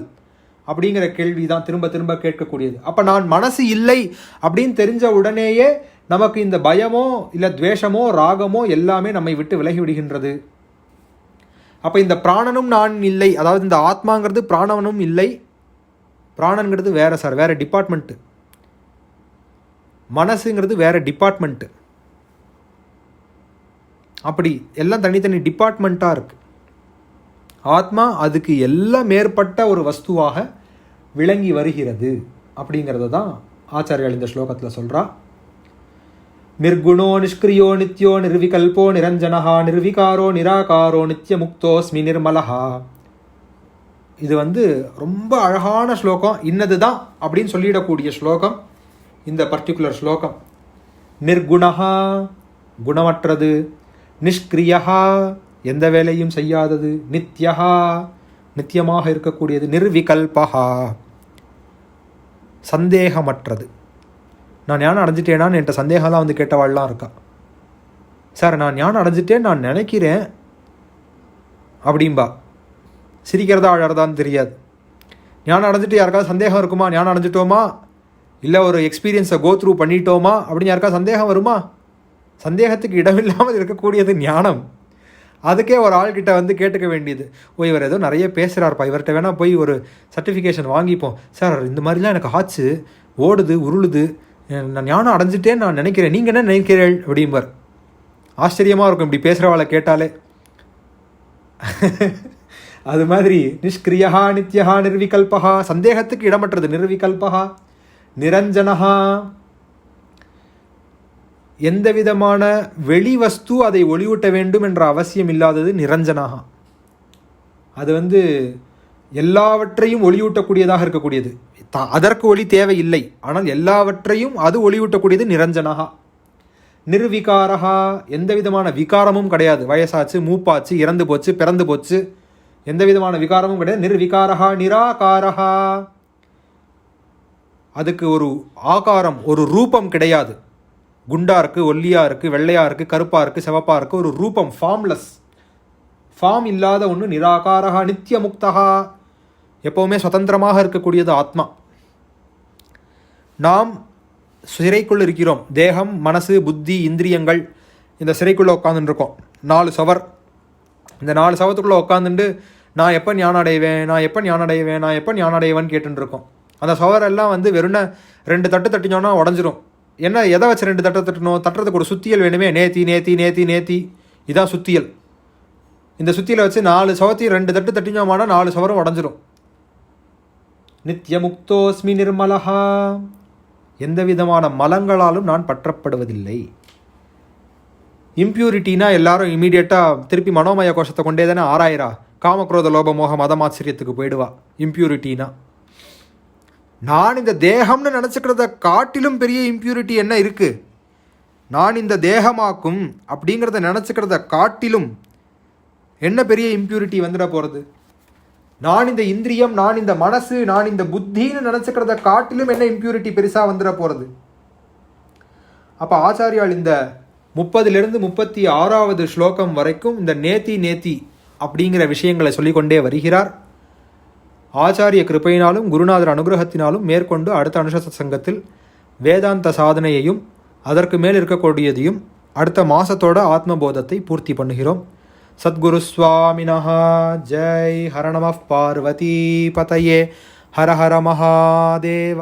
அப்படிங்கிற கேள்வி தான் திரும்ப திரும்ப கேட்கக்கூடியது. அப்போ நான் மனசு இல்லை அப்படின்னு தெரிஞ்ச உடனேயே நமக்கு இந்த பயமோ இல்லை துவேஷமோ ராகமோ எல்லாமே நம்மை விட்டு விலகி விடுகின்றது. அப்போ இந்த பிராணனும் நான் இல்லை, அதாவது இந்த ஆத்மாங்கிறது பிராணனும் இல்லை. பிராணங்கிறது வேற சார், வேற டிபார்ட்மெண்ட்டு. மனசுங்கிறது வேற டிபார்ட்மெண்ட்டு. அப்படி எல்லாம் தனித்தனி டிபார்ட்மெண்ட்டாக இருக்குது. ஆத்மா அதுக்கு எல்லாம் மேற்பட்ட ஒரு வஸ்துவாக விளங்கி வருகிறது அப்படிங்கிறத தான் ஆச்சாரியால் இந்த ஸ்லோகத்தில் சொல்கிறா. நிர்குணோ நிஷ்கிரியோ நித்யோ நிர்விகல்போ நிரஞ்சனஹா நிர்விகாரோ நிராகாரோ நித்ய முக்தோஸ்மி நிர்மலஹா. இது வந்து ரொம்ப அழகான ஸ்லோகம். இன்னது தான் அப்படின்னு சொல்லிடக்கூடிய ஸ்லோகம் இந்த பர்டிகுலர் ஸ்லோகம். நிர்குணஹா குணமற்றது, நிஷ்கிரியஹா எந்த வேலையும் செய்யாதது, நித்யஹா நித்தியமாக இருக்கக்கூடியது, நிர்விகல்பஹா சந்தேகமற்றது. நான் ஞானம் அடைஞ்சிட்டேனான்னு என்கிட்ட சந்தேகம்லாம் வந்து கேட்டவாள்லாம் இருக்கா. சார் நான் ஞானம் அடைஞ்சிட்டேன்னு நான் நினைக்கிறேன் அப்படின்பா. சிரிக்கிறதா அழறதான்னு தெரியாது. ஞானம் அடைஞ்சிட்டு யாருக்காவது சந்தேகம் இருக்குமா? ஞானம் அடைஞ்சிட்டோமா, இல்லை ஒரு எக்ஸ்பீரியன்ஸை கோ த்ரூ பண்ணிட்டோமா அப்படின்னு யாருக்காவது சந்தேகம் வருமா? சந்தேகத்துக்கு இடமில்லாமல் இருக்கக்கூடியது ஞானம். அதுக்கே ஒரு ஆள்கிட்ட வந்து கேட்டுக்க வேண்டியது, இவர் ஏதோ நிறைய பேசுகிறார்ப்பா, இவர்கிட்ட வேணால் போய் ஒரு சர்டிஃபிகேஷன் வாங்கிப்போம். சார் இந்த மாதிரிலாம் எனக்கு ஆச்சு, ஓடுது உருளுது, நான் ஞானம் அடைஞ்சிட்டேன்னு நான் நினைக்கிறேன், நீங்கள் என்ன நினைக்கிறீர்கள் அப்படிம்பார். ஆச்சரியமாக இருக்கும் இப்படி பேசுகிறவாளை கேட்டாலே. அது மாதிரி நிஷ்கிரியஹா நித்யஹா நிர்விகல்பஹா சந்தேகத்துக்கு இடமற்றது, நிர்விகல்பஹா நிரஞ்சனஹா எந்த விதமான வெளி வஸ்து அதை ஒளியூட்ட வேண்டும் என்ற அவசியம் இல்லாதது நிரஞ்சனாக. அது வந்து எல்லாவற்றையும் ஒளியூட்டக்கூடியதாக இருக்கக்கூடியது. அதற்கு ஒளி தேவையில்லை, ஆனால் எல்லாவற்றையும் அது ஒளியூட்டக்கூடியது நிரஞ்சனாக. நிர்விகாரஹா எந்த விதமான விகாரமும் கிடையாது. வயசாச்சு, மூப்பாச்சு, இறந்து போச்சு, பிறந்து போச்சு, எந்த விதமான விகாரமும் கிடையாது. நிர்விகாரஹா நிராகாரஹா அதுக்கு ஒரு ஆகாரம் ஒரு ரூபம் கிடையாது. குண்டா இருக்குது, ஒல்லியாக இருக்குது, வெள்ளையாக இருக்குது, கருப்பாக இருக்குது, செவப்பாக இருக்குது, ஒரு ரூபம் ஃபார்ம்லெஸ், ஃபார்ம் இல்லாத ஒன்று. நிராகாரஹா நித்திய முக்தஹா எப்போவுமே சுதந்திரமாக இருக்கக்கூடியது ஆத்மா. நாம் சிறைக்குள் இருக்கிறோம். தேகம், மனசு, புத்தி, இந்திரியங்கள் இந்த சிறைக்குள்ளே உட்காந்துருக்கோம். 4 சுவர். இந்த 4 சவத்துக்குள்ளே உட்காந்துட்டு நான் எப்போ ஞானம் அடைவேன், நான் எப்போ ஞானம் அடைவேன், நான் எப்போ ஞானம் அடைவேன்னு கேட்டுருக்கோம். அந்த சுவரெல்லாம் வந்து வெறும் 2 தட்டு தட்டினோன்னா உடஞ்சிரும். என்ன எதை வச்சு 2 தட்டை தட்டணும்? தட்டுறதுக்கு ஒரு சுத்தியல் வேணுமே. நேத்தி நேத்தி நேத்தி நேத்தி இதான் சுத்தியல். இந்த சுத்தியலை வச்சு 4 சவத்தையும் 2 தட்டு தட்டினோமானா 4 சவரும் உடஞ்சிரும். நித்யமுக்தோஸ்மி நிர்மலஹா, எந்த விதமான மலங்களாலும் நான் பற்றப்படுவதில்லை. இம்ப்யூரிட்டினா எல்லாரும் இமீடியட்டாக திருப்பி மனோமய கோஷத்தை கொண்டே தானே ஆராயிரா, காமக்ரோத லோபமோக மதமாச்சரியத்துக்கு போயிடுவா. இம்ப்யூரிட்டினா நான் இந்த தேகம்னு நினச்சிக்கிறத காட்டிலும் பெரிய இம்ப்யூரிட்டி என்ன இருக்குது? நான் இந்த தேகமாக்கும் அப்படிங்கிறத நினச்சிக்கிறத காட்டிலும் என்ன பெரிய இம்ப்யூரிட்டி வந்துட போகிறது? நான் இந்த இந்திரியம், நான் இந்த மனசு, நான் இந்த புத்தின்னு நினச்சிக்கிறத காட்டிலும் என்ன இம்ப்யூரிட்டி பெருசாக வந்துட போகிறது? அப்போ ஆச்சாரியால் இந்த 30லிருந்து 36வது ஸ்லோகம் வரைக்கும் இந்த நேத்தி நேத்தி அப்படிங்கிற விஷயங்களை சொல்லிக்கொண்டே வருகிறார். ஆச்சாரிய கிருபையினாலும் குருநாதர் அனுகிரகத்தினாலும் மேற்கொண்டு அடுத்த அனுஷ சங்கத்தில் வேதாந்த சாதனையையும் அதற்கு மேல் இருக்கக்கூடியதையும் அடுத்த மாசத்தோட ஆத்மபோதத்தை பூர்த்தி பண்ணுகிறோம். சத்குரு சுவாமினஹா ஜெய். ஹர நம பார்வதி பதயே. ஹர ஹர மகாதேவ.